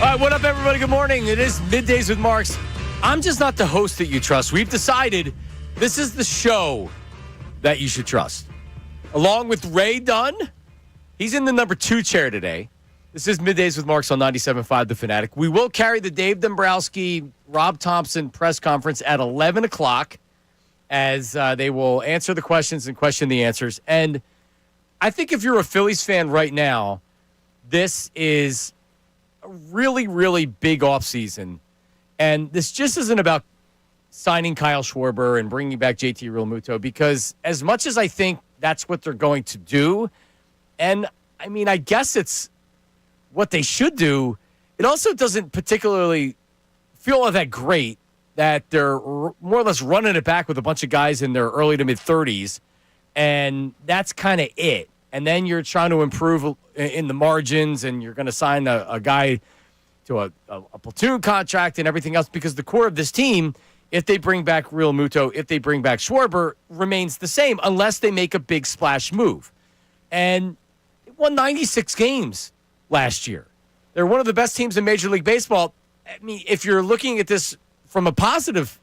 All right, what up, everybody? Good morning. It is Middays with Marks. I'm just not the host that you trust. We've decided this is the show that you should trust. Along with Ray Dunn, he's in the number 2 chair today. This is Middays with Marks on 97.5 The Fanatic. We will carry the Dave Dombrowski, Rob Thompson press conference at 11 o'clock as they will answer the questions and question the answers. And I think if you're a Phillies fan right now, this is a really, really big offseason. And this just isn't about signing Kyle Schwarber and bringing back JT Realmuto, because as much as I think that's what they're going to do, and I mean, I guess it's what they should do, it also doesn't particularly feel all that great that they're more or less running it back with a bunch of guys in their early to mid-30s, and that's kind of it. And then you're trying to improve in the margins, and you're going to sign a guy to a platoon contract and everything else, because the core of this team, if they bring back Realmuto, if they bring back Schwarber, remains the same unless they make a big splash move. And it won 96 games last year. They're one of the best teams in Major League Baseball. I mean, if you're looking at this from a positive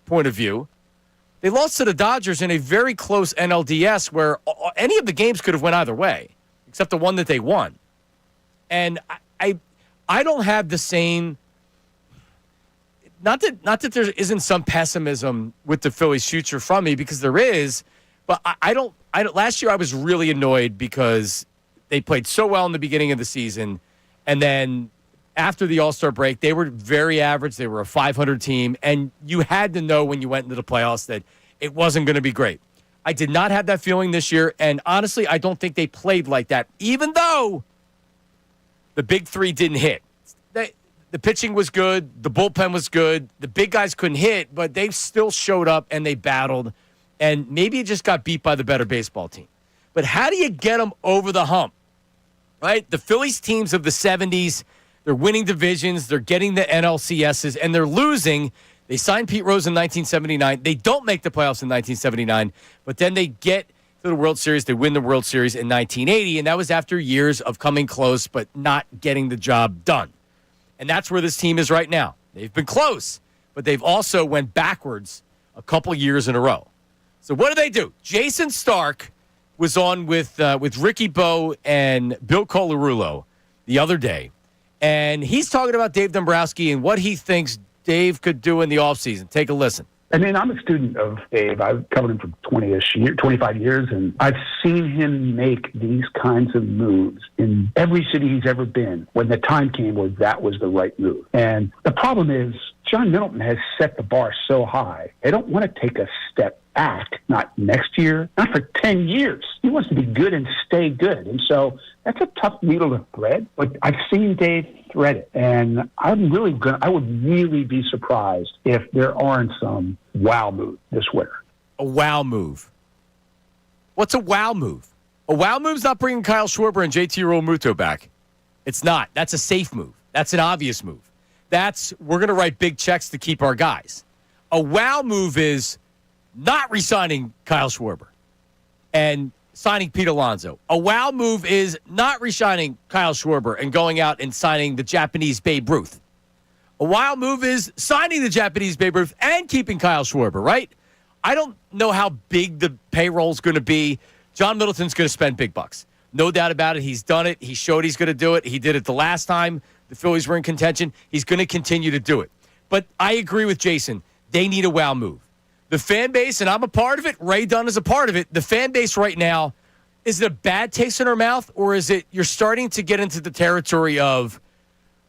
point of view, they lost to the Dodgers in a very close NLDS where any of the games could have went either way, except the one that they won. And I don't have the same, not that there isn't some pessimism with the Phillies' future from me, because there is, but I don't. Last year I was really annoyed because they played so well in the beginning of the season, and then after the All-Star break, they were very average. They were a 500 team, and you had to know when you went into the playoffs that it wasn't going to be great. I did not have that feeling this year, and honestly, I don't think they played like that, even though the big three didn't hit. The pitching was good. The bullpen was good. The big guys couldn't hit, but they still showed up, and they battled, and maybe it just got beat by the better baseball team. But how do you get them over the hump, right? The Phillies teams of the 70s, they're winning divisions, they're getting the NLCSs, and they're losing. They signed Pete Rose in 1979. They don't make the playoffs in 1979, but then they get to the World Series. They win the World Series in 1980, and that was after years of coming close but not getting the job done. And that's where this team is right now. They've been close, but they've also went backwards a couple years in a row. So what do? Jason Stark was on with Ricky Bo and Bill Colarulo the other day, and he's talking about Dave Dombrowski and what he thinks Dave could do in the offseason. Take a listen. I mean, I'm a student of Dave. I've covered him for 25 years, and I've seen him make these kinds of moves in every city he's ever been when the time came where that was the right move. And the problem is, John Middleton has set the bar so high, they don't want to take a step back, not next year, not for 10 years. He wants to be good and stay good. And so that's a tough needle to thread, but I've seen Dave thread it. And I would really be surprised if there aren't some wow moves this winter. A wow move. What's a wow move? A wow move's not bringing Kyle Schwarber and JT Realmuto back. It's not. That's a safe move. That's an obvious move. We're going to write big checks to keep our guys. A wow move is not re-signing Kyle Schwarber and signing Pete Alonso. A wow move is not re-signing Kyle Schwarber and going out and signing the Japanese Babe Ruth. A wow move is signing the Japanese Babe Ruth and keeping Kyle Schwarber, right? I don't know how big the payroll's going to be. John Middleton's going to spend big bucks. No doubt about it. He's done it. He showed he's going to do it. He did it the last time the Phillies were in contention. He's going to continue to do it. But I agree with Jason. They need a wow move. The fan base, and I'm a part of it, Ray Dunn is a part of it, the fan base right now, is it a bad taste in our mouth, or is it you're starting to get into the territory of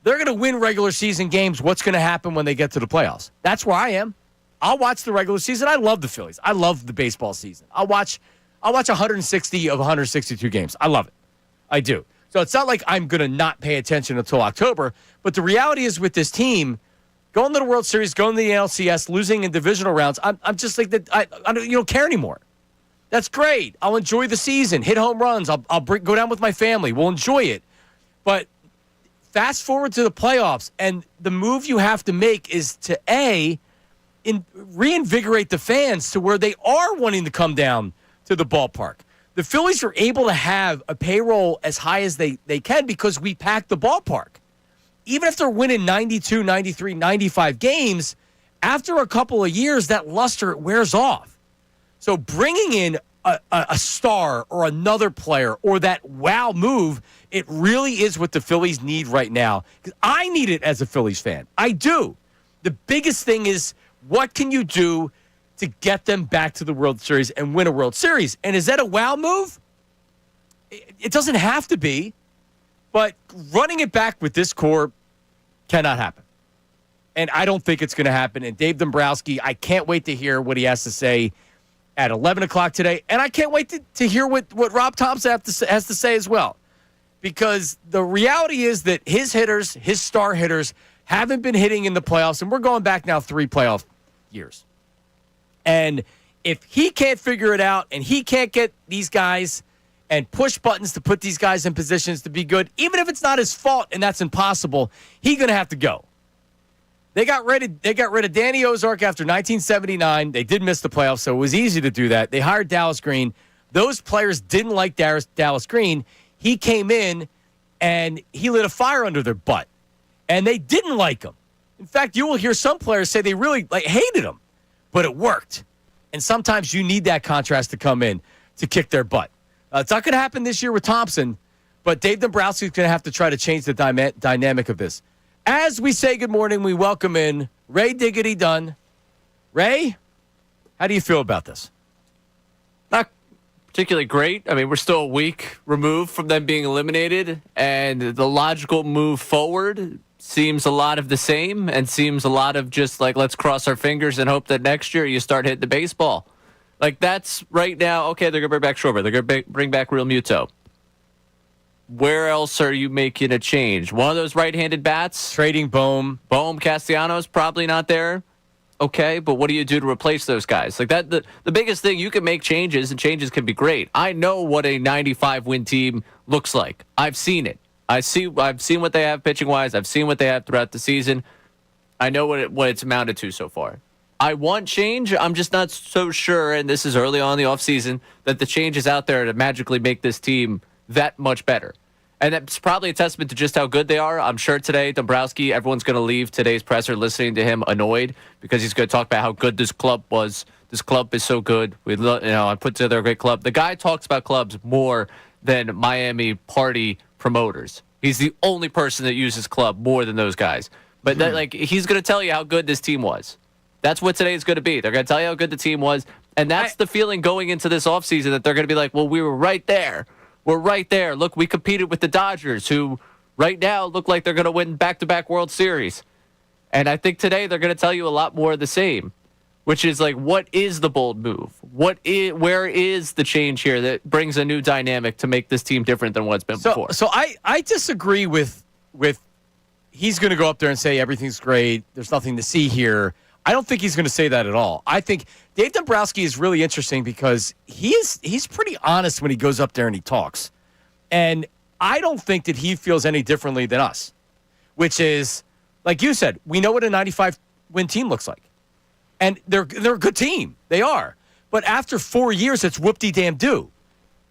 they're going to win regular season games, what's going to happen when they get to the playoffs? That's where I am. I'll watch the regular season. I love the Phillies. I love the baseball season. I'll watch 160 of 162 games. I love it. I do. So it's not like I'm going to not pay attention until October, but the reality is with this team, going to the World Series, going to the NLCS, losing in divisional rounds, I'm just like that. I don't care anymore. That's great. I'll enjoy the season, hit home runs. I'll go down with my family. We'll enjoy it. But fast forward to the playoffs, and the move you have to make is to reinvigorate the fans to where they are wanting to come down to the ballpark. The Phillies are able to have a payroll as high as they can because we pack the ballpark. even if they're winning 92, 93, 95 games, after a couple of years, that luster wears off. So bringing in a star or another player or that wow move, it really is what the Phillies need right now. Because I need it as a Phillies fan. I do. The biggest thing is, what can you do to get them back to the World Series and win a World Series? And is that a wow move? It doesn't have to be, but running it back with this core cannot happen. And I don't think it's going to happen. And Dave Dombrowski, I can't wait to hear what he has to say at 11 o'clock today. And I can't wait to hear what Rob Thompson has to say as well. Because the reality is that his hitters, his star hitters, haven't been hitting in the playoffs. And we're going back now 3 playoff years. And if he can't figure it out and he can't get these guys and push buttons to put these guys in positions to be good, even if it's not his fault and that's impossible, he's going to have to go. They got rid of Danny Ozark after 1979. They did miss the playoffs, so it was easy to do that. They hired Dallas Green. Those players didn't like Dallas Green. He came in, and he lit a fire under their butt, and they didn't like him. In fact, you will hear some players say they really hated him, but it worked. And sometimes you need that contrast to come in to kick their butt. It's not going to happen this year with Thompson, but Dave Dombrowski is going to have to try to change the dynamic of this. As we say good morning, we welcome in Ray Diggity Dunn. Ray, how do you feel about this? Not particularly great. I mean, we're still a week removed from them being eliminated, and the logical move forward seems a lot of the same and seems a lot of just let's cross our fingers and hope that next year you start hitting the baseball. That's right now, okay, they're going to bring back Schwarber. They're going to bring back Real Muto. Where else are you making a change? One of those right-handed bats? Trading Bohm. Castellanos, probably not there. Okay, but what do you do to replace those guys? The biggest thing, you can make changes, and changes can be great. I know what a 95-win team looks like. I've seen it. I've seen what they have pitching-wise. I've seen what they have throughout the season. I know what it's amounted to so far. I want change. I'm just not so sure, and this is early on in the offseason, that the change is out there to magically make this team that much better. And that's probably a testament to just how good they are. I'm sure today, Dombrowski, everyone's going to leave today's presser listening to him annoyed because he's going to talk about how good this club was. This club is so good. I put together a great club. The guy talks about clubs more than Miami party promoters. He's the only person that uses club more than those guys. But he's going to tell you how good this team was. That's what today is going to be. They're going to tell you how good the team was. And that's the feeling going into this offseason, that they're going to be like, well, we were right there. We're right there. Look, we competed with the Dodgers, who right now look like they're going to win back-to-back World Series. And I think today they're going to tell you a lot more of the same, which is what is the bold move? Where is the change here that brings a new dynamic to make this team different than what's been before? So I disagree with he's going to go up there and say everything's great, there's nothing to see here. I don't think he's going to say that at all. I think Dave Dombrowski is really interesting because he's pretty honest when he goes up there and he talks. And I don't think that he feels any differently than us, which is, like you said, we know what a 95-win team looks like. And they're a good team. They are. But after 4 years, it's whoop-de-damn-do,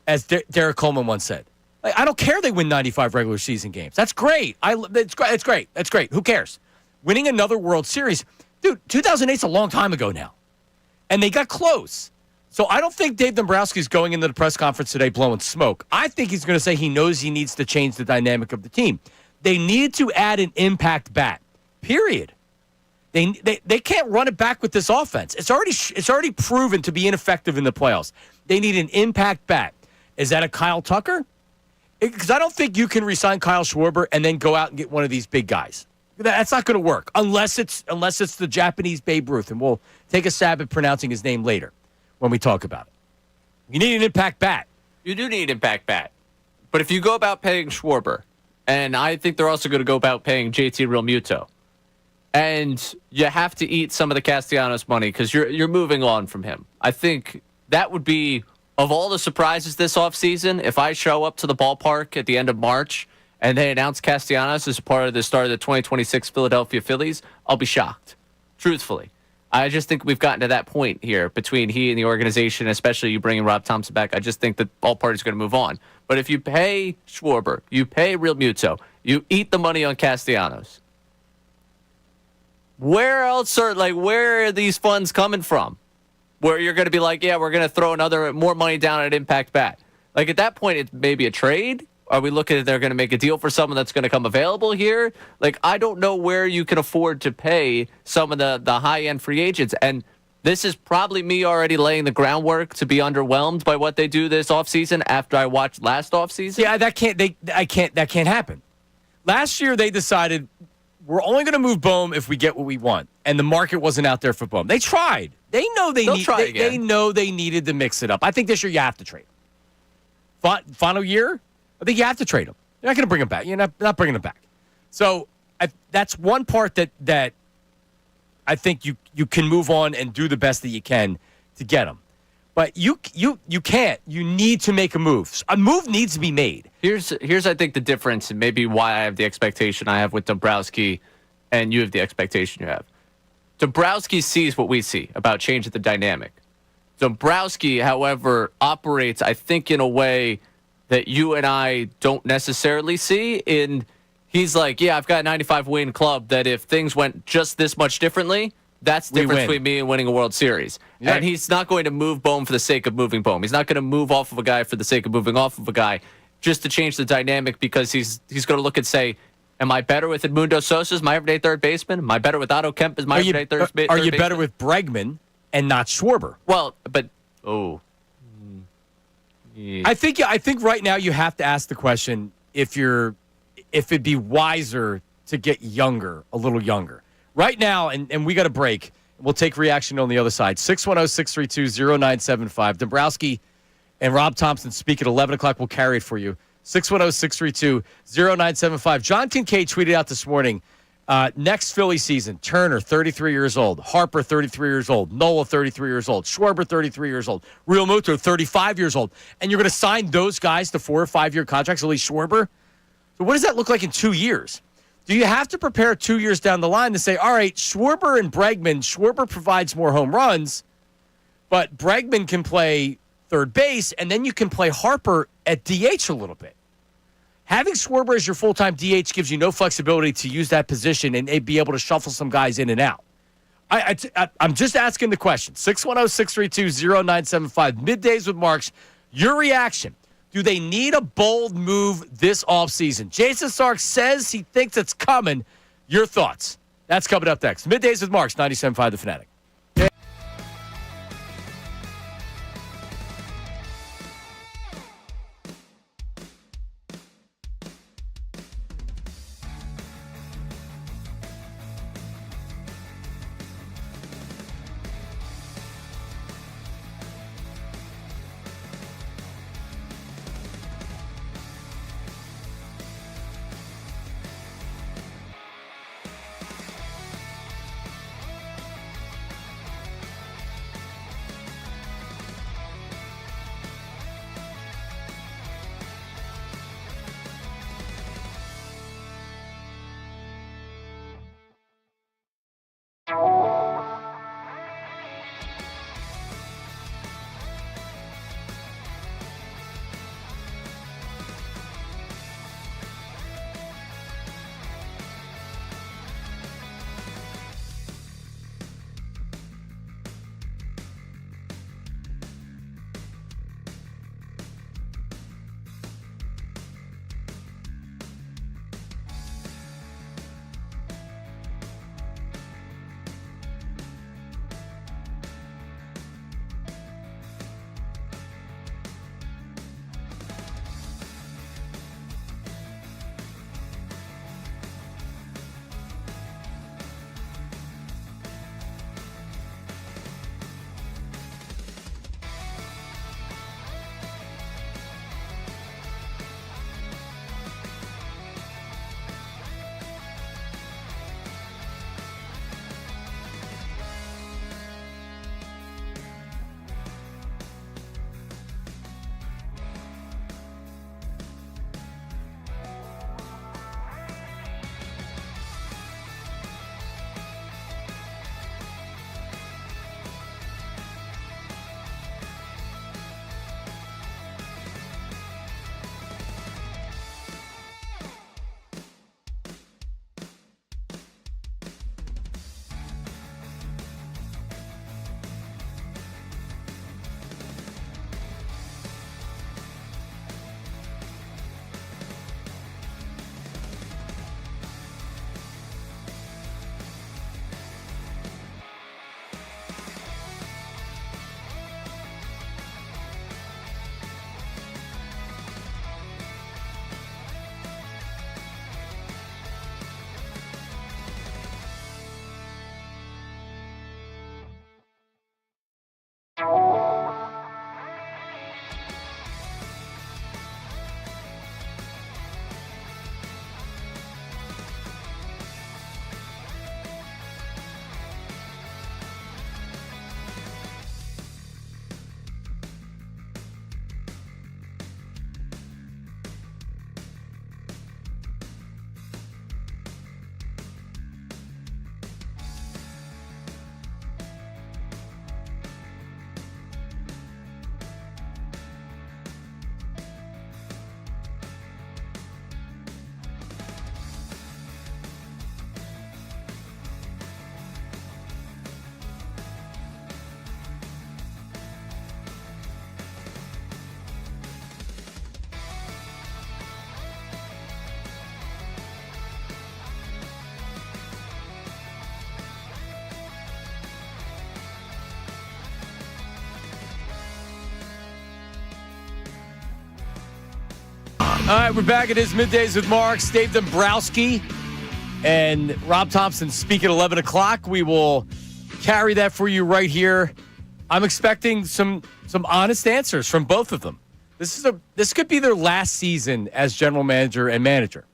as Derek Coleman once said. I don't care they win 95 regular season games. That's great. It's great. That's great. Who cares? Winning another World Series. Dude, 2008's a long time ago now. And they got close. So I don't think Dave Dombrowski's going into the press conference today blowing smoke. I think he's going to say he knows he needs to change the dynamic of the team. They need to add an impact bat, period. They can't run it back with this offense. It's already proven to be ineffective in the playoffs. They need an impact bat. Is that a Kyle Tucker? Because I don't think you can re-sign Kyle Schwarber and then go out and get one of these big guys. That's not going to work unless it's the Japanese Babe Ruth, and we'll take a stab at pronouncing his name later when we talk about it. You need an impact bat. You do need an impact bat. But if you go about paying Schwarber, and I think they're also going to go about paying JT Real Muto, and you have to eat some of the Castellanos money because you're moving on from him. I think that would be, of all the surprises this offseason, if I show up to the ballpark at the end of March and they announce Castellanos as a part of the start of the 2026 Philadelphia Phillies, I'll be shocked, truthfully. I just think we've gotten to that point here between he and the organization, especially you bringing Rob Thompson back. I just think that all parties are going to move on. But if you pay Schwarber, you pay Real Muto, You eat the money on Castellanos. Where are these funds coming from? Where you're going to be like, yeah, we're going to throw more money down at impact bat. Like at that point, it's maybe a trade. Are we looking at they're going to make a deal for someone that's going to come available here? Like, I don't know where you can afford to pay some of the high-end free agents. And this is probably me already laying the groundwork to be underwhelmed by what they do this offseason after I watched last offseason. Yeah, that can't happen. Last year, they decided we're only going to move Bohm if we get what we want. And the market wasn't out there for Bohm. They tried. They know they needed to mix it up. I think this year you have to trade him. Final year, I think you have to trade him. You're not going to bring him back. You're not bringing him back. So that's one part that I think you can move on and do the best that you can to get him. But you can't. You need to make a move. A move needs to be made. Here's I think the difference, and maybe why I have the expectation I have with Dombrowski, and you have the expectation you have. Dombrowski sees what we see about changing the dynamic. Dombrowski, however, operates, I think, in a way that you and I don't necessarily see. He's like, yeah, I've got a 95-win club that if things went just this much differently, that's the difference between me and winning a World Series. Yeah. And he's not going to move Bohm for the sake of moving Bohm. He's not going to move off of a guy for the sake of moving off of a guy just to change the dynamic because he's going to look and say, am I better with Edmundo Sosa as my everyday third baseman? Am I better with Otto Kemp as my everyday third baseman? Are you better with Bregman and not Schwarber? Well, but I think right now you have to ask the question if it'd be wiser to get a little younger. Right now, and we got a break. We'll take reaction on the other side. 610-632-0975. Dombrowski and Rob Thompson speak at 11 o'clock. We'll carry it for you. 610-632-0975. John Kincade tweeted out this morning, next Philly season, Turner, 33 years old. Harper, 33 years old. Nola, 33 years old. Schwarber, 33 years old. Real Muto, 35 years old. And you're going to sign those guys to 4 or 5 year contracts, at least Schwarber? So what does that look like in 2 years? Do you have to prepare 2 years down the line to say, all right, Schwarber and Bregman, Schwarber provides more home runs, but Bregman can play third base, and then you can play Harper at DH a little bit. Having Schwarber as your full-time DH gives you no flexibility to use that position and be able to shuffle some guys in and out. I'm just asking the question. 610-632-0975. Middays with Marks. Your reaction. Do they need a bold move this offseason? Jason Stark says he thinks it's coming. Your thoughts? That's coming up next. Middays with Marks, 97.5 The Fanatic. All right, we're back. It is Middays with Marks, Dave Dombrowski, and Rob Thompson speak at 11 o'clock. We will carry that for you right here. I'm expecting some honest answers from both of them. This could be their last season as general manager and manager.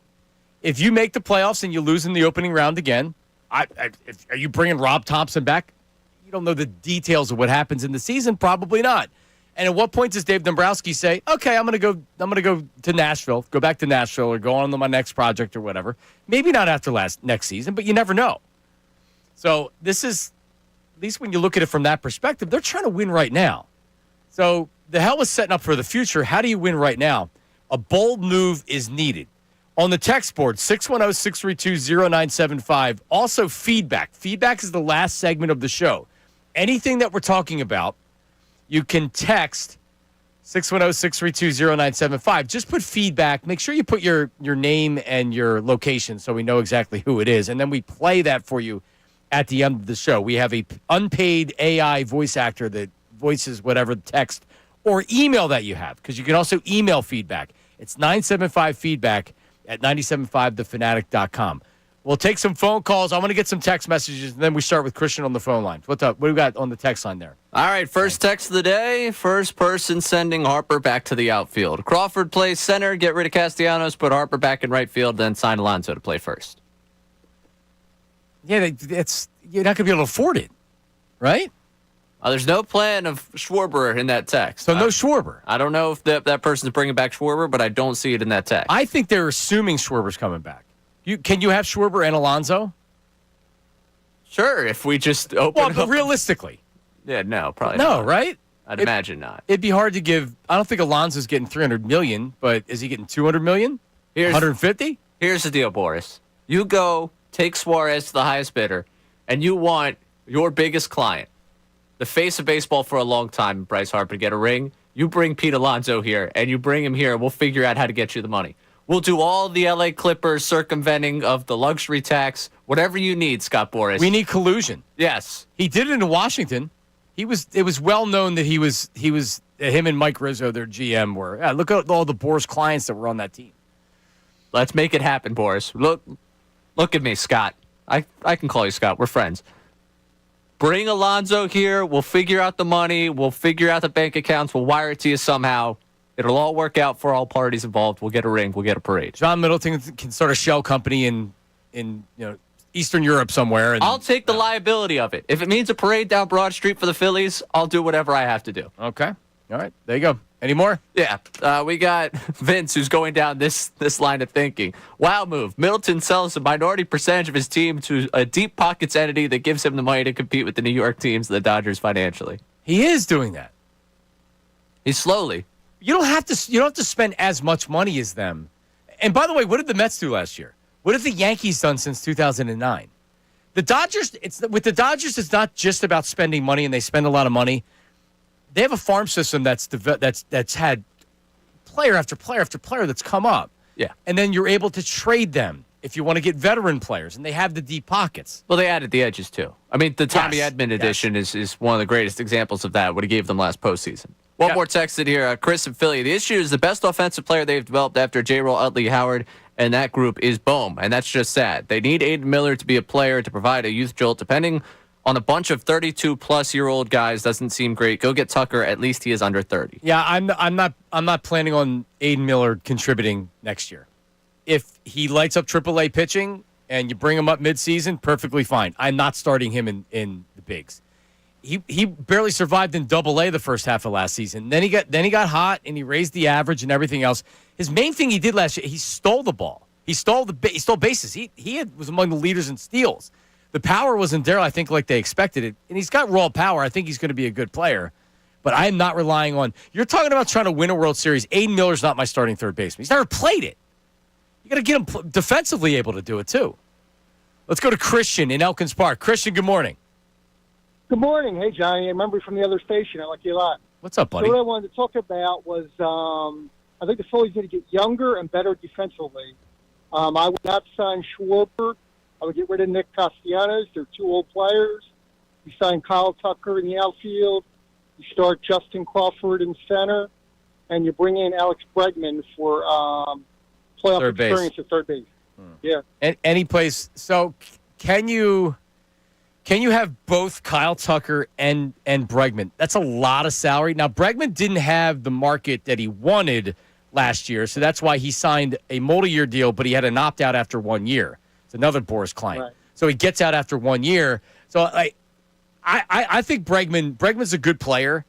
If you make the playoffs and you lose in the opening round again, are you bringing Rob Thompson back? You don't know the details of what happens in the season. Probably not. And at what point does Dave Dombrowski say, "Okay, I'm going to go to Nashville, go back to Nashville, or go on to my next project or whatever"? Maybe not after next season, but you never know. So this is, at least when you look at it from that perspective, they're trying to win right now. So the hell is setting up for the future. How do you win right now? A bold move is needed. On the text board, 610-632-0975. Also, feedback. Feedback is the last segment of the show. Anything that we're talking about, you can text 610-632-0975. Just put feedback. Make sure you put your name and your location so we know exactly who it is. And then we play that for you at the end of the show. We have a unpaid AI voice actor that voices whatever text or email that you have, because you can also email feedback. It's 975feedback at 975thefanatic.com. We'll take some phone calls. I want to get some text messages, and then we start with Christian on the phone line. What's up? What do we got on the text line there? All right, first text of the day. First person sending Harper back to the outfield. Crawford plays center, get rid of Castellanos, put Harper back in right field, then sign Alonso to play first. Yeah, you're not going to be able to afford it, right? There's no plan of Schwarber in that text. So no Schwarber. I don't know if that person's bringing back Schwarber, but I don't see it in that text. I think they're assuming Schwarber's coming back. Can you have Schwarber and Alonso? Sure, if we just open but realistically. Yeah, no, probably no, not. Right? I'd imagine not. It'd be hard to give. I don't think Alonso's getting $300 million, but is he getting $200 million? 150? Here's the deal, Boris. You go take Suarez to the highest bidder, and you want your biggest client, the face of baseball for a long time, Bryce Harper, to get a ring. You bring Pete Alonso here, and you bring him here, and we'll figure out how to get you the money. We'll do all the LA Clippers circumventing of the luxury tax, whatever you need, Scott Boras. We need collusion. Yes. He did it in Washington. It was well known that him and Mike Rizzo, their GM, were. Yeah, look at all the Boras clients that were on that team. Let's make it happen, Boris. Look at me, Scott. I can call you Scott. We're friends. Bring Alonso here. We'll figure out the money. We'll figure out the bank accounts. We'll wire it to you somehow. It'll all work out for all parties involved. We'll get a ring. We'll get a parade. John Middleton can start a shell company in Eastern Europe somewhere. And, I'll take the liability of it. If it means a parade down Broad Street for the Phillies, I'll do whatever I have to do. Okay. All right. There you go. Any more? Yeah. We got Vince, who's going down this line of thinking. Wow move. Middleton sells a minority percentage of his team to a deep pockets entity that gives him the money to compete with the New York teams and the Dodgers financially. He is doing that. He's slowly. You don't have to spend as much money as them. And by the way, what did the Mets do last year? What have the Yankees done since 2009? The Dodgers, it's not just about spending money, and they spend a lot of money. They have a farm system that's had player after player after player that's come up. Yeah. And then you're able to trade them if you want to get veteran players, and they have the deep pockets. Well, they added the edges too. I mean, the Tommy Edman edition is one of the greatest examples of that, what he gave them last postseason. One more texted here, Chris in Philly. The issue is the best offensive player they've developed after J-Roll, Utley, Howard, and that group is Bohm, and that's just sad. They need Aiden Miller to be a player to provide a youth jolt. Depending on a bunch of 32-plus-year-old guys doesn't seem great. Go get Tucker. At least he is under 30. Yeah, I'm not planning on Aiden Miller contributing next year. If he lights up AAA pitching and you bring him up midseason, perfectly fine. I'm not starting him in the bigs. He barely survived in Double-A the first half of last season. Then he got hot and he raised the average and everything else. His main thing he did last year, he stole the ball. He stole bases. He was among the leaders in steals. The power wasn't there, I think, like they expected it. And he's got raw power. I think he's going to be a good player. But I am not relying on. You're talking about trying to win a World Series. Aiden Miller's not my starting third baseman. He's never played it. You got to get him defensively able to do it too. Let's go to Christian in Elkins Park. Christian, good morning. Good morning. Hey, Johnny. I remember you from the other station. I like you a lot. What's up, buddy? So what I wanted to talk about was I think the Phillies need to get younger and better defensively. I would not sign Schwarber. I would get rid of Nick Castellanos. They're two old players. You sign Kyle Tucker in the outfield. You start Justin Crawford in center. and you bring in Alex Bregman for playoff Third base. experience at third base. Yeah. And any place. So can you have both Kyle Tucker and Bregman? That's a lot of salary. Now, Bregman didn't have the market that he wanted last year, so that's why he signed a multi-year deal, but he had an opt-out after 1 year. It's another Boris client. Right. So he gets out after 1 year. So I think Bregman's a good player.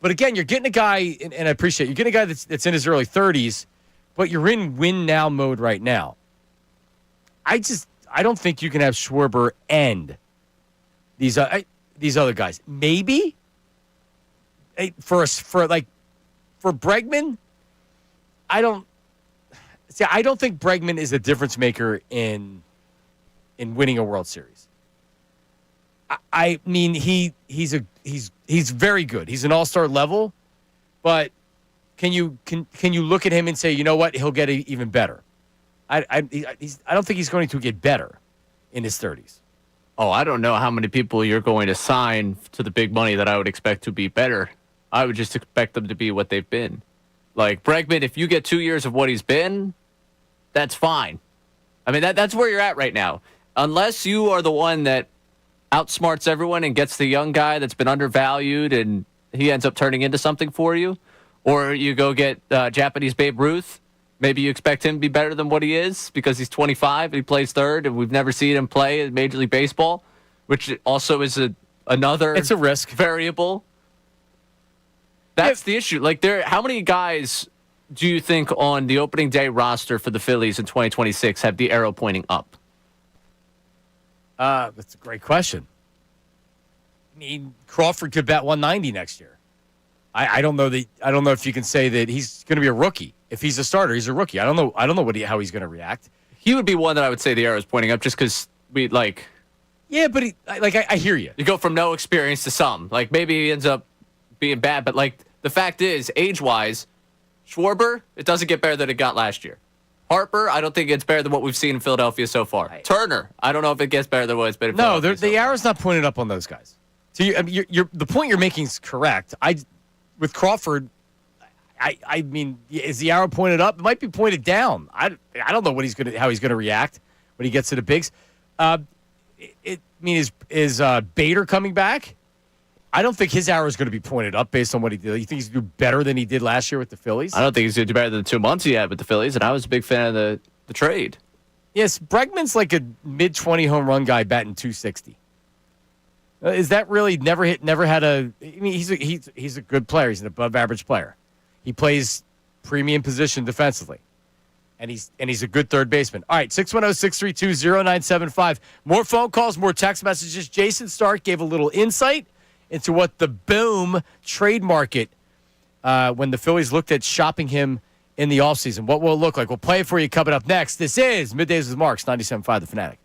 But again, you're getting a guy, and I appreciate it, you're getting a guy that's in his early 30s, but you're in win-now mode right now. I don't think you can have Schwarber and these other guys. Maybe for Bregman, I don't think Bregman is a difference maker in winning a World Series. I mean, he's very good. He's an all-star level, but can you look at him and say, you know what, he'll get even better? I don't think he's going to get better in his 30s. Oh, I don't know how many people you're going to sign to the big money that I would expect to be better. I would just expect them to be what they've been. Like Bregman, if you get 2 years of what he's been, that's fine. I mean, that's where you're at right now. Unless you are the one that outsmarts everyone and gets the young guy that's been undervalued and he ends up turning into something for you, or you go get Japanese Babe Ruth. Maybe you expect him to be better than what he is because he's 25 and he plays third, and we've never seen him play in Major League Baseball, which also is another It's a risk variable. That's the issue. Like, how many guys do you think on the opening day roster for the Phillies in 2026 have the arrow pointing up? That's a great question. I mean, Crawford could bat 190 next year. I don't know if you can say that he's going to be a rookie. If he's a starter, he's a rookie. I don't know how he's going to react. He would be one that I would say the arrow is pointing up just because we like. Yeah, but I hear you. You go from no experience to some. Like, maybe he ends up being bad, but like the fact is, age-wise, Schwarber, it doesn't get better than it got last year. Harper, I don't think it gets better than what we've seen in Philadelphia so far. Turner, I don't know if it gets better than what it's been in Philadelphia. No, the arrow's not pointed up on those guys. So the point you're making is correct. With Crawford, I mean, is the arrow pointed up? It might be pointed down. I don't know how he's gonna react when he gets to the bigs. Is Bader coming back? I don't think his arrow is going to be pointed up based on what he did. You think he's going to do better than he did last year with the Phillies? I don't think he's going to do better than the 2 months he had with the Phillies, and I was a big fan of the trade. Yes, Bregman's like a mid-20 home run guy batting 260. Is that really never had a? I mean, he's a good player. He's an above-average player. He plays premium position defensively, and he's a good third baseman. All right, 610-632-0975. More phone calls, more text messages. Jason Stark gave a little insight into what the boom trade market, when the Phillies looked at shopping him in the offseason. What will it look like? We'll play it for you coming up next. This is Middays with Marks, 97.5 The Fanatic.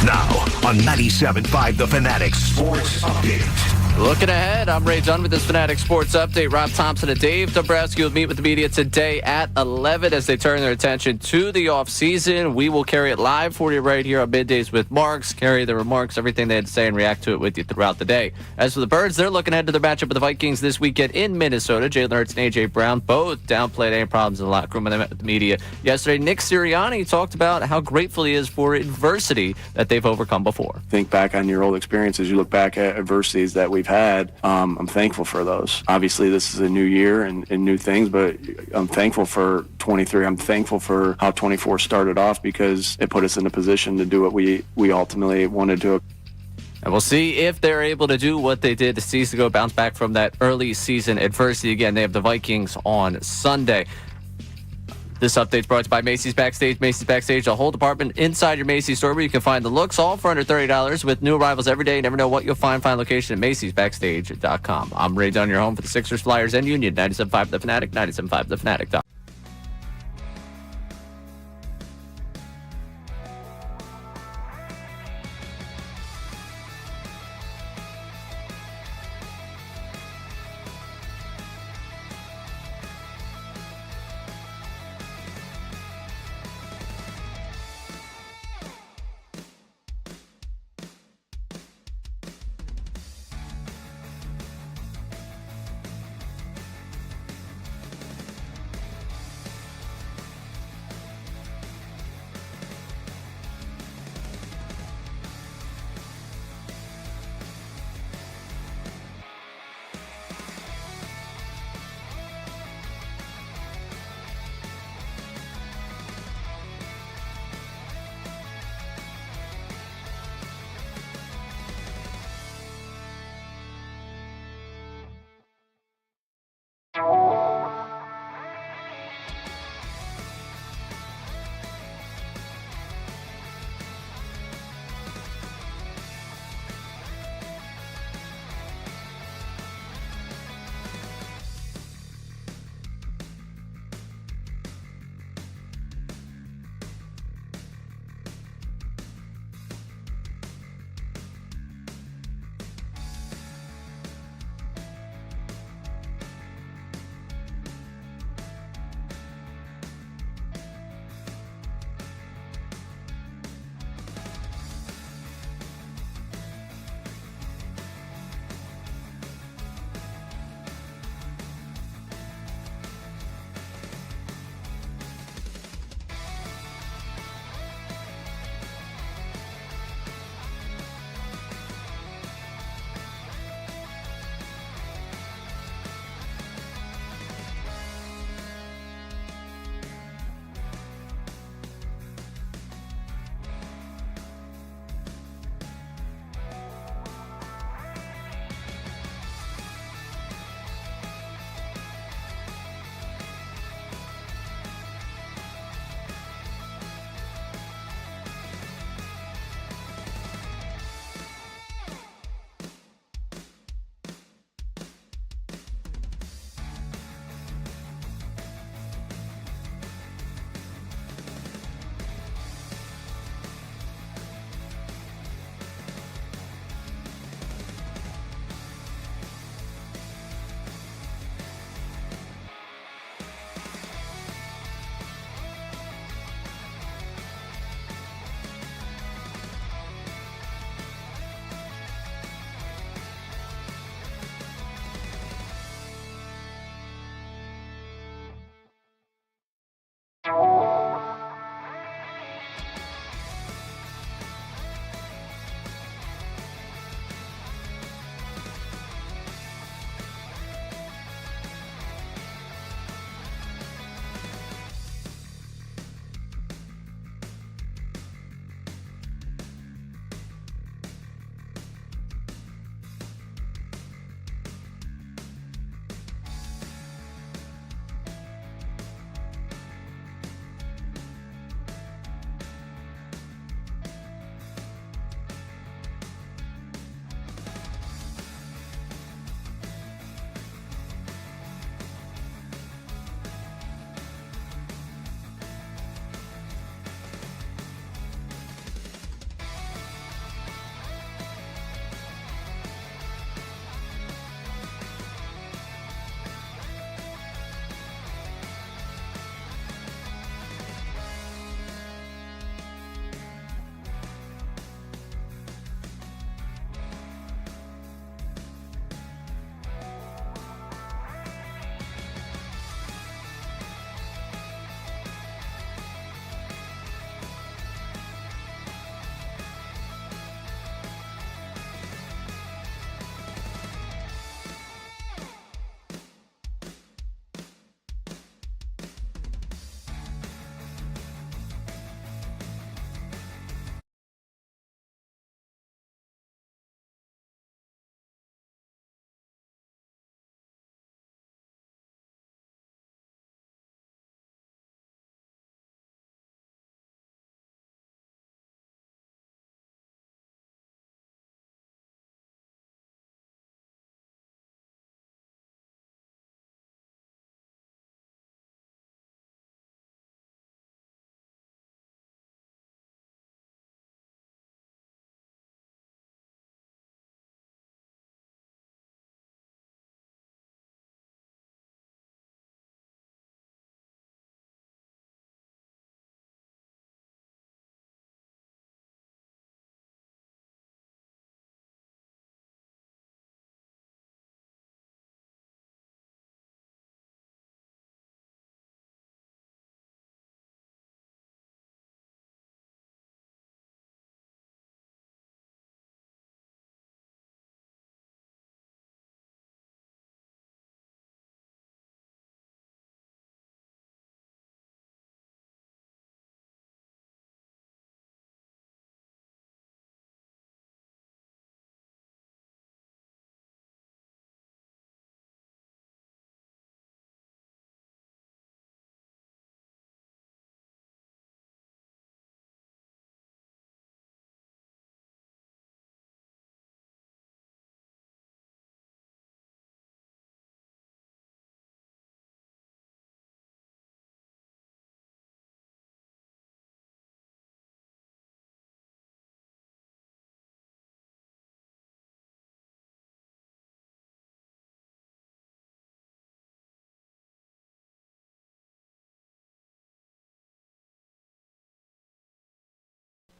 Now on 97.5 The Fanatic Sports Update. Looking ahead, I'm Ray Dunn with this Fanatic Sports Update. Rob Thompson and Dave Dombrowski will meet with the media today at 11 as they turn their attention to the offseason. We will carry it live for you right here on Middays with Marks, carry the remarks, everything they had to say, and react to it with you throughout the day. As for the Birds, they're looking ahead to their matchup with the Vikings this weekend in Minnesota. Jalen Hurts and A.J. Brown both downplayed any problems in the locker room when they met with the media yesterday. Nick Sirianni talked about how grateful he is for adversity that they've overcome before. Think back on your old experiences. You look back at adversities that we've had. I'm thankful for those. Obviously, this is a new year and new things, but I'm thankful for 23. I'm thankful for how 24 started off because it put us in a position to do what we ultimately wanted to. And we'll see if they're able to do what they did the season ago, bounce back from that early season adversity. Again, they have the Vikings on Sunday. This update's brought to you by Macy's Backstage. Macy's Backstage, a whole department inside your Macy's store where you can find the looks, all for under $30 with new arrivals every day. You never know what you'll find. Find location at Macy'sBackstage.com. I'm Ray Dunn, your home for the Sixers, Flyers, and Union. 97.5 The Fanatic, 97.5 TheFanatic.com.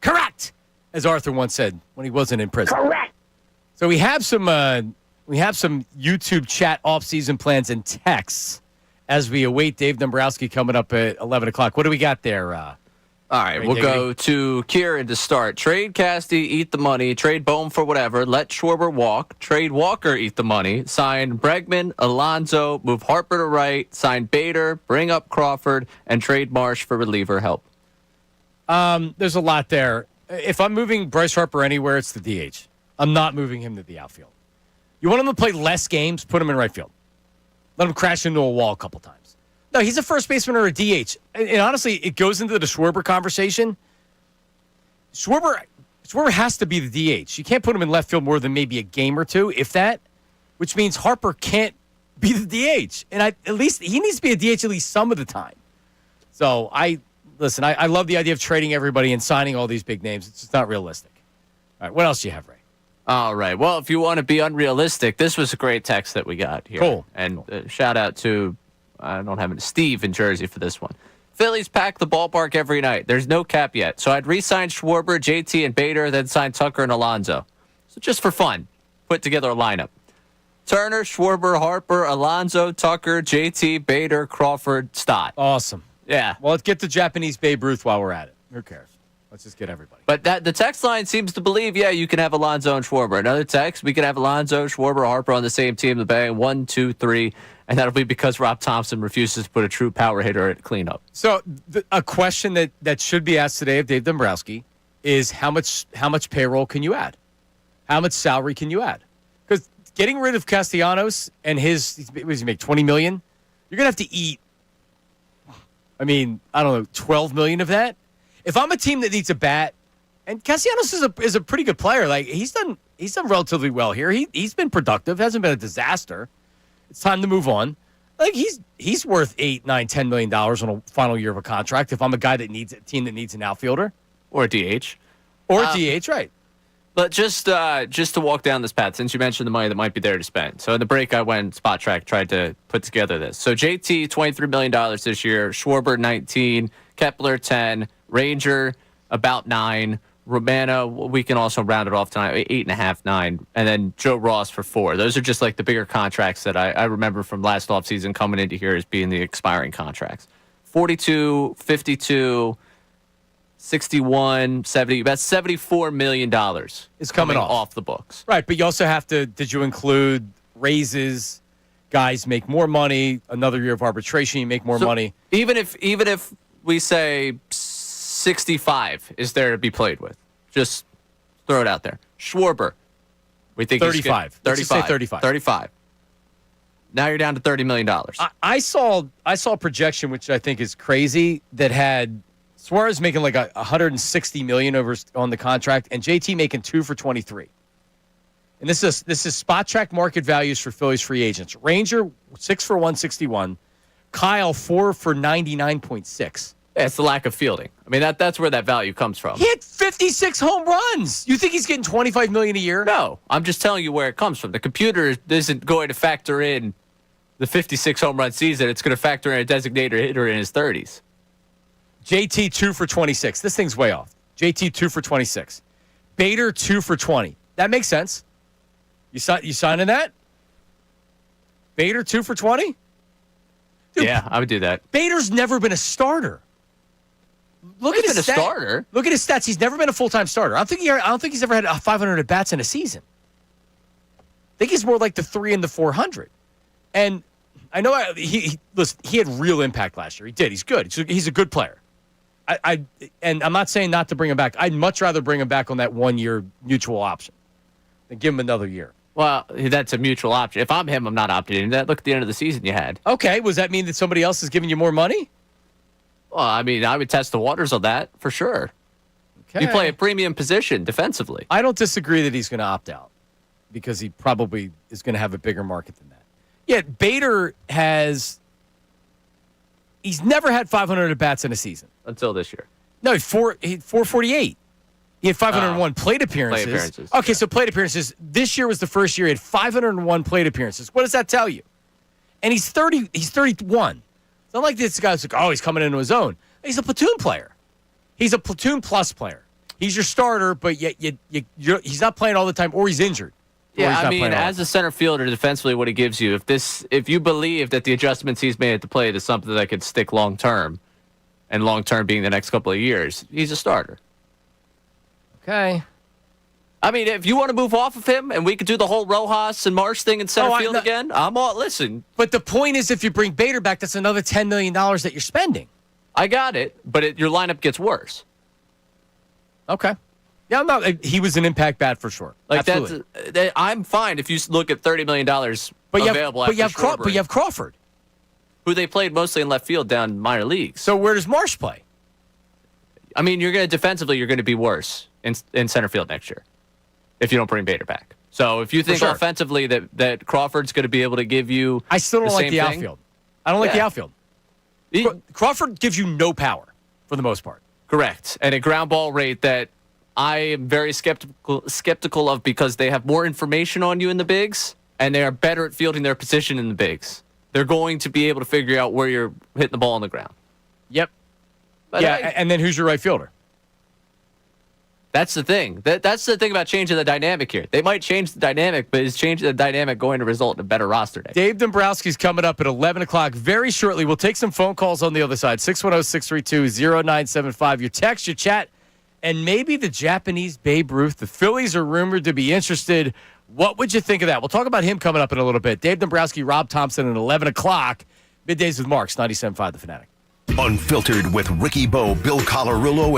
Correct, as Arthur once said when he wasn't in prison. Correct. So we have some YouTube chat off-season plans and texts as we await Dave Dombrowski coming up at 11 o'clock. What do we got there? All right, Ray we'll Diggity? go to Kieran to start. Trade Casty, eat the money. Trade Bohm for whatever. Let Schwarber walk. Trade Walker, eat the money. Sign Bregman, Alonso. Move Harper to right. Sign Bader. Bring up Crawford. And trade Marsh for reliever help. There's a lot there. If I'm moving Bryce Harper anywhere, it's the DH. I'm not moving him to the outfield. You want him to play less games, put him in right field. Let him crash into a wall a couple times. No, he's a first baseman or a DH. And honestly, it goes into the Schwarber conversation. Schwarber has to be the DH. You can't put him in left field more than maybe a game or two, if that, which means Harper can't be the DH. And at least he needs to be a DH at least some of the time. So I love the idea of trading everybody and signing all these big names. It's just not realistic. All right, what else do you have, Ray? All right. Well, if you want to be unrealistic, this was a great text that we got here. Cool. And shout out to, I don't have it, Steve in Jersey for this one. Phillies pack the ballpark every night. There's no cap yet. So I'd re-sign Schwarber, JT, and Bader, then sign Tucker and Alonso. So just for fun, put together a lineup. Turner, Schwarber, Harper, Alonso, Tucker, JT, Bader, Crawford, Stott. Awesome. Yeah. Well, let's get the Japanese Babe Ruth while we're at it. Who cares? Let's just get everybody. But the text line seems to believe, yeah, you can have Alonso and Schwarber. Another text, we can have Alonso, Schwarber, Harper on the same team, the bang, 1, 2, 3, and that'll be because Rob Thompson refuses to put a true power hitter at cleanup. So a question that should be asked today of Dave Dombrowski is how much payroll can you add? How much salary can you add? Because getting rid of Castellanos and what does he make, $20 million? You're going to have to eat, I don't know, $12 million of that? If I'm a team that needs a bat, and Castellanos is a pretty good player. Like he's done relatively well here. He's been productive, hasn't been a disaster. It's time to move on. Like he's worth $8, $9, $10 million on a final year of a contract. If I'm a guy that needs a team that needs an outfielder Or a DH. DH, right? But just to walk down this path, since you mentioned the money that might be there to spend. So in the break, I went Spot Track, tried to put together this. So JT, $23 million this year. Schwarber, 19. Kepler, 10. Ranger, about 9. Romano, we can also round it off tonight, 8.5, 9. And then Joe Ross for 4. Those are just like the bigger contracts that I remember from last offseason coming into here as being the expiring contracts. 42, 52, 61, 70. That's $74 million Is coming off the books. Right, but you also have to, did you include raises? Guys make more money. Another year of arbitration, you make more money. Even if we say 65 is there to be played with, just throw it out there. Schwarber, we think 35. Let's just say 35. 35. Now you're down to $30 million. I saw a projection, which I think is crazy, that had Suarez making like $160 million over on the contract, and JT making 2 for 23. And this is Spot Track market values for Phillies free agents. Ranger 6 for 161, Kyle 4 for 99.6. Yeah, it's the lack of fielding. I mean that's where that value comes from. He had 56 home runs. You think he's getting $25 million a year? No, I'm just telling you where it comes from. The computer isn't going to factor in the 56 home run season. It's going to factor in a designated hitter in his 30s. JT 2 for 26. This thing's way off. JT 2 for 26. Bader 2 for 20. That makes sense. You signing that? Bader 2 for 20? Dude, Yeah, I would do that. Bader's never been a starter. Look at his starter. Look at his stats. He's never been a full-time starter. I don't think he's ever had 500 at bats in a season. I think he's more like the 3 and the 400. And I know listen, he had real impact last year. He did. He's good. He's a good player. And I'm not saying not to bring him back. I'd much rather bring him back on that 1-year mutual option than give him another year. Well, that's a mutual option. If I'm him, I'm not opting into that. Look at the end of the season you had. Okay. Does that mean that somebody else is giving you more money? Well, I mean, I would test the waters on that for sure. Okay. You play a premium position defensively. I don't disagree that he's going to opt out because he probably is going to have a bigger market than that. Yeah, Bader he's never had 500 at bats in a season. Until this year. No, 448. He had 501 plate appearances. Okay, so plate appearances. This year was the first year he had 501 plate appearances. What does that tell you? And he's 30. He's 31. It's not like this guy's like, oh, he's coming into his own. He's a platoon player. He's a platoon plus player. he's your starter, but yet he's not playing all the time, or he's injured. Yeah, I mean, as a center fielder, defensively, what he gives you, if you believe that the adjustments he's made at the plate is something that could stick long term, and long term being the next couple of years, he's a starter. Okay. I mean, if you want to move off of him and we could do the whole Rojas and Marsh thing in center field again, I'm all, listen. But the point is, if you bring Bader back, that's another $10 million that you're spending. I got it, but your lineup gets worse. Okay. Yeah, he was an impact bat for sure. Like Absolutely. I'm fine if you look at $30 million available. But you have Crawford, who they played mostly in left field down in minor leagues. So where does Marsh play? I mean, defensively, you're going to be worse in center field next year if you don't bring Bader back. So if you think offensively that Crawford's going to be able to give you, I still don't like the outfield. I don't like the outfield. Crawford gives you no power for the most part. Correct, and a ground ball rate that I am very skeptical of, because they have more information on you in the bigs, and they are better at fielding their position in the bigs. They're going to be able to figure out where you're hitting the ball on the ground. Yep. But and then who's your right fielder? That's the thing. That's the thing about changing the dynamic here. They might change the dynamic, but is changing the dynamic going to result in a better roster day? Dave Dombrowski's coming up at 11 o'clock very shortly. We'll take some phone calls on the other side. 610-632-0975. Your text, your chat, and maybe the Japanese Babe Ruth. The Phillies are rumored to be interested. What would you think of that? We'll talk about him coming up in a little bit. Dave Dombrowski, Rob Thompson at 11 o'clock. Middays with Marks, 97.5 The Fanatic. Unfiltered with Ricky Bo, Bill Colarulo.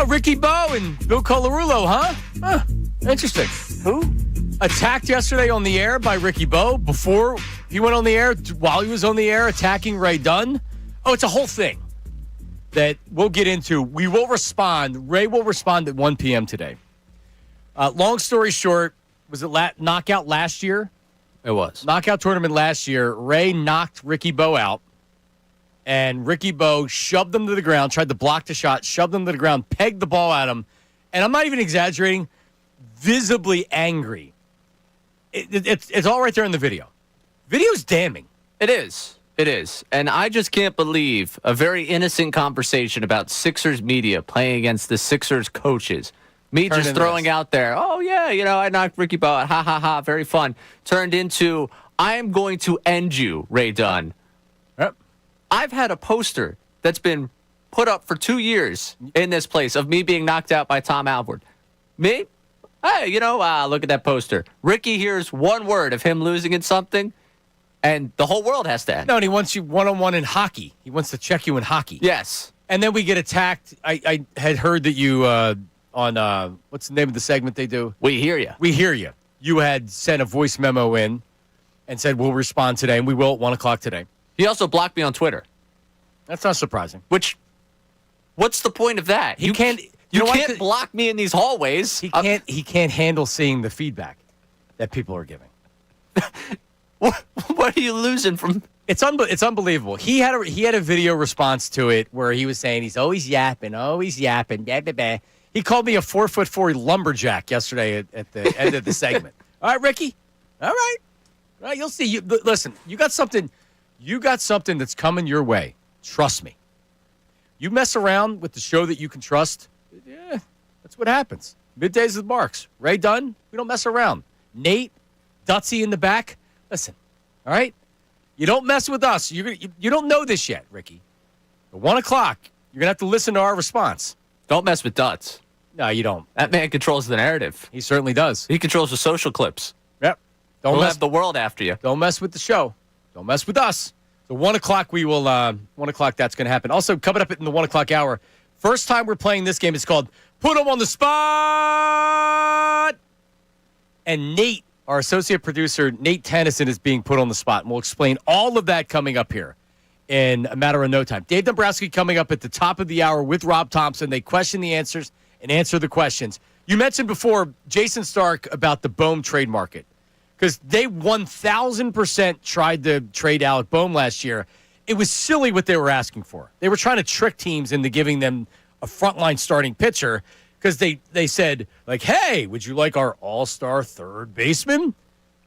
Oh, Ricky Bo and Bill Colarulo, huh? Huh. Interesting. Who? Attacked yesterday on the air by Ricky Bo before he went on the air, while he was on the air attacking Ray Dunn. Oh, it's a whole thing that we'll get into. We will respond. Ray will respond at 1 p.m. today. Long story short, was it knockout last year? It was. Knockout tournament last year. Ray knocked Ricky Bo out, and Ricky Bo shoved him to the ground, tried to block the shot, shoved him to the ground, pegged the ball at him, and I'm not even exaggerating, visibly angry. It's all right there in the video. Video's damning. It is. It is. And I just can't believe a very innocent conversation about Sixers media playing against the Sixers coaches. Me Turned just throwing out there, oh, yeah, I knocked Ricky Bo out. Ha, ha, ha. Very fun. Turned into, I am going to end you, Ray Dunn. Yep. I've had a poster that's been put up for 2 years in this place of me being knocked out by Tom Alvord. Me? Hey, look at that poster. Ricky hears one word of him losing in something, and the whole world has to end. No, and he wants you one-on-one in hockey. He wants to check you in hockey. Yes. And then we get attacked. I had heard that you, on, what's the name of the segment they do? We hear you. We hear you. You had sent a voice memo in and said, we'll respond today, and we will at 1 o'clock today. He also blocked me on Twitter. That's not surprising. What's the point of that? You can't block me in these hallways. He can't handle seeing the feedback that people are giving. What are you losing from? It's unbelievable. He had a video response to it where he was saying he's always yapping. Blah, blah, blah. He called me a 4'4" lumberjack yesterday at the end of the segment. All right, Ricky. All right. You'll see. Listen, you got something that's coming your way. Trust me. You mess around with the show that you can trust. Yeah, that's what happens. Middays with Marks. Ray Dunn, we don't mess around. Nate, Dutsy in the back. Listen, all right? You don't mess with us. You don't know this yet, Ricky. At 1 o'clock, you're going to have to listen to our response. Don't mess with Dutz. No, you don't. That man controls the narrative. He certainly does. He controls the social clips. Yep. We'll have the world after you. Don't mess with the show. Don't mess with us. So 1 o'clock, 1 o'clock, that's going to happen. Also, coming up in the 1 o'clock hour, first time we're playing this game, it's called Put 'em on the Spot. And Nate, our associate producer, Nate Tennyson, is being put on the spot. And we'll explain all of that coming up here in a matter of no time. Dave Dombrowski coming up at the top of the hour with Rob Thompson. They question the answers and answer the questions. You mentioned before Jason Stark about the Bohm trade market because they 1,000% tried to trade Alec Bohm last year. It was silly what they were asking for. They were trying to trick teams into giving them a frontline starting pitcher because they said, like, hey, would you like our all-star third baseman?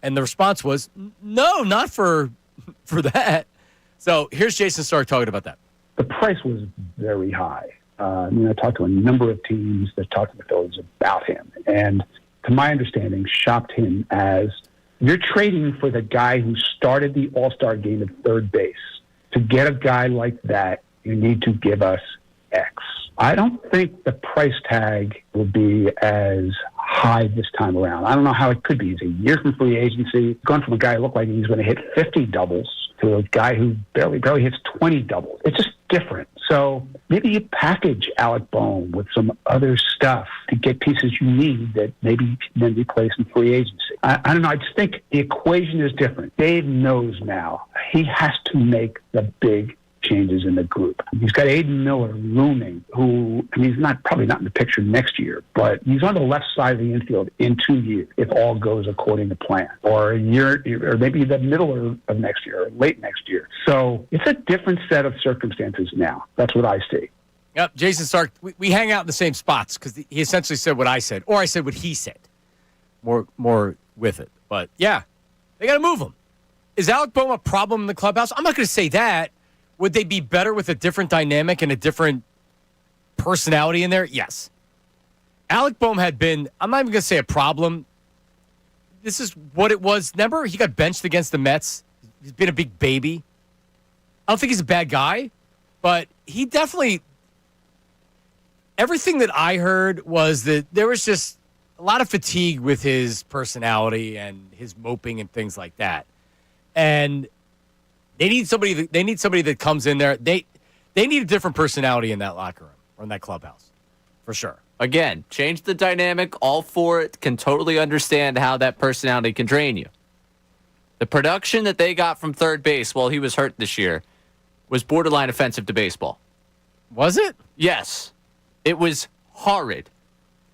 And the response was, no, not for that. So here's Jason Stark talking about that. The price was very high. I talked to a number of teams that talked to the Phillies about him. And to my understanding, shopped him as you're trading for the guy who started the all-star game at third base. To get a guy like that, you need to give us X. I don't think the price tag will be as high this time around. I don't know how it could be. He's a year from free agency, gone from a guy who looked like he's going to hit 50 doubles to a guy who barely hits 20 doubles. It's just different. So maybe you package Alec Bohm with some other stuff to get pieces you need that maybe then replace in free agency. I don't know. I just think the equation is different. Dave knows now he has to make the big changes in the group. He's got Aiden Miller looming, who, he's probably not in the picture next year, but he's on the left side of the infield in 2 years if all goes according to plan, or a year, or maybe the middle of next year, or late next year. So it's a different set of circumstances now. That's what I see. Yep, Jason Stark, we hang out in the same spots because he essentially said what I said, or I said what he said. More with it. But, yeah, they got to move him. Is Alec Bohm a problem in the clubhouse? I'm not going to say that. Would they be better with a different dynamic and a different personality in there? Yes. Alec Bohm had been, I'm not even going to say a problem. This is what it was. Remember, he got benched against the Mets. He's been a big baby. I don't think he's a bad guy, but he definitely, everything that I heard was that there was just a lot of fatigue with his personality and his moping and things like that. And They need somebody that comes in there. They need a different personality in that locker room or in that clubhouse. for sure. Again, change the dynamic. All for it. Can totally understand how that personality can drain you. The production that they got from third base while he was hurt this year was borderline offensive to baseball. Was it? Yes. It was horrid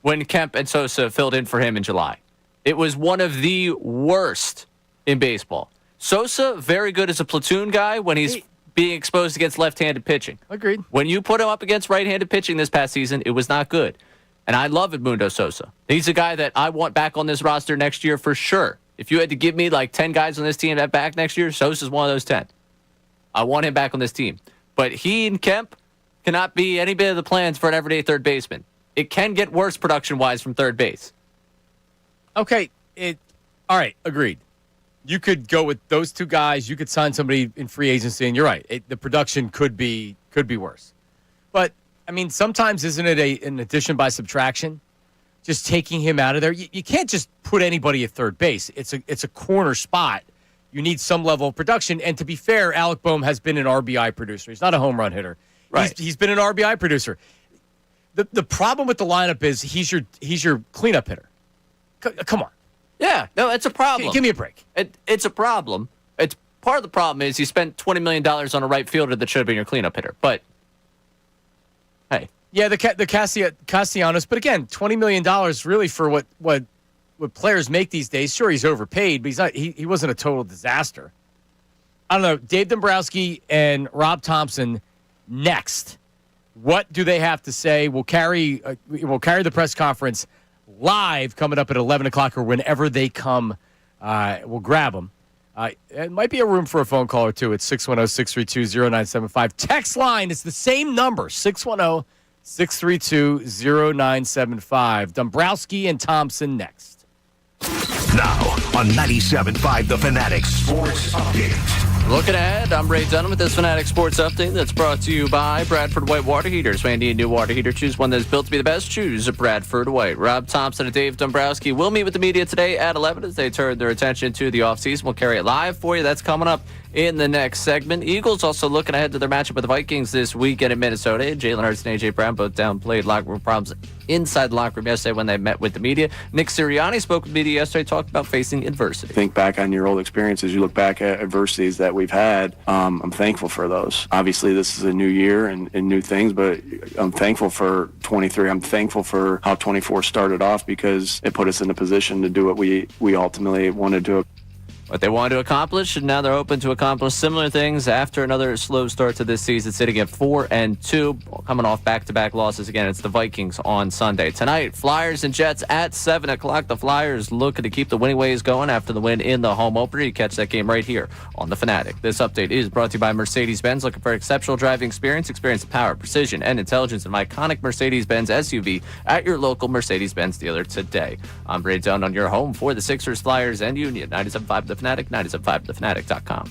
when Kemp and Sosa filled in for him in July. It was one of the worst in baseball. Sosa, very good as a platoon guy when he's being exposed against left-handed pitching. Agreed. When you put him up against right-handed pitching this past season, it was not good. And I love Edmundo Sosa. He's a guy that I want back on this roster next year for sure. If you had to give me like 10 guys on this team that back next year, Sosa's one of those 10. I want him back on this team. But he and Kemp cannot be any bit of the plans for an everyday third baseman. It can get worse production-wise from third base. Okay. All right. Agreed. You could go with those two guys. You could sign somebody in free agency, and you're right. The production could be worse. But, I mean, sometimes isn't it an addition by subtraction? Just taking him out of there. You can't just put anybody at third base. It's a corner spot. You need some level of production. And to be fair, Alec Boehm has been an RBI producer. He's not a home run hitter. Right. He's been an RBI producer. The problem with the lineup is he's your cleanup hitter. Come on. Yeah, no, it's a problem. Give me a break. It's a problem. It's part of the problem is you spent $20 million on a right fielder that should have been your cleanup hitter. But, hey. Yeah, the Castellanos, but again, $20 million really for what players make these days. Sure, he's overpaid, but he's not. He wasn't a total disaster. I don't know. Dave Dombrowski and Rob Thompson next. What do they have to say? We'll carry the press conference live coming up at 11 o'clock or whenever they come. We'll grab them. It might be a room for a phone call or two. It's 610-632-0975. Text line is the same number, 610-632-0975. Dombrowski and Thompson next. Now on 97.5 The Fanatic Sports Update. Looking ahead, I'm Ray Dunham with this Fanatic Sports Update that's brought to you by Bradford White Water Heaters. When you need a new water heater, choose one that's built to be the best. Choose a Bradford White. Rob Thompson and Dave Dombrowski will meet with the media today at 11 as they turn their attention to the offseason. We'll carry it live for you. That's coming up in the next segment. Eagles also looking ahead to their matchup with the Vikings this weekend in Minnesota. Jalen Hurts and A.J. Brown both downplayed locker room problems inside the locker room yesterday when they met with the media. Nick Sirianni spoke with media yesterday, talked about facing adversity. Think back on your old experiences. You look back at adversities that we've had. I'm thankful for those. Obviously, this is a new year and new things, but I'm thankful for 23. I'm thankful for how 24 started off because it put us in a position to do what we ultimately wanted to. What they wanted to accomplish, and now they're open to accomplish similar things after another slow start to this season, sitting at 4-2, coming off back-to-back losses. Again, it's the Vikings on Sunday. Tonight, Flyers and Jets at 7 o'clock. The Flyers looking to keep the winning ways going after the win in the home opener. You catch that game right here on The Fanatic. This update is brought to you by Mercedes-Benz. Looking for exceptional driving experience? Experience the power, precision, and intelligence of an iconic Mercedes-Benz SUV at your local Mercedes-Benz dealer today. I'm Ray Dunn on your home for the Sixers, Flyers, and Union. 97.5 The Fanatic, 97.5thefanatic.com.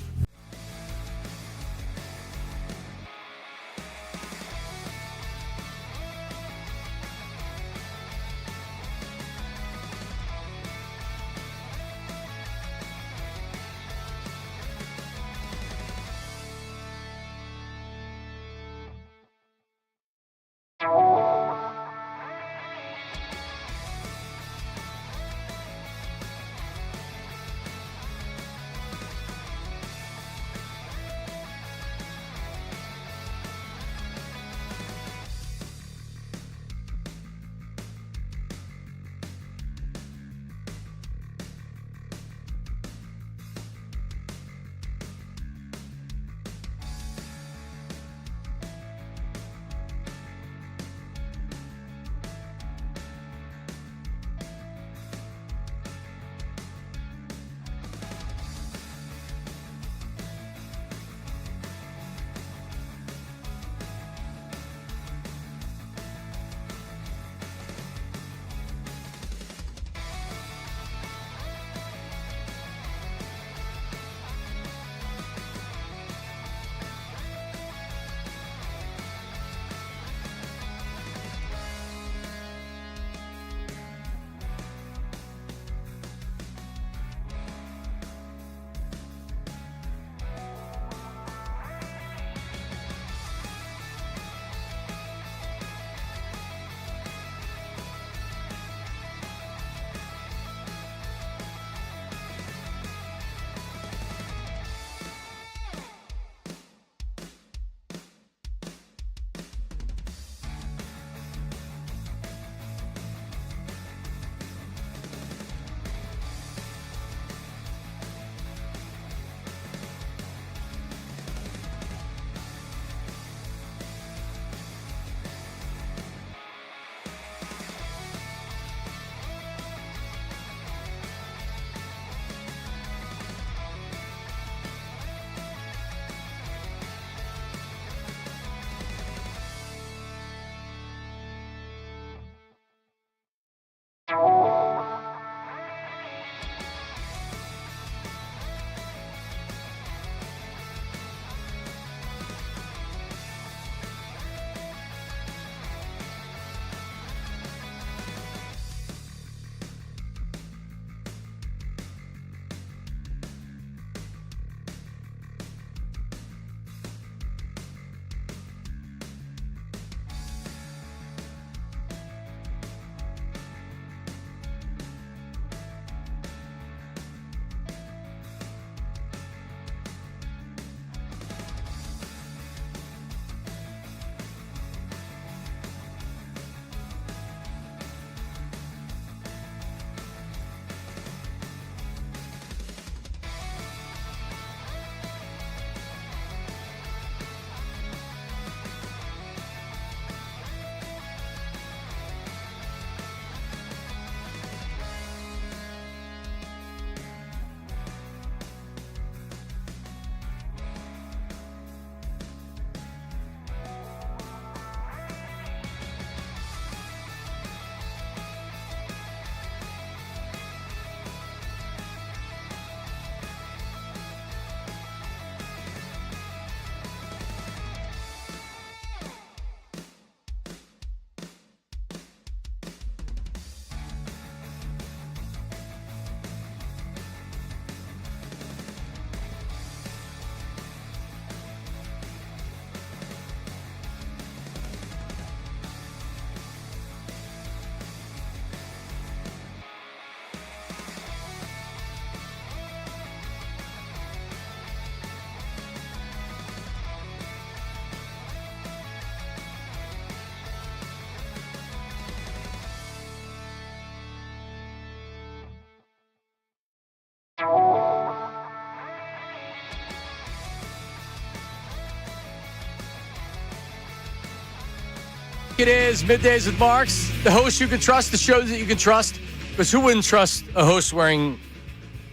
It is Middays with Marks, the host you can trust, the shows that you can trust. Because who wouldn't trust a host wearing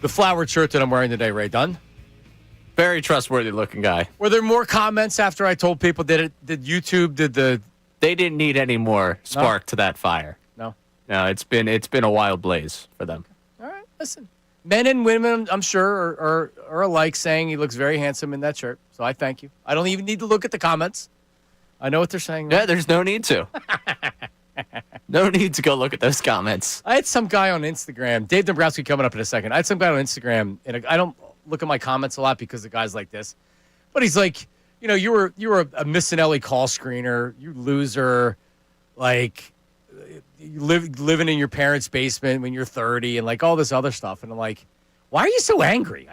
the flowered shirt that I'm wearing today, Ray Dunn? Very trustworthy looking guy. Were there more comments after I told people did YouTube did the? They didn't need any more spark to that fire. No. No, it's been a wild blaze for them. All right, listen. Men and women, I'm sure, are alike, saying he looks very handsome in that shirt. So I thank you. I don't even need to look at the comments. I know what they're saying. Yeah, there's no need to. No need to go look at those comments. I had some guy on Instagram, Dave Dombrowski coming up in a second. I had some guy on Instagram, and I don't look at my comments a lot because of guys like this. But he's like, you were a Missinelli call screener, you loser, like you living in your parents' basement when you're 30 and like all this other stuff. And I'm like, why are you so angry?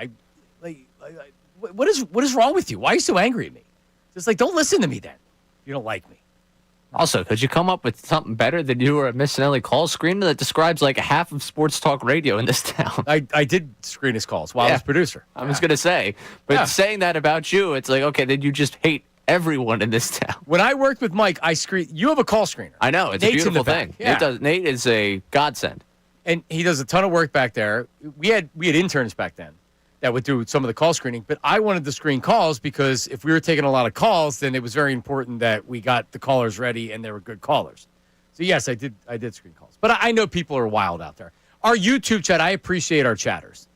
What is wrong with you? Why are you so angry at me? Just like, don't listen to me then. You don't like me. Also, could you come up with something better than you were a Missinelli call screener that describes like half of sports talk radio in this town? I did screen his calls while I was producer. I was going to say, but saying that about you, it's like, okay, then you just hate everyone in this town. When I worked with Mike, you have a call screener. I know. It's Nate's a beautiful thing. Yeah. Nate is a godsend. And he does a ton of work back there. We had interns back then that would do some of the call screening, but I wanted to screen calls because if we were taking a lot of calls, then it was very important that we got the callers ready and they were good callers. So yes, I did screen calls. But I know people are wild out there. Our YouTube chat, I appreciate our chatters.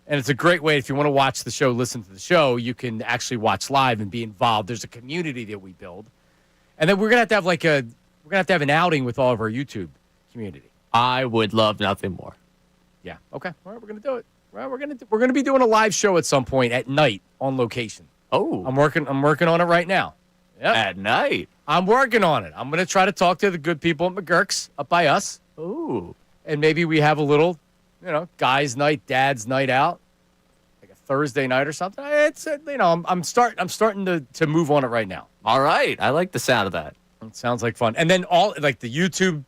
And it's a great way if you want to watch the show, listen to the show, you can actually watch live and be involved. There's a community that we build. And then we're going to have to have an outing with all of our YouTube community. I would love nothing more. Yeah. Okay. All right, we're going to do it. Well, we're gonna be doing a live show at some point at night on location. Oh, I'm working on it right now. Yep. At night. I'm working on it. I'm gonna try to talk to the good people at McGurk's up by us. Ooh. And maybe we have a little, guys' night, dad's night out, like a Thursday night or something. It's I'm starting to move on it right now. All right, I like the sound of that. It sounds like fun. And then all like the YouTube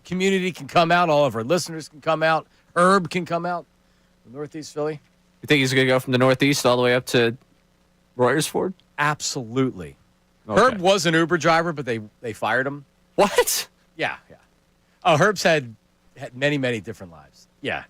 community can come out. All of our listeners can come out. Herb can come out. Northeast Philly. You think he's going to go from the Northeast all the way up to Royersford? Absolutely. Okay. Herb was an Uber driver, but they fired him. What? Yeah. Oh, Herb's had many, many different lives. Yeah.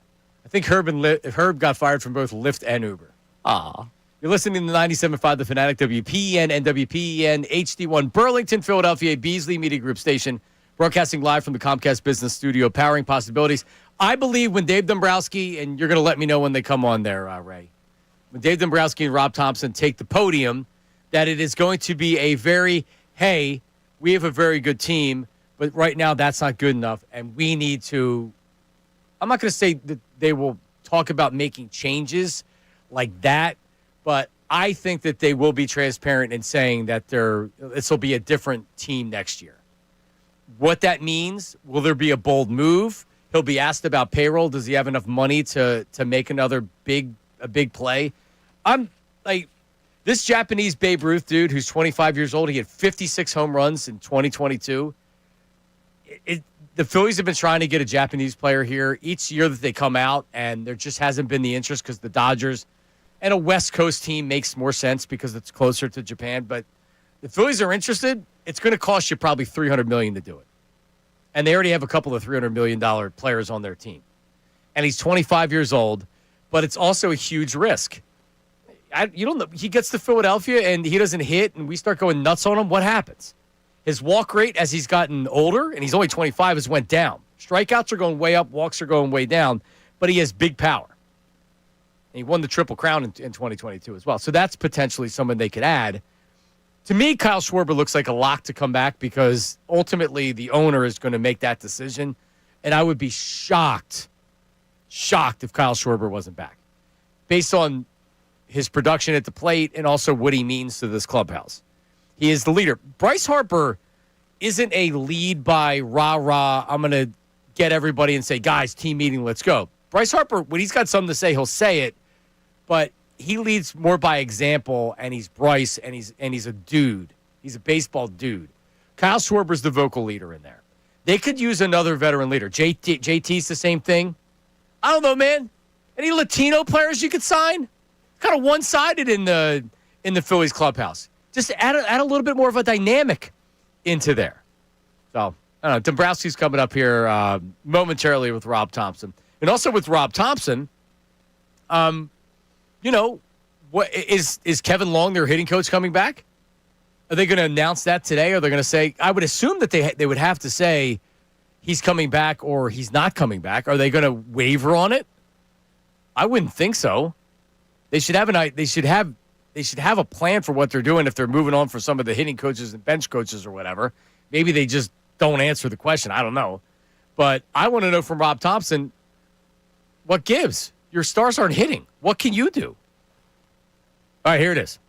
I think Herb got fired from both Lyft and Uber. Aw. You're listening to 97.5 The Fanatic, WPEN and WPEN, HD1, Burlington, Philadelphia, Beasley Media Group station, broadcasting live from the Comcast Business Studio, powering possibilities. I believe when Dave Dombrowski, and you're going to let me know when they come on there, Ray, when Dave Dombrowski and Rob Thompson take the podium, that it is going to be a hey, we have a very good team, but right now that's not good enough, and we need to, I'm not going to say that they will talk about making changes like that, but I think that they will be transparent in saying that this will be a different team next year. What that means, will there be a bold move? He'll be asked about payroll. Does he have enough money to make another big play? I'm like this Japanese Babe Ruth dude who's 25 years old. He had 56 home runs in 2022. The Phillies have been trying to get a Japanese player here each year that they come out, and there just hasn't been the interest because the Dodgers and a West Coast team makes more sense because it's closer to Japan. But the Phillies are interested. It's going to cost you probably $300 million to do it. And they already have a couple of $300 million players on their team. And he's 25 years old, but it's also a huge risk. You don't know. He gets to Philadelphia and he doesn't hit, and we start going nuts on him. What happens? His walk rate as he's gotten older, and he's only 25, has went down. Strikeouts are going way up, walks are going way down, but he has big power. And he won the Triple Crown in 2022 as well. So that's potentially someone they could add. To me, Kyle Schwarber looks like a lock to come back because ultimately the owner is going to make that decision. And I would be shocked if Kyle Schwarber wasn't back based on his production at the plate and also what he means to this clubhouse. He is the leader. Bryce Harper isn't a lead by rah-rah, I'm going to get everybody and say, guys, team meeting, let's go. Bryce Harper, when he's got something to say, he'll say it, but he leads more by example, and he's Bryce, and he's a dude. He's a baseball dude. Kyle Schwarber's the vocal leader in there. They could use another veteran leader. JT's the same thing. I don't know, man. Any Latino players you could sign? Kind of one-sided in the Phillies clubhouse. Just add a little bit more of a dynamic into there. So, I don't know. Dombrowski's coming up here momentarily with Rob Thompson. And also with Rob Thompson, what is Kevin Long, their hitting coach, coming back? Are they going to announce that today? Or are they going to say, I would assume that they would have to say he's coming back or he's not coming back. Are they going to waver on it? I wouldn't think so. They should have a plan for what they're doing if they're moving on for some of the hitting coaches and bench coaches or whatever. Maybe they just don't answer the question. I don't know. But I want to know from Rob Thompson, what gives? Your stars aren't hitting. What can you do? All right, here it is.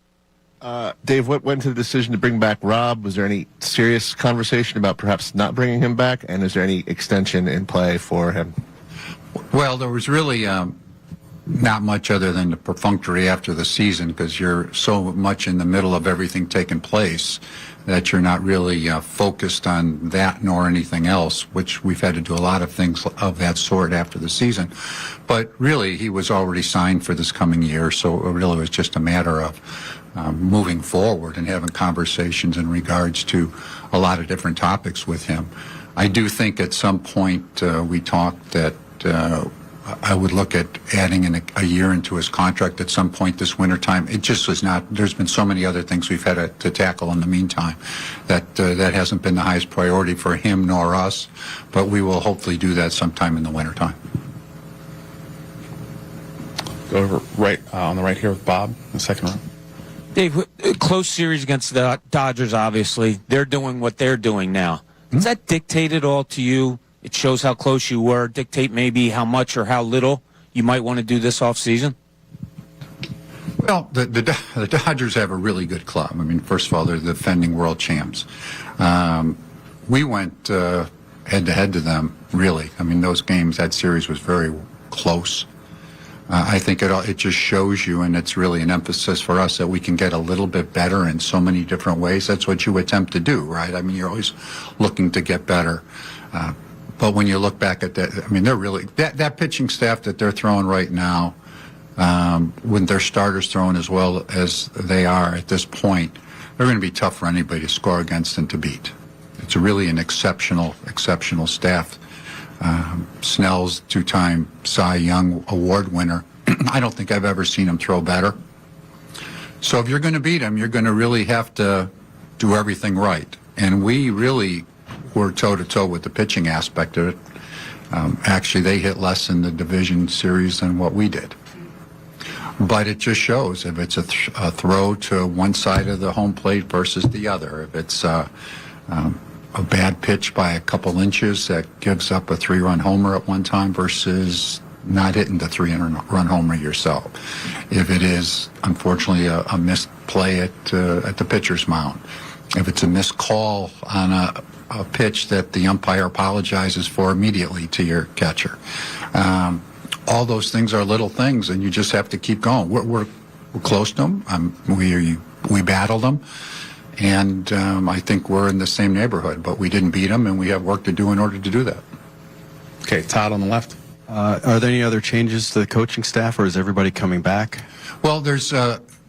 Dave, what went to the decision to bring back Rob? Was there any serious conversation about perhaps not bringing him back? And is there any extension in play for him? Well, there was really not much other than the perfunctory after the season, because you're so much in the middle of everything taking place that you're not really focused on that nor anything else, which we've had to do a lot of things of that sort after the season. But really, he was already signed for this coming year, so it really was just a matter of moving forward and having conversations in regards to a lot of different topics with him. I do think at some point we talked that I would look at adding in a year into his contract at some point this wintertime. It just was not. There's been so many other things we've had to tackle in the meantime that that hasn't been the highest priority for him nor us. But we will hopefully do that sometime in the wintertime. Go over right on the right here with Bob in the second row. Dave, close series against the Dodgers, obviously. They're doing what they're doing now. Does that dictate it all to you? It shows how close you were, dictate maybe how much or how little you might want to do this offseason? Well, the Dodgers have a really good club. I mean, first of all, they're the defending world champs. We went head-to-head to them, really. I mean, those games, that series was very close. I think it just shows you, and it's really an emphasis for us, that we can get a little bit better in so many different ways. That's what you attempt to do, right? I mean, you're always looking to get better. But when you look back at that, I mean, they're really, that pitching staff that they're throwing right now, when their starters throwing as well as they are at this point, they're going to be tough for anybody to score against and to beat. It's really an exceptional staff. Snell's two-time Cy Young Award winner. I don't think I've ever seen him throw better. So if you're going to beat him, you're going to really have to do everything right. And we really were toe-to-toe with the pitching aspect of it. Actually, they hit less in the division series than what we did. But it just shows if it's a throw to one side of the home plate versus the other, if it's a bad pitch by a couple inches that gives up a 3-run homer at one time versus not hitting the 3-run homer yourself. If it is, unfortunately, a missed play at the pitcher's mound. If it's a missed call on a pitch that the umpire apologizes for immediately to your catcher. All those things are little things, and you just have to keep going. We're close to them. We battled them. And I think we're in the same neighborhood, but we didn't beat them, and we have work to do in order to do that. Okay, Todd on the left. Are there any other changes to the coaching staff, or is everybody coming back? Well, there's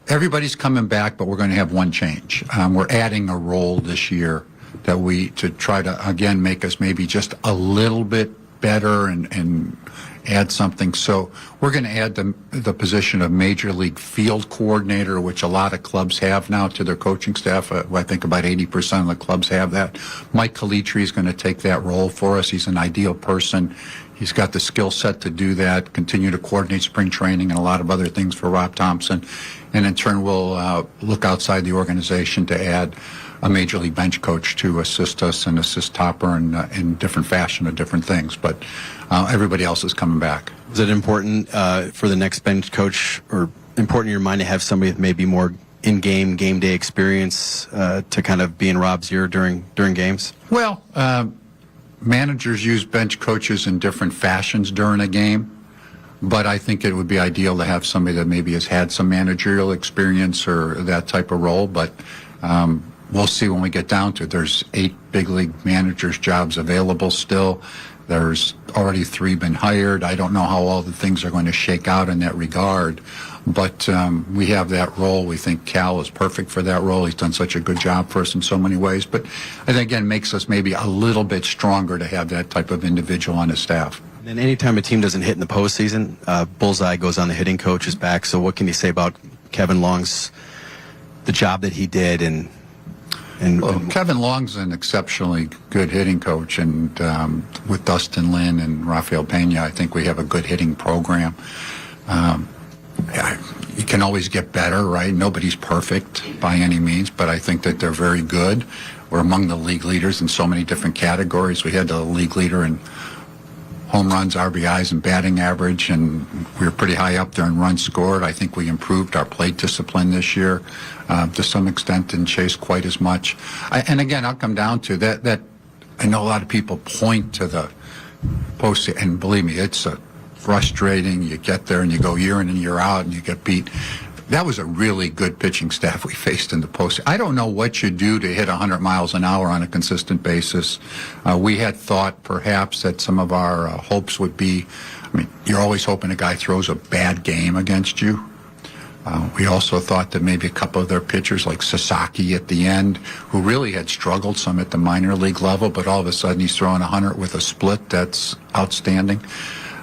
everybody's coming back, but we're going to have one change. We're adding a role this year to try to, again, make us maybe just a little bit better and add something. So we're going to add the position of Major League Field Coordinator, which a lot of clubs have now to their coaching staff. I think about 80% of the clubs have that. Mike Calitri is going to take that role for us. He's an ideal person. He's got the skill set to do that, continue to coordinate spring training and a lot of other things for Rob Thompson. And in turn, we'll look outside the organization to add a Major League bench coach to assist us and assist Topper in different fashion of different things. But everybody else is coming back. Is it important for the next bench coach, or important in your mind, to have somebody with maybe more in-game, game day experience to kind of be in Rob's ear during games? Well, managers use bench coaches in different fashions during a game. But I think it would be ideal to have somebody that maybe has had some managerial experience or that type of role. But we'll see when we get down to it. There's 8 big league managers' jobs available still. There's already 3 been hired. I don't know how all the things are going to shake out in that regard, but we have that role. We think Cal is perfect for that role. He's done such a good job for us in so many ways, but I think, again, makes us maybe a little bit stronger to have that type of individual on the staff. And anytime a team doesn't hit in the postseason, bullseye goes on the hitting coach's back. So what can you say about Kevin Long's, the job that he did, and Kevin Long's an exceptionally good hitting coach, and with Dustin Lin and Rafael Pena, I think we have a good hitting program. You can always get better, right? Nobody's perfect by any means, but I think that they're very good. We're among the league leaders in so many different categories. We had the league leader in home runs, RBIs, and batting average, and we were pretty high up there in runs scored. I think we improved our plate discipline this year to some extent, didn't chase quite as much. And again, I'll come down to that I know a lot of people point to the post, and believe me, it's frustrating. You get there and you go year in and year out and you get beat. That was a really good pitching staff we faced in the post. I don't know what you do to hit 100 miles an hour on a consistent basis. We had thought perhaps that some of our hopes would be, I mean, you're always hoping a guy throws a bad game against you. We also thought that maybe a couple of their pitchers, like Sasaki at the end, who really had struggled some at the minor league level, but all of a sudden he's throwing 100 with a split. That's outstanding.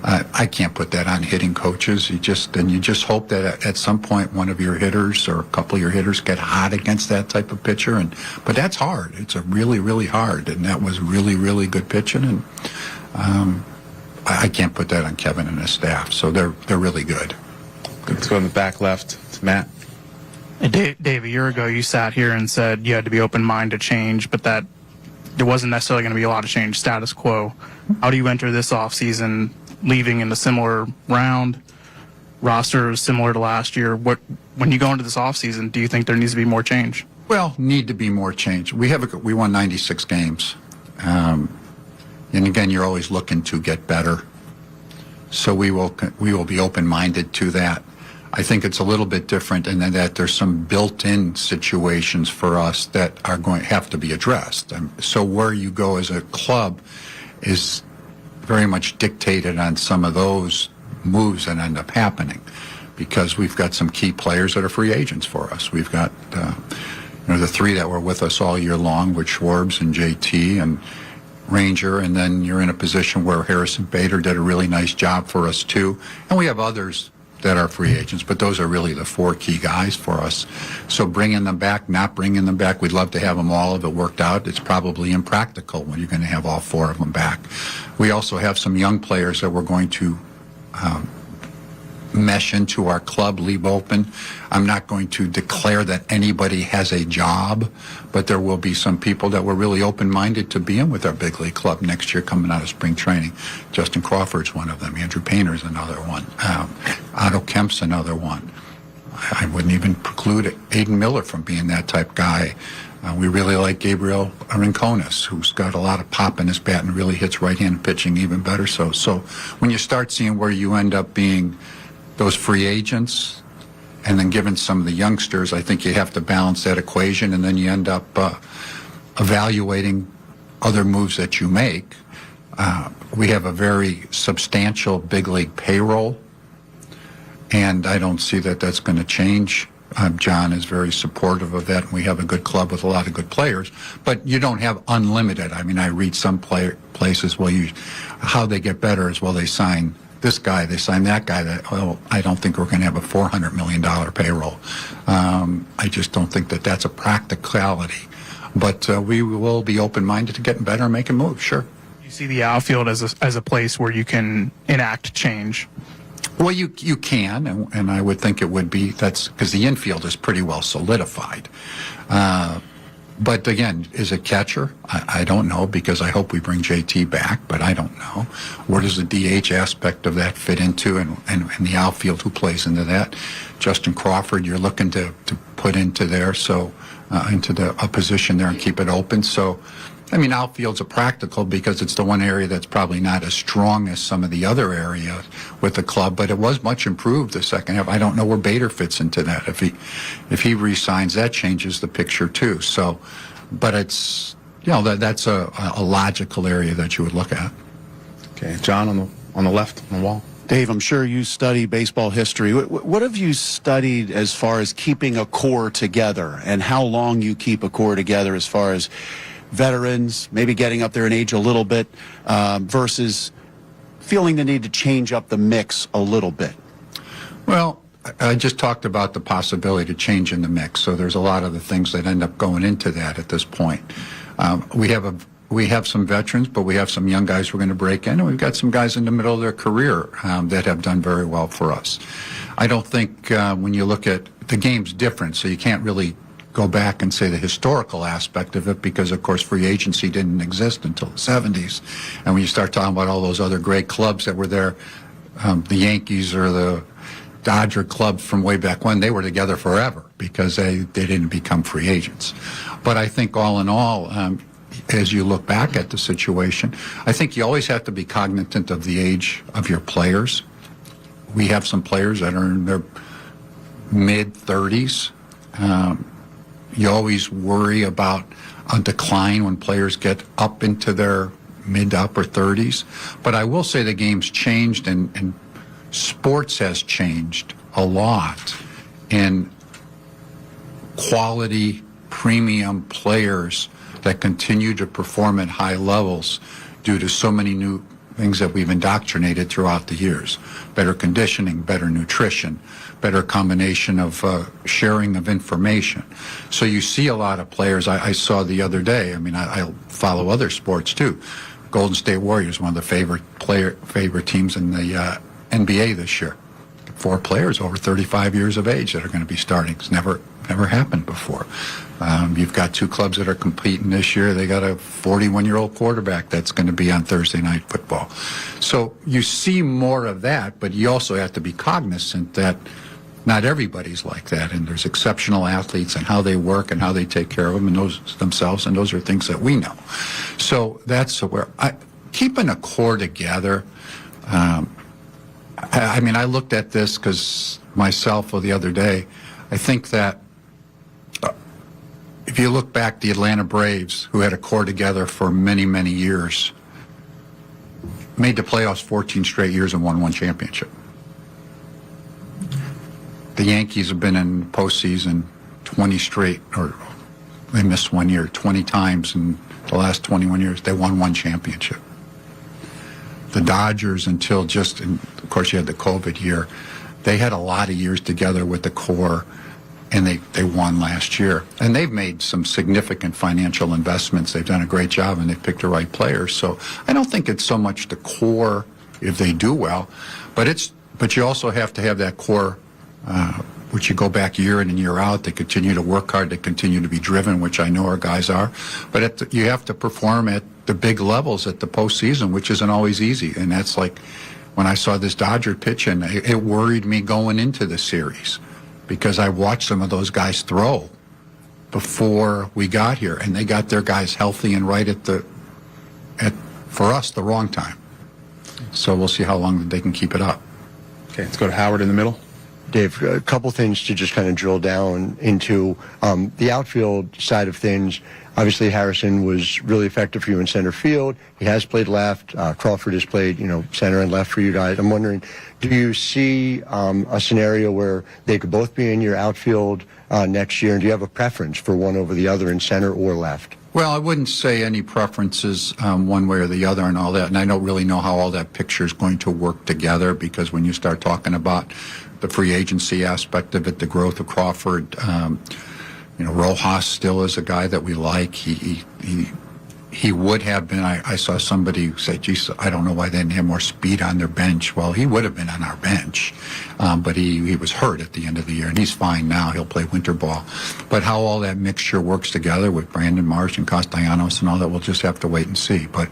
I can't put that on hitting coaches. You just hope that at some point one of your hitters or a couple of your hitters get hot against that type of pitcher. But that's hard. It's a really, really hard. And that was really, really good pitching. And I can't put that on Kevin and his staff. So they're really good. Let's go in the back left. It's Matt. Dave, a year ago you sat here and said you had to be open-minded to change, but that there wasn't necessarily going to be a lot of change, status quo. How do you enter this offseason, leaving in a similar round, roster similar to last year? When you go into this offseason, do you think there needs to be more change? Well, need to be more change. We won 96 games. And again, you're always looking to get better. So we will be open-minded to that. I think it's a little bit different in that there's some built-in situations for us that are going to have to be addressed. So where you go as a club is very much dictated on some of those moves that end up happening, because we've got some key players that are free agents for us. We've got the 3 that were with us all year long, with Schwarbs and JT and Ranger, and then you're in a position where Harrison Bader did a really nice job for us too, and we have others that are free agents, but those are really the 4 key guys for us. So bringing them back, not bringing them back, we'd love to have them all if it worked out. It's probably impractical when you're going to have all 4 of them back. We also have some young players that we're going to mesh into our club, leave open. I'm not going to declare that anybody has a job, but there will be some people that were really open-minded to be in with our big league club next year coming out of spring training. Justin Crawford's one of them. Andrew Painter's another one. Otto Kemp's another one. I wouldn't even preclude Aiden Miller from being that type guy. We really like Gabriel Rincones, who's got a lot of pop in his bat and really hits right-handed pitching even better. So when you start seeing where you end up being those free agents, and then given some of the youngsters, I think you have to balance that equation, and then you end up evaluating other moves that you make. We have a very substantial big league payroll, and I don't see that that's going to change. John is very supportive of that, and we have a good club with a lot of good players, but you don't have unlimited. I mean, I read some places, how they get better is, they sign this guy, they sign that guy. I don't think we're going to have a $400 million payroll. I just don't think that that's a practicality. But we will be open-minded to getting better and making moves, sure. You see the outfield as a place where you can enact change? Well, you can, and I would think it would be. That's because the infield is pretty well solidified. But again, is it catcher? I don't know, because I hope we bring JT back, but I don't know. Where does the DH aspect of that fit into, and the outfield, who plays into that? Justin Crawford, you're looking to put into there, so into a position there and keep it open. So, I mean, outfield's a practical because it's the one area that's probably not as strong as some of the other areas with the club, but it was much improved the second half. I don't know where Bader fits into that. If he re-signs, that changes the picture too. So, but it's, that's a logical area that you would look at. Okay, John on the left on the wall. Dave, I'm sure you study baseball history. What have you studied as far as keeping a core together and how long you keep a core together as far as veterans, maybe getting up there in age a little bit, versus feeling the need to change up the mix a little bit? Well, I just talked about the possibility to change in the mix, so there's a lot of the things that end up going into that at this point. We have some veterans, but we have some young guys who are going to break in, and we've got some guys in the middle of their career that have done very well for us. I don't think when you look at the game's different, so you can't really go back and say the historical aspect of it because, of course, free agency didn't exist until the 70s. And when you start talking about all those other great clubs that were there, the Yankees or the Dodger clubs from way back when, they were together forever because they didn't become free agents. But I think all in all, as you look back at the situation, I think you always have to be cognizant of the age of your players. We have some players that are in their mid-30s. You always worry about a decline when players get up into their mid to upper 30s. But I will say the game's changed and sports has changed a lot in quality premium players that continue to perform at high levels due to so many new things that we've indoctrinated throughout the years. Better conditioning, better nutrition, better combination of sharing of information. So you see a lot of players. I saw the other day, I mean, I follow other sports too. Golden State Warriors, one of the favorite teams in the NBA this year. 4 players over 35 years of age that are going to be starting. It's never happened before. You've got 2 clubs that are competing this year. They got a 41-year-old quarterback that's going to be on Thursday Night Football. So you see more of that, but you also have to be cognizant that not everybody's like that, and there's exceptional athletes and how they work and how they take care of them and those themselves, and those are things that we know. So that's where keeping a core together. I mean, I looked at this because myself the other day, I think that if you look back, the Atlanta Braves, who had a core together for many, many years, made the playoffs 14 straight years and won 1 championship. The Yankees have been in postseason 20 straight, or they missed 1 year, 20 times in the last 21 years. They won 1 championship. The Dodgers, until just, and of course you had the COVID year, they had a lot of years together with the core, and they won last year. And they've made some significant financial investments. They've done a great job, and they've picked the right players. So I don't think it's so much the core if they do well, but you also have to have that core, which you go back year in and year out. They continue to work hard. They continue to be driven, which I know our guys are. But you have to perform at the big levels at the postseason, which isn't always easy. And that's like when I saw this Dodger pitch, and it worried me going into the series because I watched some of those guys throw before we got here, and they got their guys healthy and right for us, the wrong time. So we'll see how long they can keep it up. Okay, let's go to Howard in the middle. Dave, a couple things to just kind of drill down into. The outfield side of things, obviously Harrison was really effective for you in center field. He has played left. Crawford has played, center and left for you guys. I'm wondering, do you see a scenario where they could both be in your outfield next year? And do you have a preference for one over the other in center or left? Well, I wouldn't say any preferences one way or the other and all that. And I don't really know how all that picture is going to work together, because when you start talking about the free agency aspect of it, the growth of Crawford, Rojas still is a guy that we like. He would have been. I saw somebody say, "Geez, I don't know why they didn't have more speed on their bench." Well, he would have been on our bench, but he was hurt at the end of the year, and he's fine now. He'll play winter ball. But how all that mixture works together with Brandon Marsh and Castellanos and all that, we'll just have to wait and see. But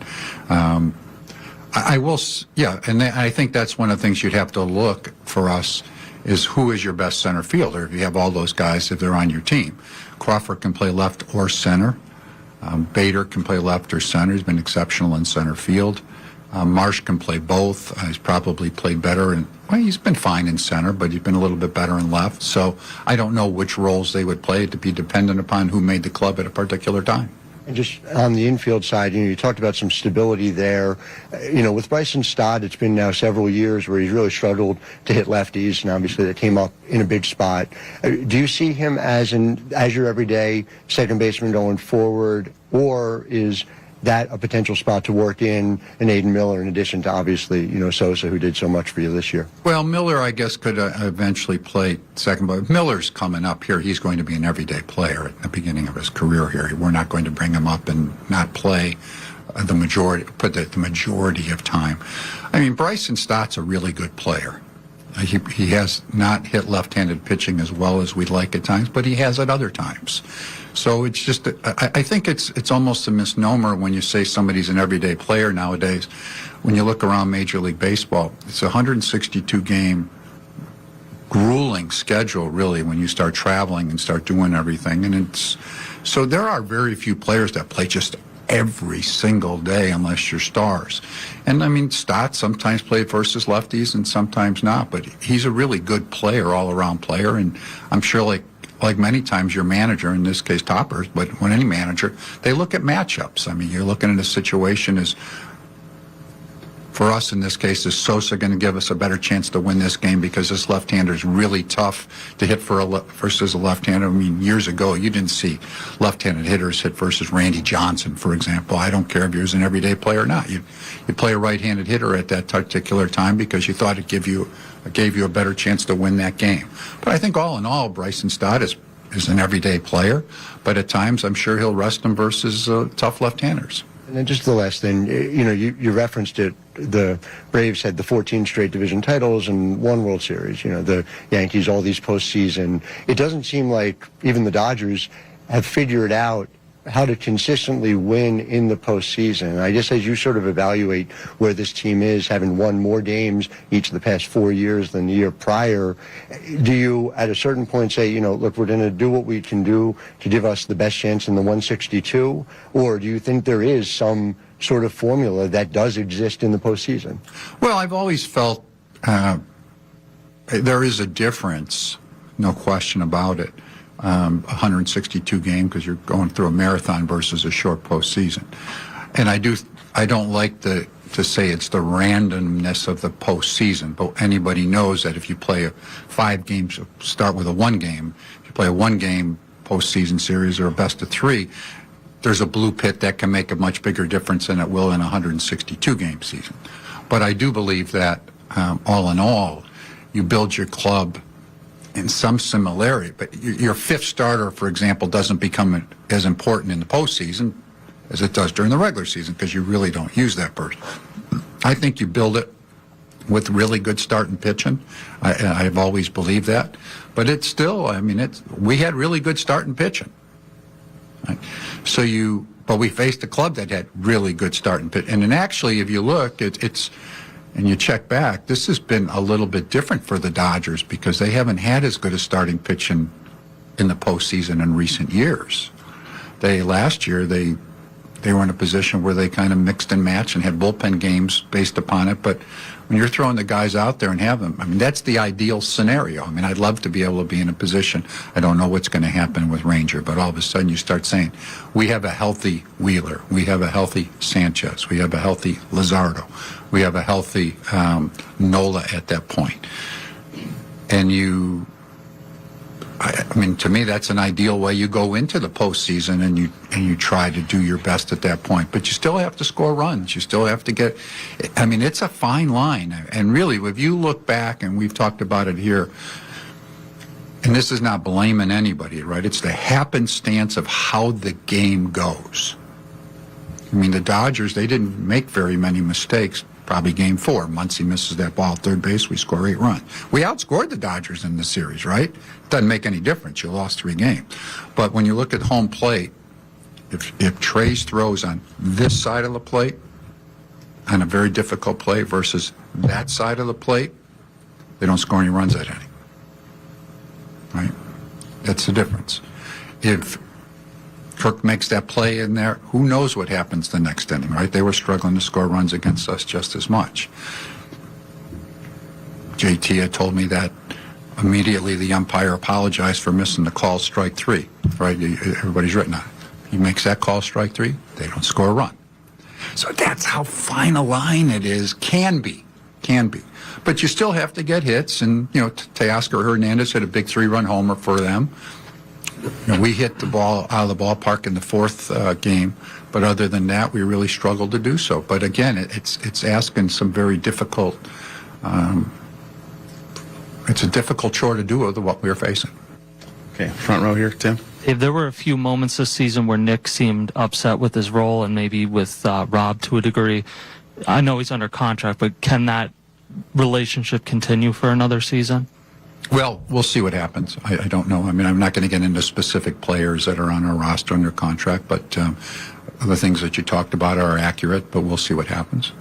I will, and I think that's one of the things you'd have to look for us is who is your best center fielder. If you have all those guys, if they're on your team, Crawford can play left or center. Bader can play left or center. He's been exceptional in center field. Marsh can play both. He's probably played better, he's been fine in center, but he's been a little bit better in left. So I don't know which roles they would play to be dependent upon who made the club at a particular time. And just on the infield side, you talked about some stability there. With Bryson Stott, it's been now several years where he's really struggled to hit lefties, and obviously that came up in a big spot. Do you see him as your everyday second baseman going forward, or is that a potential spot to work in Aiden Miller, in addition to obviously, Sosa, who did so much for you this year? Well, Miller, I guess, could eventually play second, but Miller's coming up here. He's going to be an everyday player at the beginning of his career here. We're not going to bring him up and not play the majority of time. I mean, Bryson Stott's a really good player. He has not hit left-handed pitching as well as we'd like at times, but he has at other times. So it's just, I think it's almost a misnomer when you say somebody's an everyday player nowadays. When you look around Major League Baseball, it's a 162-game grueling schedule, really, when you start traveling and start doing everything. And so there are very few players that play just every single day unless you're stars. And I mean, Stott sometimes played versus lefties and sometimes not, but he's a really good player, all-around player, and I'm sure like many times your manager, in this case Toppers, but when any manager, they look at matchups. I mean, you're looking at a situation as, for us in this case, is Sosa going to give us a better chance to win this game because this left-hander is really tough to hit versus a left-hander. I mean, years ago, you didn't see left-handed hitters hit versus Randy Johnson, for example. I don't care if he was an everyday player or not. You play a right-handed hitter at that particular time because you thought it gave you a better chance to win that game. But I think all in all, Bryson Stott is an everyday player, but at times I'm sure he'll rest him versus tough left-handers. And then just the last thing, you referenced it. The Braves had the 14 straight division titles and one World Series. The Yankees, all these postseason. It doesn't seem like even the Dodgers have figured out how to consistently win in the postseason. I guess as you sort of evaluate where this team is, having won more games each of the past 4 years than the year prior, do you at a certain point say, look, we're going to do what we can do to give us the best chance in the 162? Or do you think there is some sort of formula that does exist in the postseason? Well, I've always felt there is a difference, no question about it. 162 game because you're going through a marathon versus a short postseason, and I don't like to say it's the randomness of the postseason, but anybody knows that if you play 5 games, start with a 1 game, if you play a 1 game postseason series or a best of 3, there's a blue pit that can make a much bigger difference than it will in a 162 game season. But I do believe that all in all, you build your club in some similarity, but your 5th starter, for example, doesn't become as important in the postseason as it does during the regular season because you really don't use that person. I think you build it with really good starting pitching. I've always believed that, but it's still, we had really good starting pitching. Right? But we faced a club that had really good starting pitching, and then actually, if you look, and you check back, this has been a little bit different for the Dodgers because they haven't had as good a starting pitching in the postseason in recent years. Last year, they were in a position where they kind of mixed and matched and had bullpen games based upon it. But when you're throwing the guys out there and have them, that's the ideal scenario. I'd love to be able to be in a position. I don't know what's going to happen with Ranger, but all of a sudden you start saying, we have a healthy Wheeler, we have a healthy Sanchez, we have a healthy Luzardo, we have a healthy Nola at that point. And to me, that's an ideal way you go into the postseason, and you try to do your best at that point. But you still have to score runs. You still have to get. It's a fine line. And really, if you look back, and we've talked about it here, and this is not blaming anybody, right? It's the happenstance of how the game goes. The Dodgers, they didn't make very many mistakes. Probably game 4. Muncy misses that ball at third base. We score 8 runs. We outscored the Dodgers in the series, right? Doesn't make any difference. You lost 3 games. But when you look at home plate, if Trey's throws on this side of the plate, on a very difficult play versus that side of the plate, they don't score any runs that inning. Right? That's the difference. If Kirk makes that play in there, who knows what happens the next inning, right? They were struggling to score runs against us just as much. JT had told me that immediately the umpire apologized for missing the call strike 3, right? Everybody's written on it. He makes that call, strike three. They don't score a run. So that's how fine a line it is. Can be. But you still have to get hits. And, Teoscar Hernandez hit a big 3-run homer for them. We hit the ball out of the ballpark in the fourth game. But other than that, we really struggled to do so. But again, it's asking some very difficult. It's a difficult chore to do with what we're facing. Okay, front row here, Tim. Dave, there were a few moments this season where Nick seemed upset with his role and maybe with Rob to a degree. I know he's under contract, but can that relationship continue for another season? Well, we'll see what happens. I don't know. I mean, I'm not going to get into specific players that are on our roster under contract, but the things that you talked about are accurate, but we'll see what happens.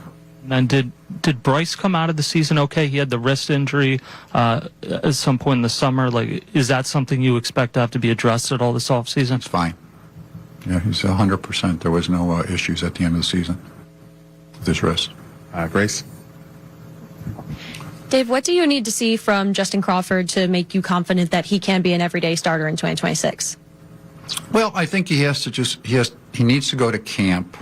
And did Bryce come out of the season okay? He had the wrist injury at some point in the summer. Like, is that something you expect to have to be addressed at all this offseason? It's fine. Yeah, he's 100%. There was no issues at the end of the season with his wrist. Grace? Dave, what do you need to see from Justin Crawford to make you confident that he can be an everyday starter in 2026? Well, I think he needs to go to camp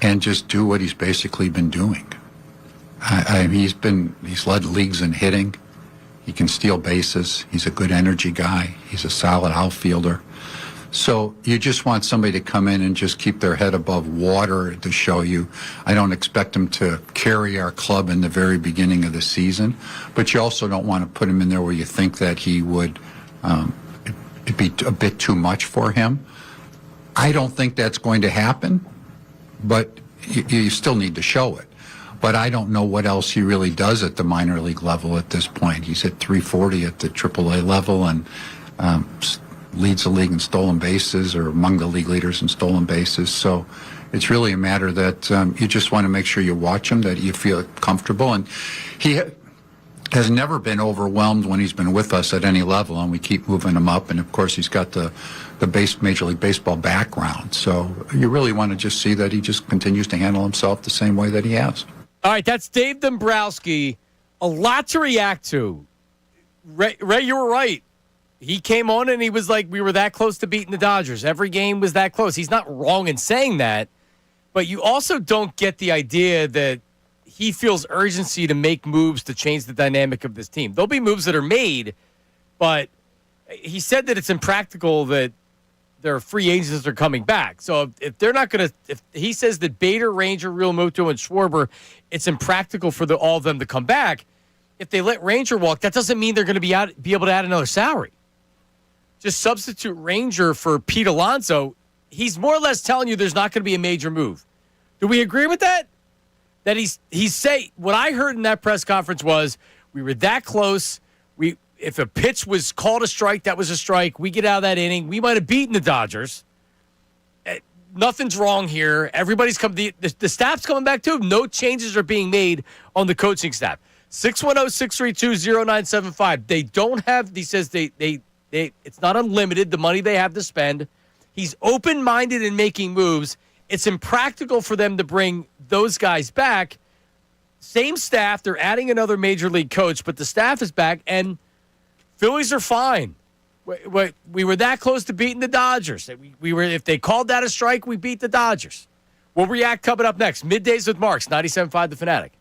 and just do what he's basically been doing. He's led leagues in hitting. He can steal bases. He's a good energy guy. He's a solid outfielder. So you just want somebody to come in and just keep their head above water to show you. I don't expect him to carry our club in the very beginning of the season, but you also don't want to put him in there where you think that he would, it'd be a bit too much for him. I don't think that's going to happen, but you still need to show it. But I don't know what else he really does at the minor league level at this point. He's hit 340 at the AAA level and leads the league in stolen bases, or among the league leaders in stolen bases. So it's really a matter that you just want to make sure you watch him, that you feel comfortable. And he has never been overwhelmed when he's been with us at any level, and we keep moving him up. And of course, he's got the Major League Baseball background. So you really want to just see that he just continues to handle himself the same way that he has. All right, that's Dave Dombrowski. A lot to react to. Ray, you were right. He came on and he was like, we were that close to beating the Dodgers. Every game was that close. He's not wrong in saying that, but you also don't get the idea that he feels urgency to make moves to change the dynamic of this team. There'll be moves that are made, but he said that it's impractical that there are free agents that are coming back. So if they're not going to, if he says that Bader, Ranger, Realmuto, and Schwarber, it's impractical for all of them to come back. If they let Ranger walk, that doesn't mean they're going to be able to add another salary. Just substitute Ranger for Pete Alonso. He's more or less telling you there's not going to be a major move. Do we agree with that? That he's say what I heard in that press conference was we were that close. If a pitch was called a strike, that was a strike. We get out of that inning. We might have beaten the Dodgers. Nothing's wrong here. Everybody's come. The staff's coming back too. No changes are being made on the coaching staff. 610-632-0975. They don't have. He says they it's not unlimited, the money they have to spend. He's open-minded in making moves. It's impractical for them to bring those guys back. Same staff. They're adding another major league coach, but the staff is back, and Phillies are fine. We were that close to beating the Dodgers. We were. If they called that a strike, we beat the Dodgers. We'll react coming up next. Middays with Marks, 97.5 The Fanatic.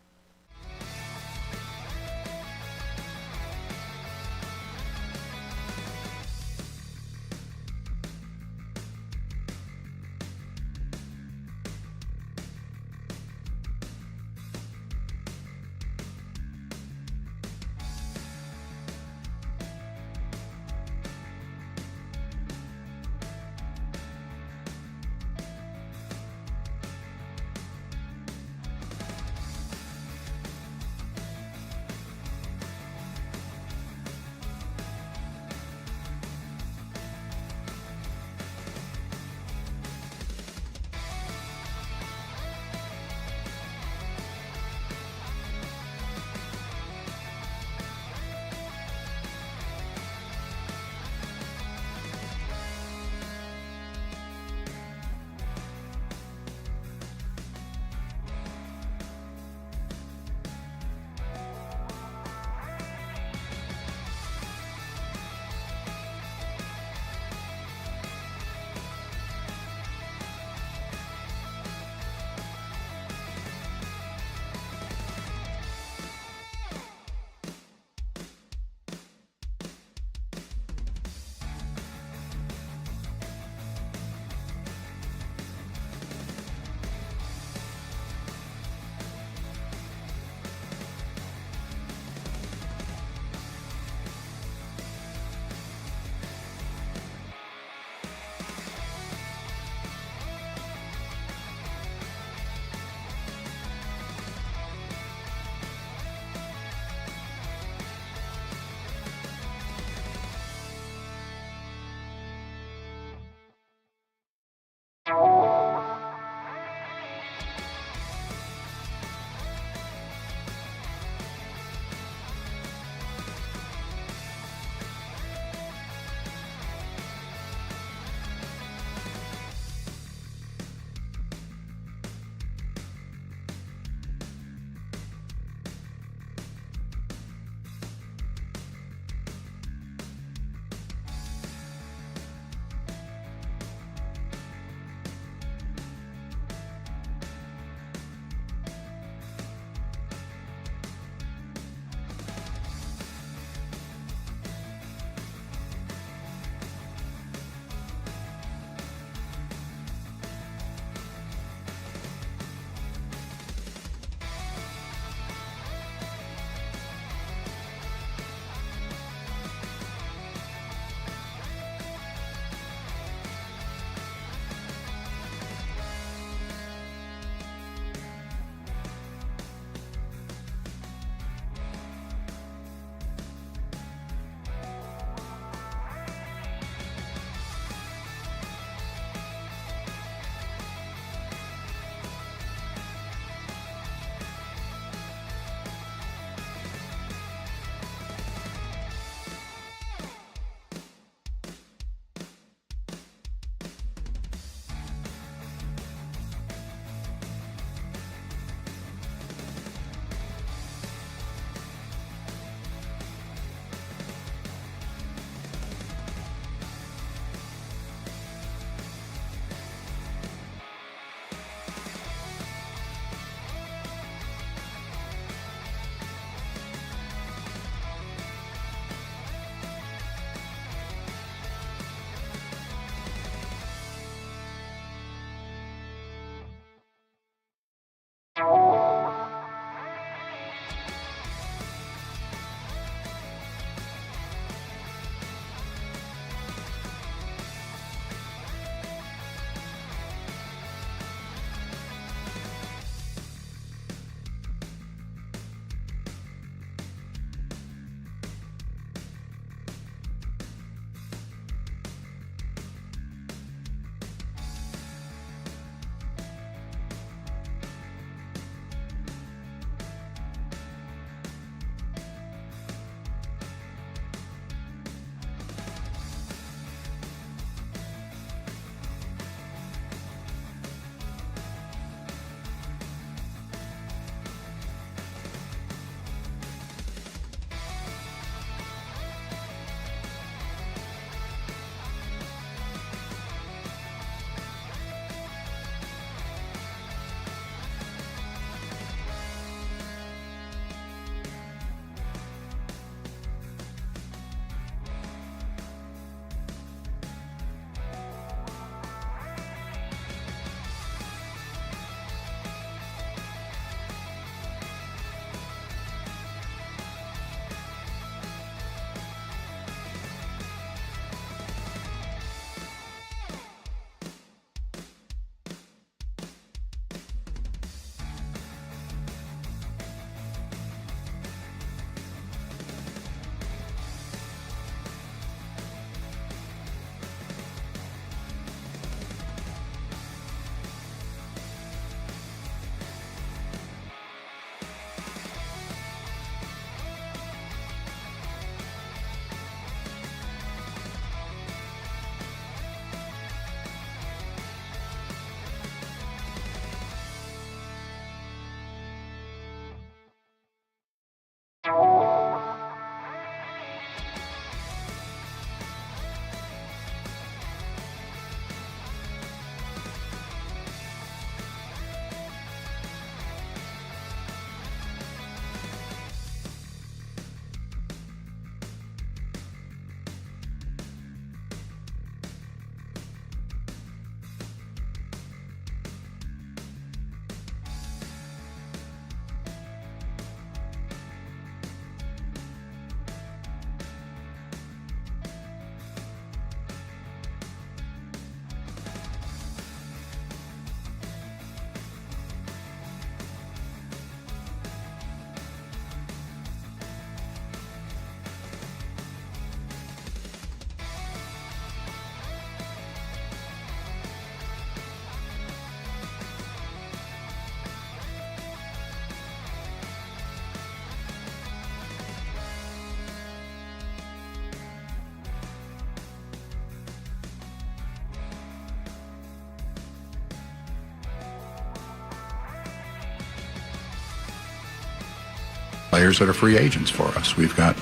players that are free agents for us. We've got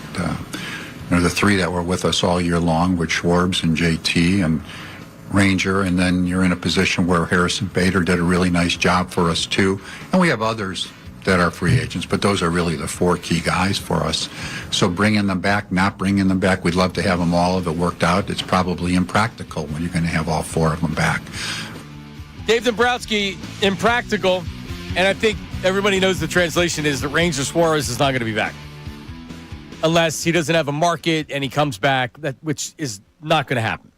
the three that were with us all year long with Schwarbs and JT and Ranger, and then you're in a position where Harrison Bader did a really nice job for us too. And we have others that are free agents, but those are really the four key guys for us. So bringing them back, not bringing them back, we'd love to have them all if it worked out. It's probably impractical when you're going to have all four of them back. Dave Dombrowski, impractical, and I think everybody knows the translation is that Ranger Suarez is not going to be back. Unless he doesn't have a market and he comes back, which is not going to happen.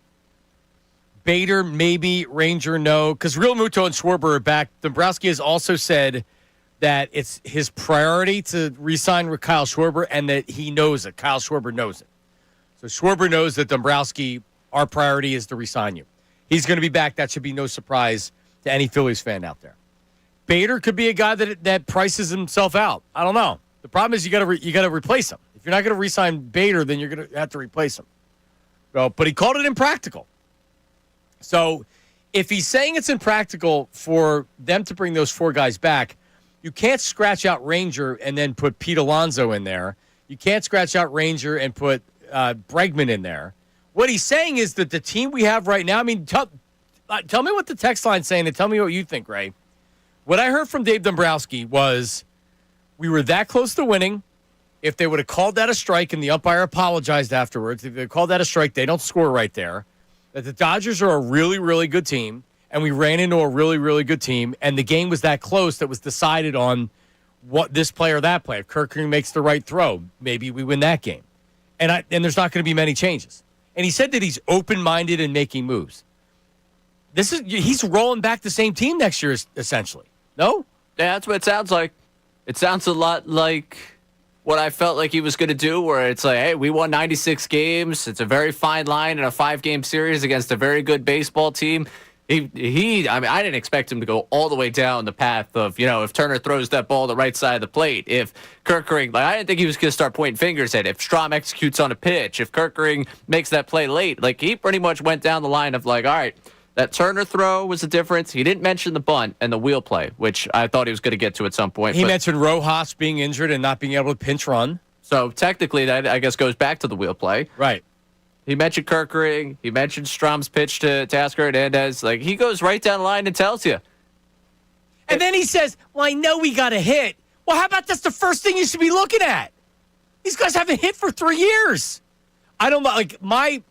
Bader, maybe. Ranger, no. Because Real Muto and Schwarber are back. Dombrowski has also said that it's his priority to re-sign with Kyle Schwarber and that he knows it. Kyle Schwarber knows it. So Schwarber knows that Dombrowski, our priority is to re-sign you. He's going to be back. That should be no surprise to any Phillies fan out there. Bader could be a guy that prices himself out. I don't know. The problem is you got to replace him. If you're not going to re-sign Bader, then you're going to have to replace him. Well, but he called it impractical. So if he's saying it's impractical for them to bring those four guys back, you can't scratch out Ranger and then put Pete Alonso in there. You can't scratch out Ranger and put Bregman in there. What he's saying is that the team we have right now, I mean, tell me what the text line's saying and tell me what you think, Ray. What I heard from Dave Dombrowski was we were that close to winning. If they would have called that a strike and the umpire apologized afterwards, if they called that a strike, they don't score right there. That the Dodgers are a really, really good team, and we ran into a really, really good team, and the game was that close that was decided on what this player or that player. If Kirkering makes the right throw, maybe we win that game. And there's not going to be many changes. And he said that he's open-minded in making moves. He's rolling back the same team next year, essentially. No? Yeah, that's what it sounds like. It sounds a lot like what I felt like he was going to do, where it's like, hey, we won 96 games. It's a very fine line in a 5-game series against a very good baseball team. I didn't expect him to go all the way down the path of, if Turner throws that ball the right side of the plate, if Kirkering, I didn't think he was going to start pointing fingers at it. If Strahm executes on a pitch, if Kirkering makes that play late, he pretty much went down the line of all right, that Turner throw was the difference. He didn't mention the bunt and the wheel play, which I thought he was going to get to at some point. He mentioned Rojas being injured and not being able to pinch run. So technically that, I guess, goes back to the wheel play. Right. He mentioned Kirkering. He mentioned Strahm's pitch to Tasker Hernandez. He goes right down the line and tells you. And then he says, well, I know we got a hit. Well, how about that's the first thing you should be looking at? These guys haven't hit for 3 years. I don't know. My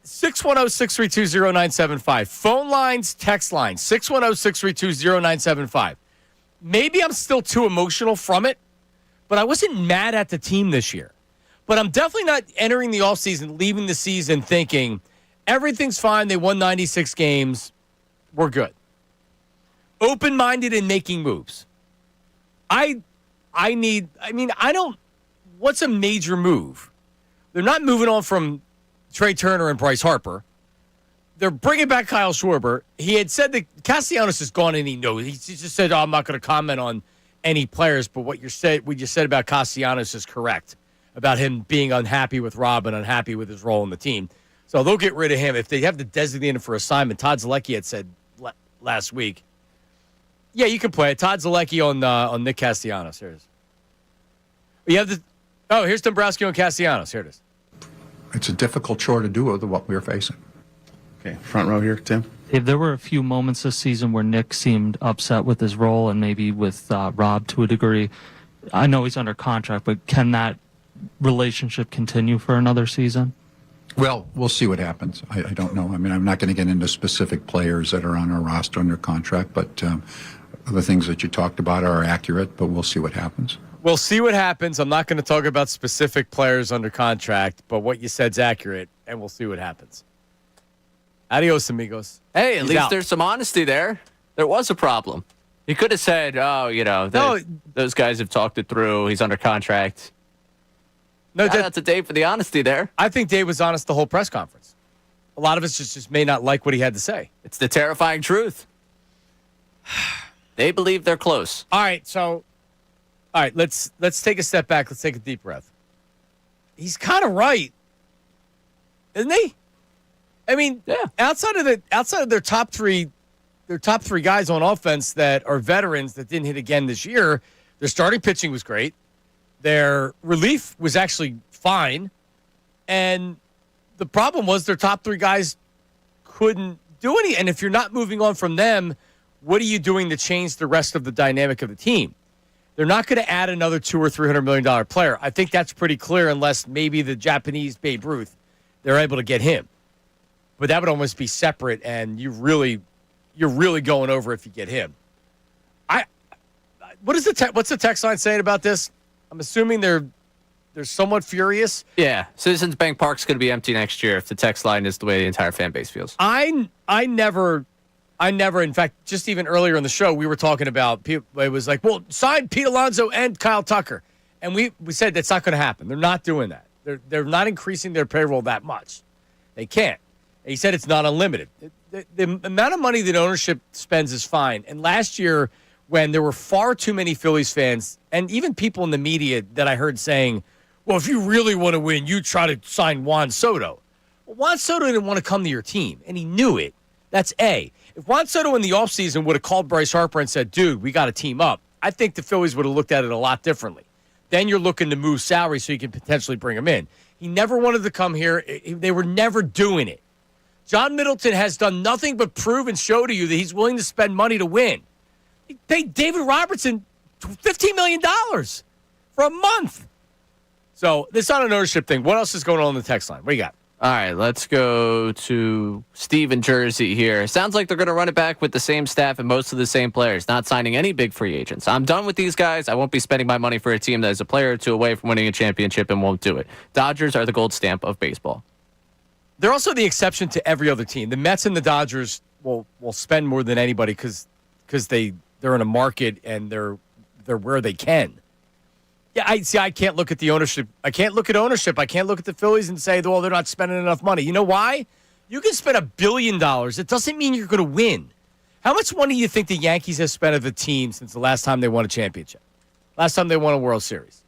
610-632-0975. Phone lines, text lines, 610-632-0975. Maybe I'm still too emotional from it, but I wasn't mad at the team this year. But I'm definitely not entering the offseason, leaving the season thinking everything's fine. They won 96 games. We're good. Open-minded in making moves. What's a major move? They're not moving on from Trey Turner and Bryce Harper. They're bringing back Kyle Schwarber. He had said that Castellanos is gone and he knows. He just said, I'm not going to comment on any players, but what you said about Castellanos is correct, about him being unhappy with Rob and unhappy with his role in the team. So they'll get rid of him. If they have to designate him for assignment, Todd Zalecki had said last week, yeah, you can play it. Todd Zalecki on Nick Castellanos. Here it is. Here's Dombrowski on Castellanos. Here it is. It's a difficult chore to do with what we're facing. Okay, front row here, Tim. Dave, there were a few moments this season where Nick seemed upset with his role and maybe with Rob to a degree. I know he's under contract, but can that relationship continue for another season? Well, we'll see what happens. I don't know. I'm not going to get into specific players that are on our roster under contract, but the things that you talked about are accurate, but we'll see what happens. We'll see what happens. I'm not going to talk about specific players under contract, but what you said's accurate, and we'll see what happens. Adios, amigos. Hey, at least there's some honesty there. There was a problem. He could have said, those guys have talked it through. He's under contract. No, that's a Dave for the honesty there. I think Dave was honest the whole press conference. A lot of us just may not like what he had to say. It's the terrifying truth. They believe they're close. All right, let's take a step back. Let's take a deep breath. He's kind of right, isn't he? I mean, yeah. Outside of their top three guys on offense that are veterans that didn't hit again this year, their starting pitching was great. Their relief was actually fine. And the problem was their top three guys couldn't do any. And if you're not moving on from them, what are you doing to change the rest of the dynamic of the team? They're not going to add another $200 or $300 million player. I think that's pretty clear, unless maybe the Japanese Babe Ruth, they're able to get him. But that would almost be separate, and you're really going over if you get him. What's the text line saying about this? I'm assuming they're somewhat furious. Yeah, Citizens Bank Park's going to be empty next year if the text line is the way the entire fan base feels. I never, in fact, just even earlier in the show, we were talking about, it was like, well, sign Pete Alonso and Kyle Tucker. And we said that's not going to happen. They're not doing that. They're not increasing their payroll that much. They can't. And he said it's not unlimited. The amount of money that ownership spends is fine. And last year, when there were far too many Phillies fans, and even people in the media that I heard saying, well, if you really want to win, you try to sign Juan Soto. Well, Juan Soto didn't want to come to your team, and he knew it. That's A. If Juan Soto in the offseason would have called Bryce Harper and said, dude, we got to team up, I think the Phillies would have looked at it a lot differently. Then you're looking to move salary so you can potentially bring him in. He never wanted to come here. They were never doing it. John Middleton has done nothing but prove and show to you that he's willing to spend money to win. He paid David Robertson $15 million for a month. So this is not an ownership thing. What else is going on the text line? What do you got? All right, let's go to Steve in Jersey here. Sounds like they're going to run it back with the same staff and most of the same players, not signing any big free agents. I'm done with these guys. I won't be spending my money for a team that is a player or two away from winning a championship and won't do it. Dodgers are the gold stamp of baseball. They're also the exception to every other team. The Mets and the Dodgers will spend more than anybody because they're in a market and they're where they can. Yeah, I can't look at the ownership. I can't look at ownership. I can't look at the Phillies and say, well, they're not spending enough money. You know why? You can spend $1 billion. It doesn't mean you're going to win. How much money do you think the Yankees have spent as a team since the last time they won a championship? Last time they won a World Series?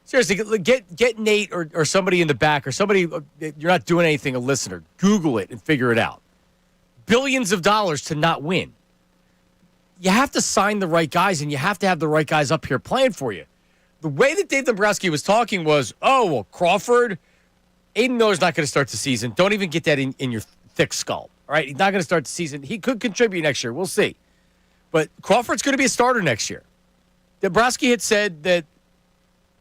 Seriously, get Nate or somebody in the back or somebody, you're not doing anything, a listener. Google it and figure it out. Billions of dollars to not win. You have to sign the right guys, and you have to have the right guys up here playing for you. The way that Dave Dombrowski was talking was, oh, well, Crawford, Aiden Miller's not going to start the season. Don't even get that in your thick skull. All right, he's not going to start the season. He could contribute next year. We'll see. But Crawford's going to be a starter next year. Dombrowski had said that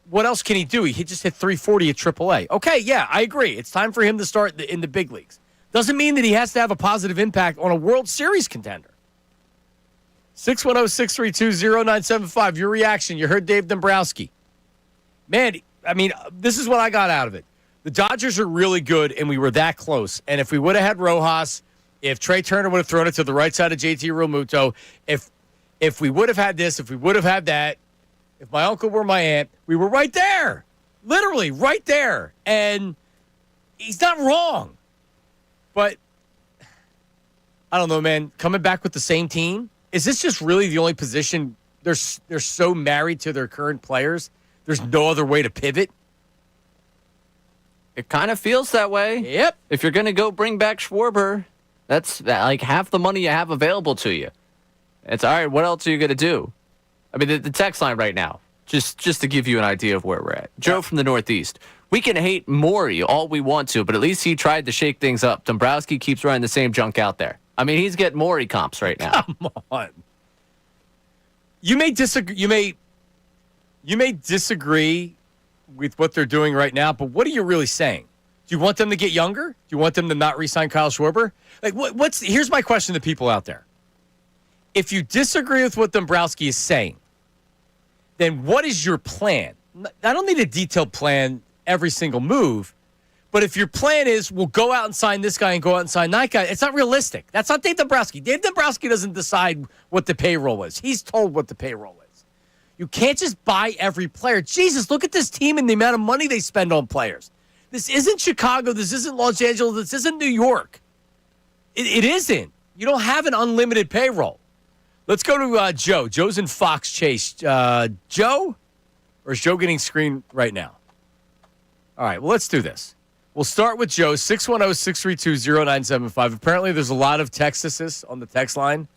what else can he do? He just hit 340 at AAA. Okay, yeah, I agree. It's time for him to start in the big leagues. Doesn't mean that he has to have a positive impact on a World Series contender. 610-632-0975. Your reaction. You heard Dave Dombrowski. Man, I mean, this is what I got out of it. The Dodgers are really good, and we were that close. And if we would have had Rojas, if Trey Turner would have thrown it to the right side of JT Realmuto, if we would have had this, if we would have had that, if my uncle were my aunt, we were right there. Literally right there. And he's not wrong. But I don't know, man. Coming back with the same team, is this just really the only position they're so married to their current players? There's no other way to pivot? It kind of feels that way. Yep. If you're going to go bring back Schwarber, that's like half the money you have available to you. It's all right, what else are you going to do? I mean, the text line right now, just to give you an idea of where we're at. Joe from the Northeast. We can hate Morey all we want to, but at least he tried to shake things up. Dombrowski keeps running the same junk out there. I mean, he's getting Morey comps right now. Come on. You may disagree. You may disagree with what they're doing right now, but what are you really saying? Do you want them to get younger? Do you want them to not re-sign Kyle Schwarber? Like, here's my question to people out there. If you disagree with what Dombrowski is saying, then what is your plan? I don't need a detailed plan every single move, but if your plan is, we'll go out and sign this guy and go out and sign that guy, it's not realistic. That's not Dave Dombrowski. Dave Dombrowski doesn't decide what the payroll is. He's told what the payroll is. You can't just buy every player. Jesus, look at this team and the amount of money they spend on players. This isn't Chicago. This isn't Los Angeles. This isn't New York. It isn't. You don't have an unlimited payroll. Let's go to Joe. Joe's in Fox Chase. Joe? Or is Joe getting screened right now? All right, well, let's do this. We'll start with Joe, 610-632-0975. Apparently, there's a lot of Texases on the text line.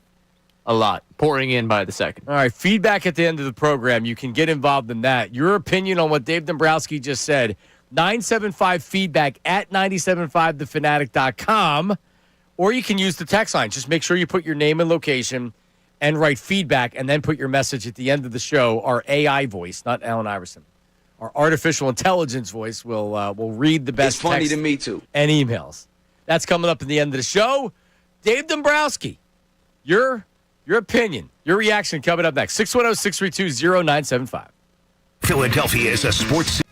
A lot. Pouring in by the second. All right, feedback at the end of the program. You can get involved in that. Your opinion on what Dave Dombrowski just said, 975-feedback at 975thefanatic.com, or you can use the text line. Just make sure you put your name and location and write feedback, and then put your message at the end of the show. Our AI voice, not Allen Iverson. Our artificial intelligence voice will read the best It's funny text to me, too. and emails. That's coming up at the end of the show. Dave Dombrowski, your opinion, your reaction coming up next. 610-632-0975. Philadelphia is a sports city.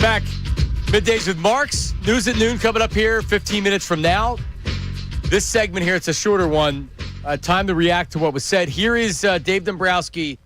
back. Middays with Marks. News at noon coming up here 15 minutes from now. This segment here, it's a shorter one. Time to react to what was said. Here is Dave Dombrowski.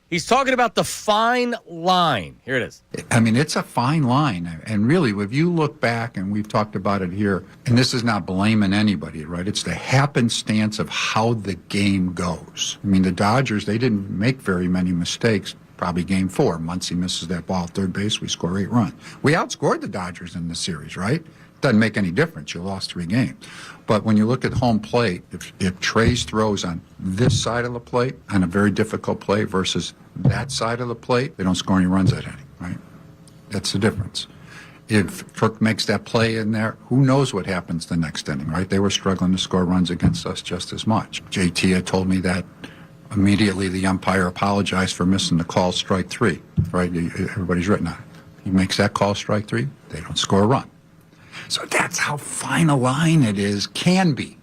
He's talking about the fine line. Here it is. I mean, it's a fine line. And really, if you look back, and we've talked about it here, and this is not blaming anybody, right? It's the happenstance of how the game goes. I mean, the Dodgers, they didn't make very many mistakes. Probably game 4. Muncy misses that ball at third base. We score 8 runs. We outscored the Dodgers in the series, right? Doesn't make any difference. You lost 3 games. But when you look at home plate, if Trey's throws on this side of the plate on a very difficult play versus that side of the plate, they don't score any runs that inning, right? That's the difference. If Kirk makes that play in there, who knows what happens the next inning, right? They were struggling to score runs against us just as much. JT had told me that immediately the umpire apologized for missing the call strike 3, right? Everybody's written on it. He makes that call strike 3, they don't score a run. So that's how fine a line it is. Can be.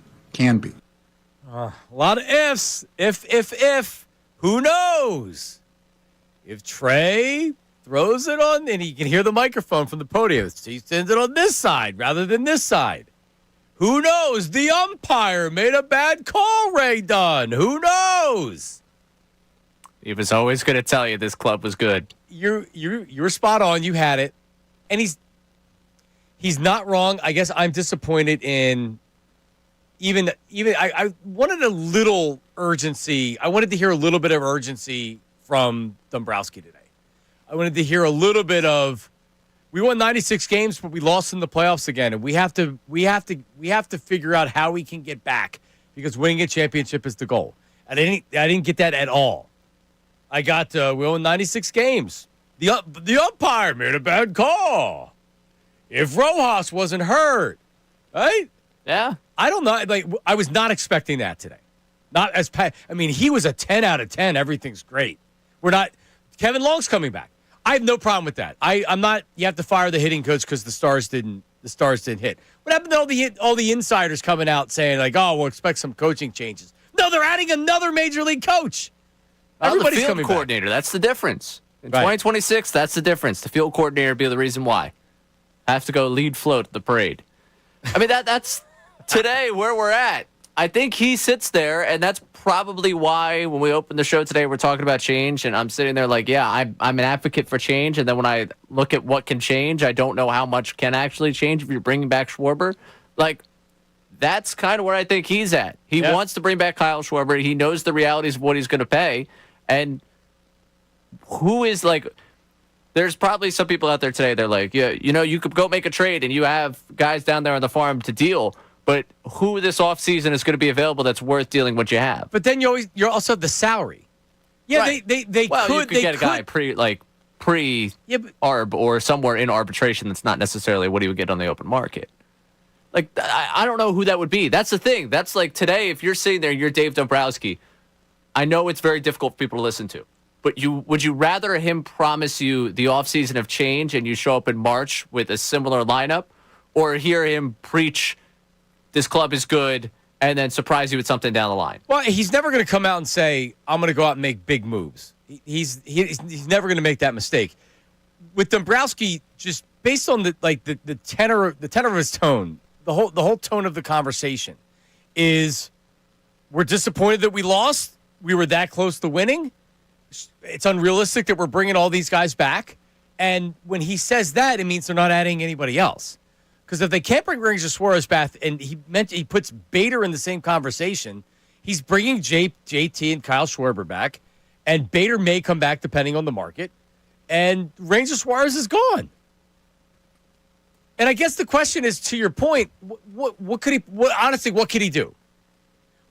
A lot of ifs. If. Who knows? If Trey throws it on, and you can hear the microphone from the podium, he sends it on this side rather than this side. Who knows? The umpire made a bad call, Ray Dunn. Who knows? He was always going to tell you this club was good. You're spot on. You had it. And he's not wrong. I guess I'm disappointed in even I wanted a little urgency. I wanted to hear a little bit of urgency from Dombrowski today. I wanted to hear a little bit of, we won 96 games, but we lost in the playoffs again, and we have to figure out how we can get back, because winning a championship is the goal. And I didn't get that at all. I got we won 96 games. The umpire made a bad call. If Rojas wasn't hurt, right? Yeah. I don't know. Like, I was not expecting that today. Not as he was a 10 out of 10. Everything's great. Kevin Long's coming back. I have no problem with that. I'm not. You have to fire the hitting coach because the stars didn't hit. What happened to all the insiders coming out saying like, oh, we'll expect some coaching changes? No, they're adding another major league coach. Everybody's the field coming coordinator. back. That's the difference. In Right. 2026, that's the difference. The field coordinator be the reason why. I have to go lead float at the parade. I mean, that's today where we're at. I think he sits there, and that's probably why when we opened the show today, we're talking about change, and I'm sitting there like, yeah, I'm an advocate for change, and then when I look at what can change, I don't know how much can actually change if you're bringing back Schwarber. Like, that's kind of where I think he's at. He wants to bring back Kyle Schwarber. He knows the realities of what he's going to pay, and who is like... There's probably some people out there today, they're like, yeah, you could go make a trade, and you have guys down there on the farm to deal, but who this offseason is going to be available that's worth dealing what you have? But then you also have the salary. Yeah, right. they you could get a guy pre-arb or somewhere in arbitration that's not necessarily what he would get on the open market. Like, I don't know who that would be. That's the thing. That's like today, if you're sitting there, you're Dave Dombrowski. I know it's very difficult for people to listen to, but would you rather him promise you the offseason of change and you show up in March with a similar lineup, or hear him preach this club is good and then surprise you with something down the line? Well, he's never going to come out and say, I'm going to go out and make big moves. He's never going to make that mistake. With Dombrowski, just based on the tenor of his tone, the whole tone of the conversation is, we're disappointed that we lost. We were that close to winning. It's unrealistic that we're bringing all these guys back. And when he says that, it means they're not adding anybody else. Because if they can't bring Ranger Suarez back, and he puts Bader in the same conversation, he's bringing JT and Kyle Schwarber back, and Bader may come back depending on the market, and Ranger Suarez is gone. And I guess the question is, to your point, what could he? Honestly, what could he do?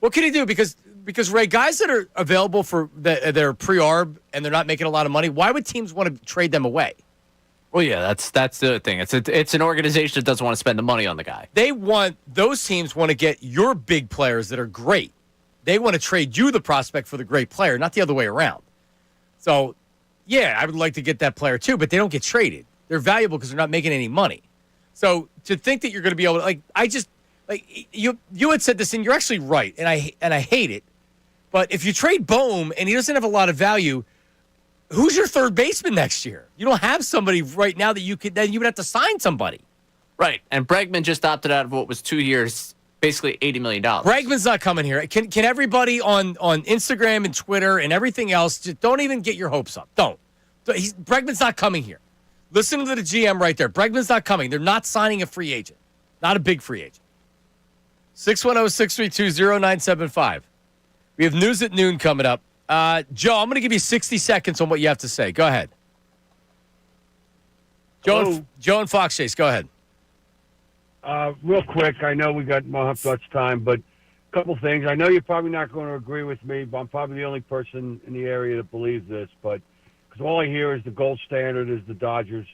What could he do? Because Ray, guys that are available for that are pre-arb and they're not making a lot of money, why would teams want to trade them away? Well, yeah, that's the other thing. It's an organization that doesn't want to spend the money on the guy. Those teams want to get your big players that are great. They want to trade you the prospect for the great player, not the other way around. So, yeah, I would like to get that player too, but they don't get traded. They're valuable because they're not making any money. So to think that you're going to be able to, you had said this, and you're actually right, and I hate it. But if you trade Bohm and he doesn't have a lot of value, who's your third baseman next year? You don't have somebody right now that you could. Then you would have to sign somebody. Right. And Bregman just opted out of what was 2 years, basically $80 million. Bregman's not coming here. Can everybody on Instagram and Twitter and everything else, just don't even get your hopes up. Don't. Bregman's not coming here. Listen to the GM right there. Bregman's not coming. They're not signing a free agent. Not a big free agent. 610-632-0975. We have news at noon coming up. Joe, I'm going to give you 60 seconds on what you have to say. Go ahead. Joe and Fox Chase, go ahead. Real quick, I know we got not much time, but a couple things. I know you're probably not going to agree with me, but I'm probably the only person in the area that believes this, but because all I hear is the gold standard is the Dodgers.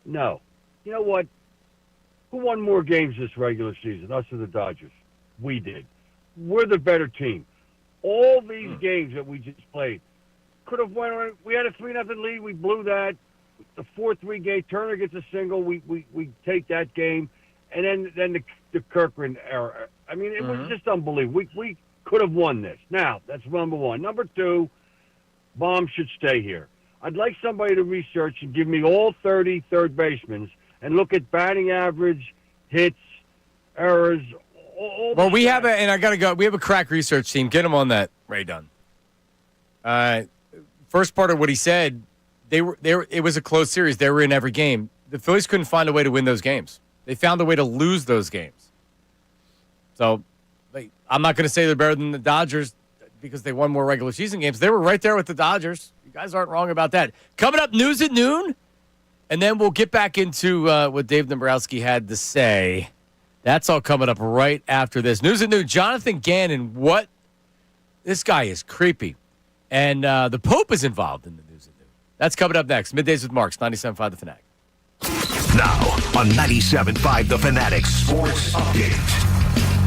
No. You know what? Who won more games this regular season, us or the Dodgers? We did. We're the better team. All these games that we just played could have won. We had a 3-0 lead. We blew that. The 4-3 game, Turner gets a single. We take that game. And then the Kirkland error. I mean, it was just unbelievable. We could have won this. Now, that's number one. Number two, Baum should stay here. I'd like somebody to research and give me all 30 third basemen and look at batting average, hits, errors. Well, we have and I got to go. We have a crack research team. Get them on that, Ray Dunn. First part of what he said, it was a close series. They were in every game. The Phillies couldn't find a way to win those games. They found a way to lose those games. So I'm not going to say they're better than the Dodgers because they won more regular season games. They were right there with the Dodgers. You guys aren't wrong about that. Coming up, news at noon, and then we'll get back into what Dave Dombrowski had to say. That's all coming up right after this. News at noon, Jonathan Gannon, what? This guy is creepy. And the Pope is involved in the news at noon. That's coming up next. Middays with Marks, 97.5 The Fanatic. Now on 97.5 The Fanatic Sports Update.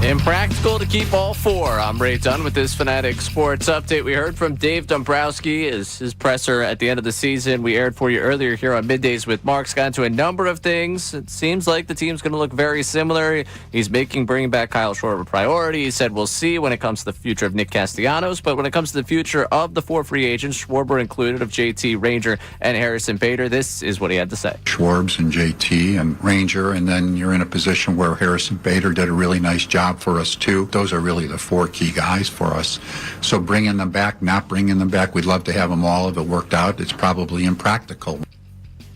Impractical to keep all four. I'm Ray Dunn with this Fanatic Sports Update. We heard from Dave Dombrowski, his presser at the end of the season. We aired for you earlier here on Middays with Marks. Got into a number of things. It seems like the team's going to look very similar. He's bringing back Kyle Schwarber a priority. He said we'll see when it comes to the future of Nick Castellanos, but when it comes to the future of the four free agents, Schwarber included, of JT, Ranger, and Harrison Bader, this is what he had to say. Schwarbs and JT and Ranger, and then you're in a position where Harrison Bader did a really nice job for us too. Those are really the four key guys for us. So bringing them back, not bringing them back, we'd love to have them all. If it worked out, it's probably impractical.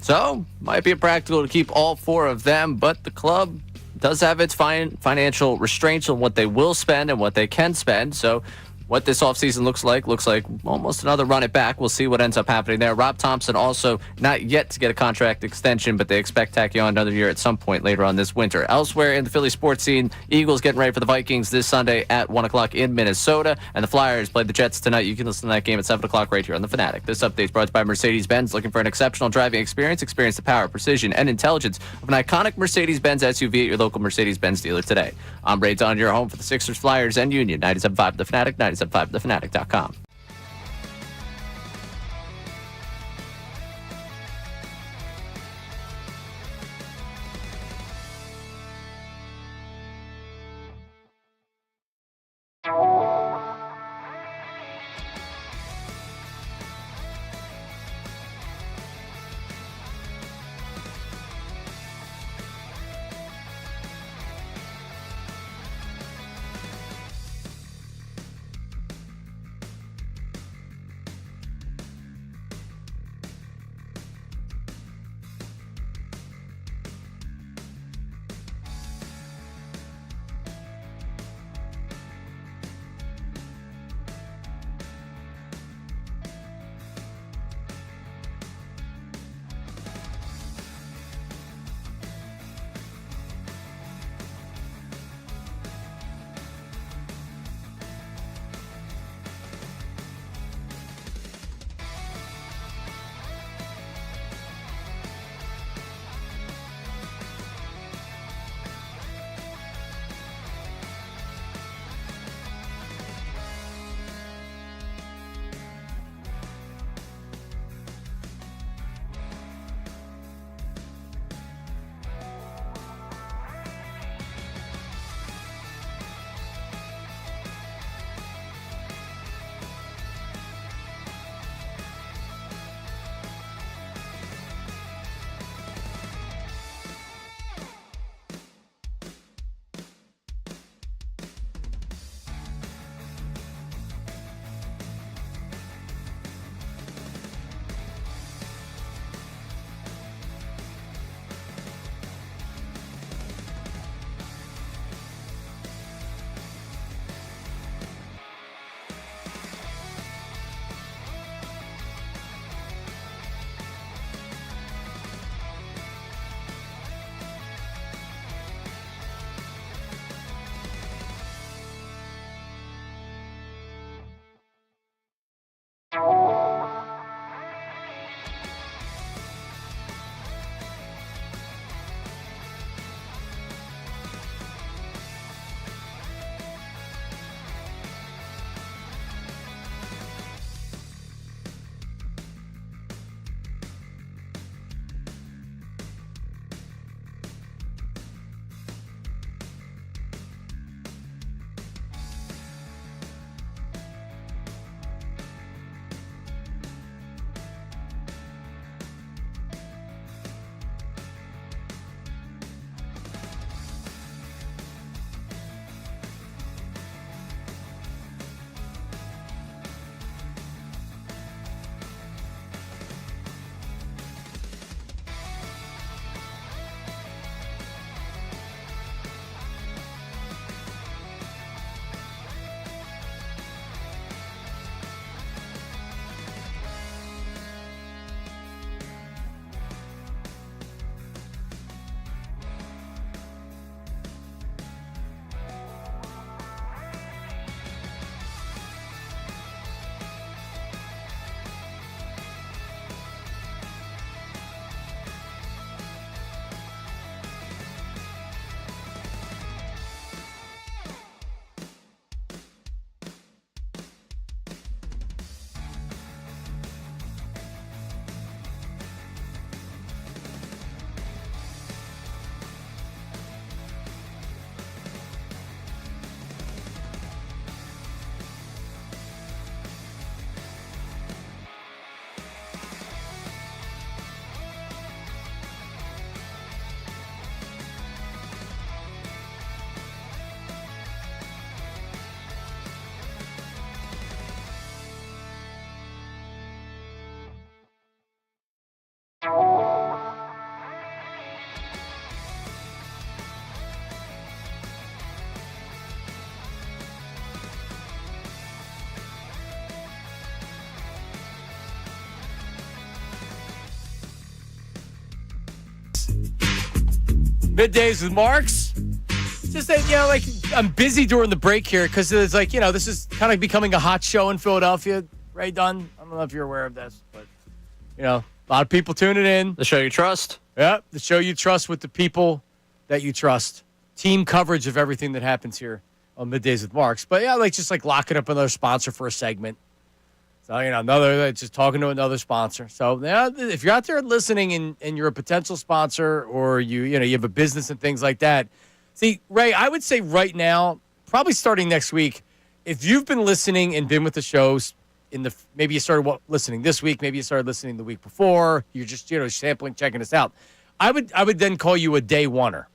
So, might be impractical to keep all four of them, but the club does have its financial restraints on what they will spend and what they can spend. So, what this offseason looks like almost another run it back. We'll see what ends up happening there. Rob Thompson also not yet to get a contract extension, but they expect tack on another year at some point later on this winter. Elsewhere in the Philly sports scene, Eagles getting ready for the Vikings this Sunday at 1 o'clock in Minnesota, and the Flyers play the Jets tonight. You can listen to that game at 7 o'clock right here on The Fanatic. This update is brought to you by Mercedes-Benz. Looking for an exceptional driving experience? Experience the power, precision, and intelligence of an iconic Mercedes-Benz SUV at your local Mercedes-Benz dealer today. I'm Ray Dunn, your home for the Sixers, Flyers, and Union. 97.5 The Fanatic, 97.5thefanatic.com. Middays with Marks. Just that, like, I'm busy during the break here because it's like, this is kind of becoming a hot show in Philadelphia. Ray Dunn, I don't know if you're aware of this, but, a lot of people tuning in. The show you trust. Yeah, the show you trust with the people that you trust. Team coverage of everything that happens here on Middays with Marks. But, just locking up another sponsor for a segment. So, just talking to another sponsor. So, if you're out there listening and you're a potential sponsor or you have a business and things like that, see, Ray, I would say right now, probably starting next week, if you've been listening and been with the shows maybe you started listening this week, maybe you started listening the week before, you're just, sampling, checking us out. I would then call you a day oneer.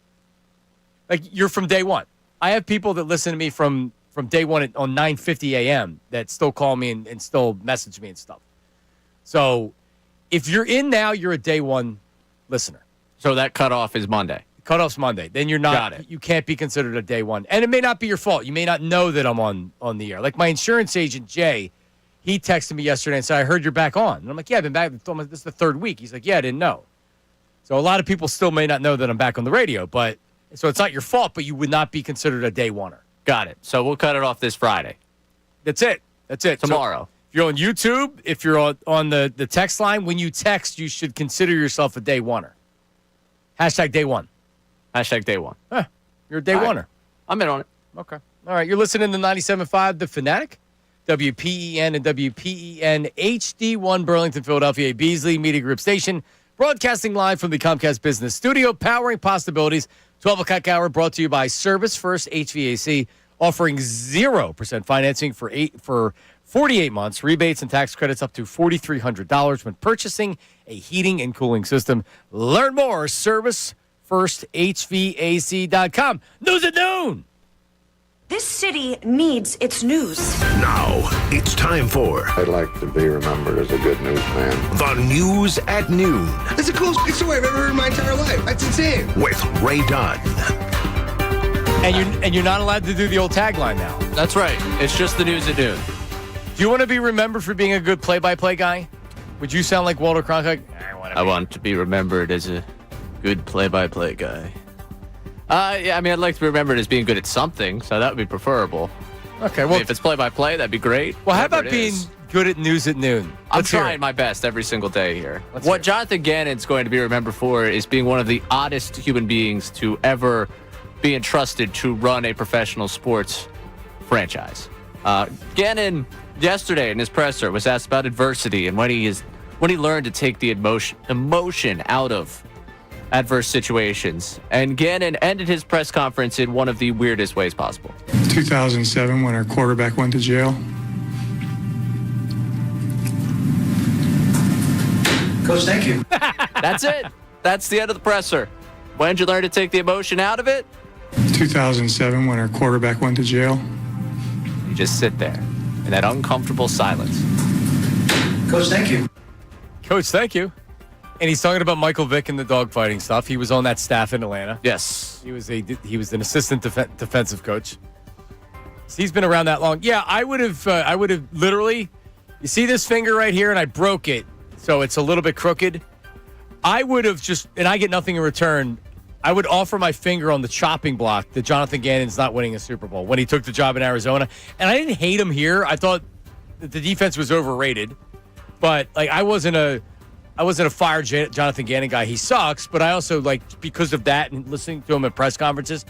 Like, you're from day one. I have people that listen to me from day one on 9:50 a.m. that still call me and still message me and stuff. So if you're in now, you're a day one listener. So that cutoff is Monday. Cutoff's Monday. Then you're not. Got it. You can't be considered a day one. And it may not be your fault. You may not know that I'm on the air. Like my insurance agent, Jay, he texted me yesterday and said, I heard you're back on. And I'm like, yeah, I've been back. This is the third week. He's like, yeah, I didn't know. So a lot of people still may not know that I'm back on the radio. So it's not your fault, but you would not be considered a day oneer. Got it. So we'll cut it off this Friday. That's it. Tomorrow. So if you're on YouTube, if you're on the text line, when you text, you should consider yourself a day oneer. Hashtag day one. Hashtag day one. Huh, you're a day oneer. I'm in on it. Okay. All right. You're listening to 97.5 The Fanatic, WPEN and WPEN HD1 Burlington, Philadelphia, a Beasley Media Group station, broadcasting live from the Comcast Business Studio, powering possibilities. 12 o'clock hour brought to you by Service First HVAC, offering 0% financing for 48 months, rebates and tax credits up to $4,300 when purchasing a heating and cooling system. Learn more, ServiceFirstHVAC.com. News at noon. This city needs its news. Now, it's time for I'd like to be remembered as a good newsman. the News at Noon That's the coolest story I've ever heard in my entire life. That's insane. with Ray Dunn. And you're not allowed to do the old tagline now. That's right. It's just the news at noon. Do you want to be remembered for being a good play-by-play guy? Would you sound like Walter Cronkite? I want to be remembered as a good play-by-play guy. I'd like to be remembered as being good at something, so that would be preferable. Okay, well, if it's play-by-play, that'd be great. Well, how about being good at news at noon? I'm trying my best every single day here. What Jonathan Gannon's going to be remembered for is being one of the oddest human beings to ever be entrusted to run a professional sports franchise. Gannon, yesterday in his presser, was asked about adversity and when he learned to take the emotion out of adverse situations. And Gannon ended his press conference in one of the weirdest ways possible. 2007, when our quarterback went to jail. Coach, thank you. That's it. That's the end of the presser. When did you learn to take the emotion out of it? 2007, when our quarterback went to jail. You just sit there in that uncomfortable silence. Coach, thank you. Coach, thank you. And he's talking about Michael Vick and the dogfighting stuff. He was on that staff in Atlanta. Yes. He was an assistant defensive coach. So he's been around that long. Yeah, I would have literally, you see this finger right here, and I broke it, so it's a little bit crooked. I would have and I get nothing in return. I would offer my finger on the chopping block that Jonathan Gannon's not winning a Super Bowl when he took the job in Arizona. And I didn't hate him here. I thought that the defense was overrated, but I wasn't a fire Jonathan Gannon guy. He sucks, but I also, because of that and listening to him at press conferences,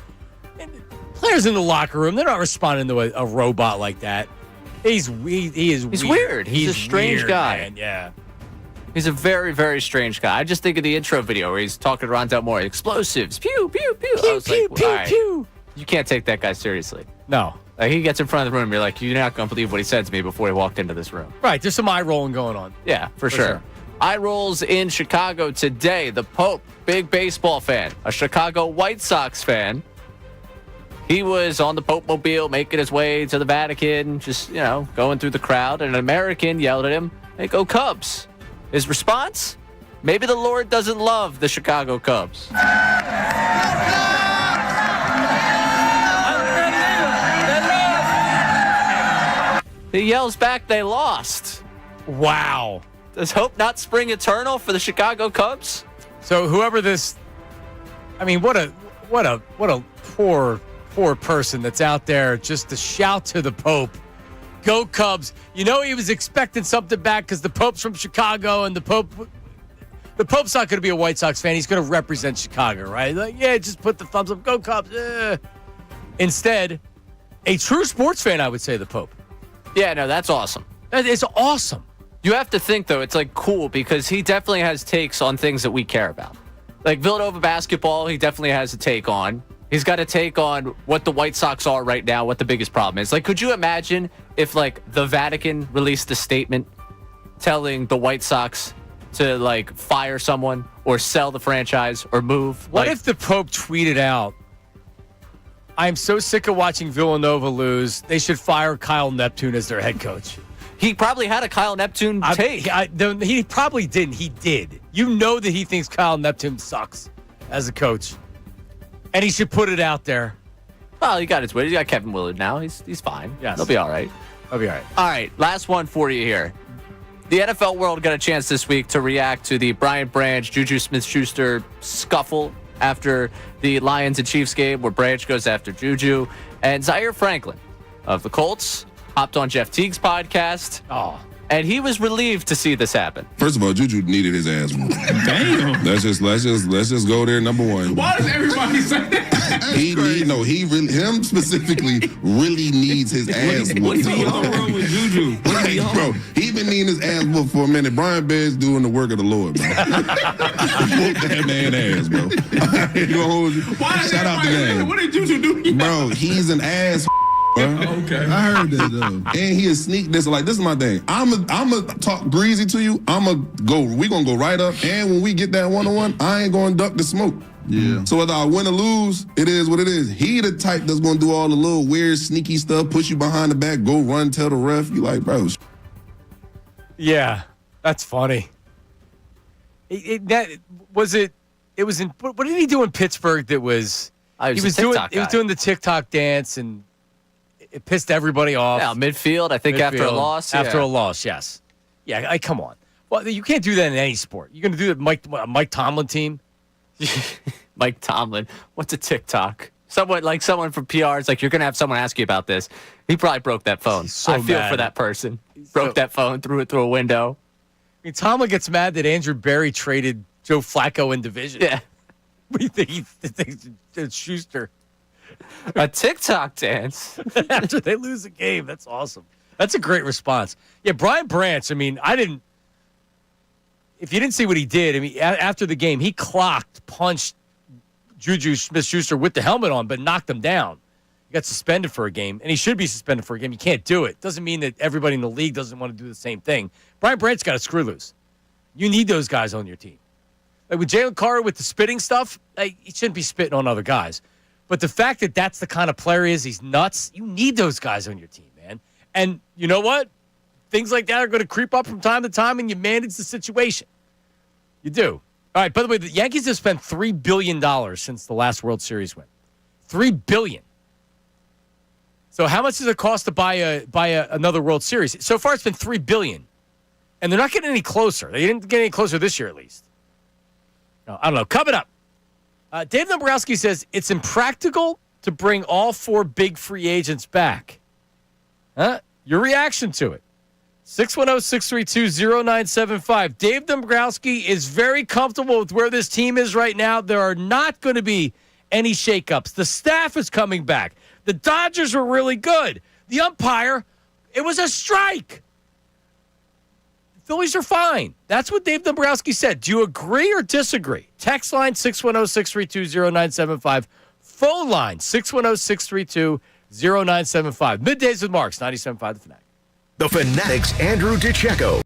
and players in the locker room, they're not responding to a robot like that. He is weird. He's weird. He's a strange weird, guy. Man. Yeah. He's a very, very strange guy. I just think of the intro video where he's talking to Rondell Moore. Explosives. Pew, pew, pew. Pew, I was pew, like, pew, all right, pew. You can't take that guy seriously. No. He gets in front of the room. You're like, you're not going to believe what he said to me before he walked into this room. Right. There's some eye rolling going on. Yeah, for sure. Eye rolls in Chicago today. The Pope, big baseball fan, a Chicago White Sox fan. He was on the Pope Mobile making his way to the Vatican, just, going through the crowd. And an American yelled at him, "Hey, go Cubs." His response? Maybe the Lord doesn't love the Chicago Cubs. He yells back, "They lost." Wow. Does hope not spring eternal for the Chicago Cubs? So whoever this I mean, what a poor person that's out there just to shout to the Pope, "Go Cubs!" You know he was expecting something back because the Pope's from Chicago, and the Pope's not going to be a White Sox fan. He's going to represent Chicago, right? Like, yeah, just put the thumbs up, "Go Cubs!" Instead, a true sports fan, I would say, the Pope. Yeah, no, that's awesome. That is awesome. You have to think, though, it's like cool because he definitely has takes on things that we care about. Like Villanova basketball, he definitely has a take on. He's got a take on what the White Sox are right now, what the biggest problem is. Like, could you imagine if, like, the Vatican released a statement telling the White Sox to, like, fire someone or sell the franchise or move? What if the Pope tweeted out, "I'm so sick of watching Villanova lose. They should fire Kyle Neptune as their head coach." He probably had a Kyle Neptune take. He probably didn't. He did. You know that he thinks Kyle Neptune sucks as a coach. And he should put it out there. Well, he got his way. He's got Kevin Willard now. He's fine. Yes. He'll be all right. He'll be all right. All right, last one for you here. The NFL world got a chance this week to react to the Brian Branch, Juju Smith-Schuster scuffle after the Lions and Chiefs game where Branch goes after Juju. And Zaire Franklin of the Colts hopped on Jeff Teague's podcast. Oh. And he was relieved to see this happen. First of all, Juju needed his ass whooped. Damn. Let's just go there. Number one. Why does everybody say that? Him specifically really needs his ass whooped. What's wrong with Juju? Bro, he been needing his ass whooped for a minute. Brian Bear's doing the work of the Lord, bro. Whoop that man ass, bro. Shout out the game. What did Juju do? Bro, he's an ass. Okay. I heard that though. And he is sneak this. Like, this is my thing. I'm a talk breezy to you. We gonna go right up. And when we get that one-on-one, I ain't gonna duck the smoke. Yeah. So whether I win or lose, it is what it is. He the type that's gonna do all the little weird, sneaky stuff, push you behind the back, go run, tell the ref. You like, bro. Yeah, that's funny. What did he do in Pittsburgh that was... He was doing the TikTok dance, and it pissed everybody off. Yeah, midfield, I think after a loss. After a loss, yes. Yeah, come on. Well, you can't do that in any sport. You're going to do it Mike Tomlin team? Mike Tomlin. What's a TikTok? Someone from PR is like, you're going to have someone ask you about this. He probably broke that phone. I feel for that person. Broke that phone, threw it through a window. I mean, Tomlin gets mad that Andrew Berry traded Joe Flacco in division. Yeah. What do you think? He thinks it's Schuster. A TikTok dance. After they lose a game. That's awesome. That's a great response. Yeah, Brian Branch, I mean, if you didn't see what he did, I mean, after the game, he punched Juju Smith-Schuster with the helmet on, but knocked him down. He got suspended for a game, and he should be suspended for a game. You can't do it. Doesn't mean that everybody in the league doesn't want to do the same thing. Brian Branch got a screw loose. You need those guys on your team. Like with Jalen Carter with the spitting stuff, he shouldn't be spitting on other guys. But the fact that that's the kind of player he is, he's nuts. You need those guys on your team, man. And you know what? Things like that are going to creep up from time to time, and you manage the situation. You do. All right, by the way, the Yankees have spent $3 billion since the last World Series win. $3 billion. So how much does it cost to buy another World Series? So far, it's been $3 billion. And they're not getting any closer. They didn't get any closer this year, at least. No, I don't know. Coming up. Dave Dombrowski says it's impractical to bring all 4 big free agents back. Your reaction to it. 610-632-0975. Dave Dombrowski is very comfortable with where this team is right now. There are not going to be any shakeups. The staff is coming back. The Dodgers were really good. The umpire, it was a strike. The Phillies are fine. That's what Dave Dombrowski said. Do you agree or disagree? Text line 610-632-0975. Phone line 610-632-0975. 0975. Middays with Marks, 97.5 The Fanatic. The Fanatic's Andrew DiCecco.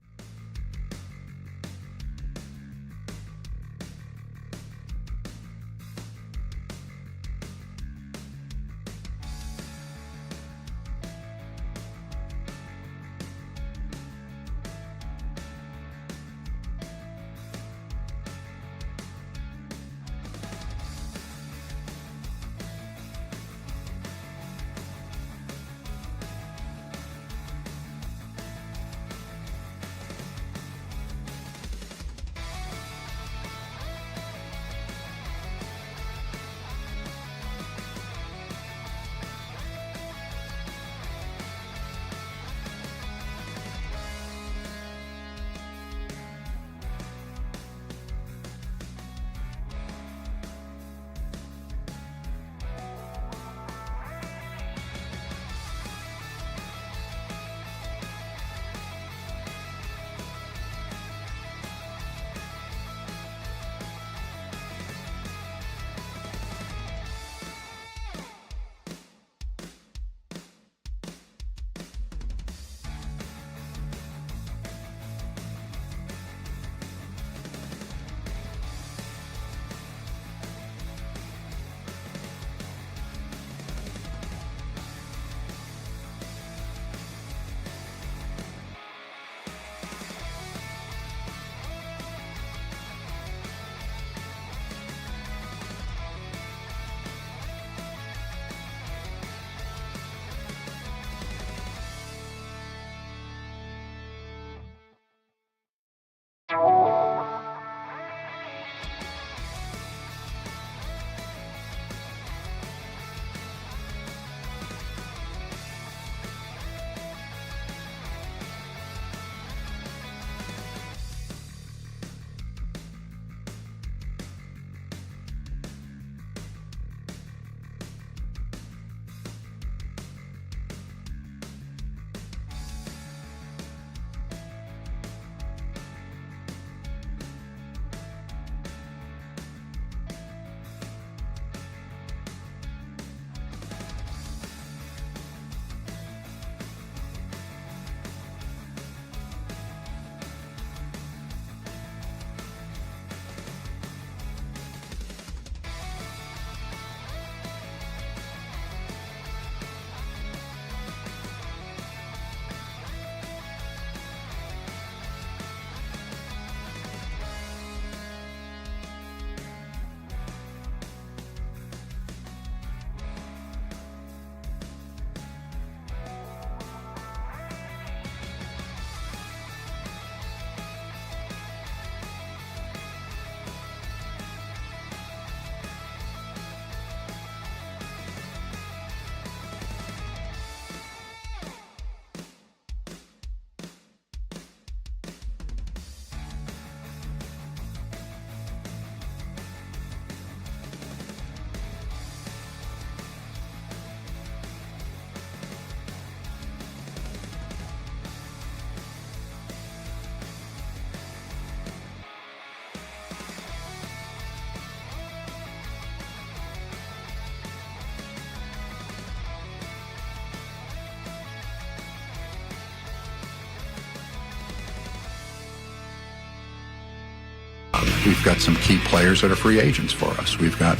we've got some key players that are free agents for us. We've got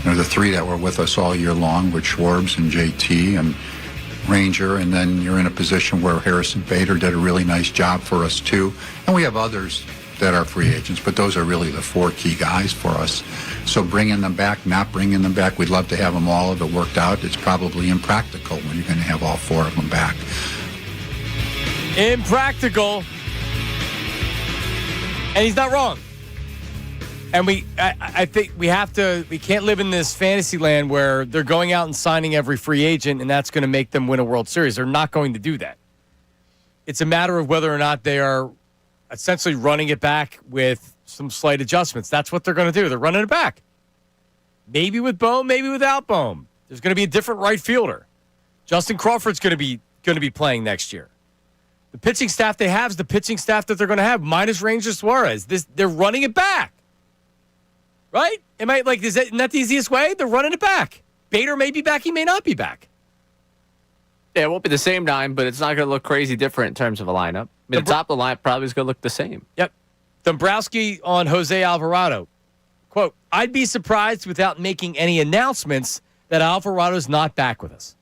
the three that were with us all year long with Schwarbs and JT and Ranger, and then you're in a position where Harrison Bader did a really nice job for us too. And we have others that are free agents, but those are really the four key guys for us. So bringing them back, not bringing them back, we'd love to have them all if it worked out. It's probably impractical when you're going to have all four of them back. Impractical. And he's not wrong. And I think we can't live in this fantasy land where they're going out and signing every free agent and that's going to make them win a World Series. They're not going to do that. It's a matter of whether or not they are essentially running it back with some slight adjustments. That's what they're going to do. They're running it back. Maybe with Bohm, maybe without Bohm. There's going to be a different right fielder. Justin Crawford's going to be playing next year. The pitching staff they have is the pitching staff that they're going to have, minus Ranger Suarez. They're running it back. Right? Isn't that the easiest way? They're running it back. Bader may be back, he may not be back. Yeah, it won't be the same nine, but it's not going to look crazy different in terms of a lineup. I mean, the top of the lineup probably is going to look the same. Yep. Dombrowski on Jose Alvarado. Quote, I'd be surprised without making any announcements that Alvarado's not back with us.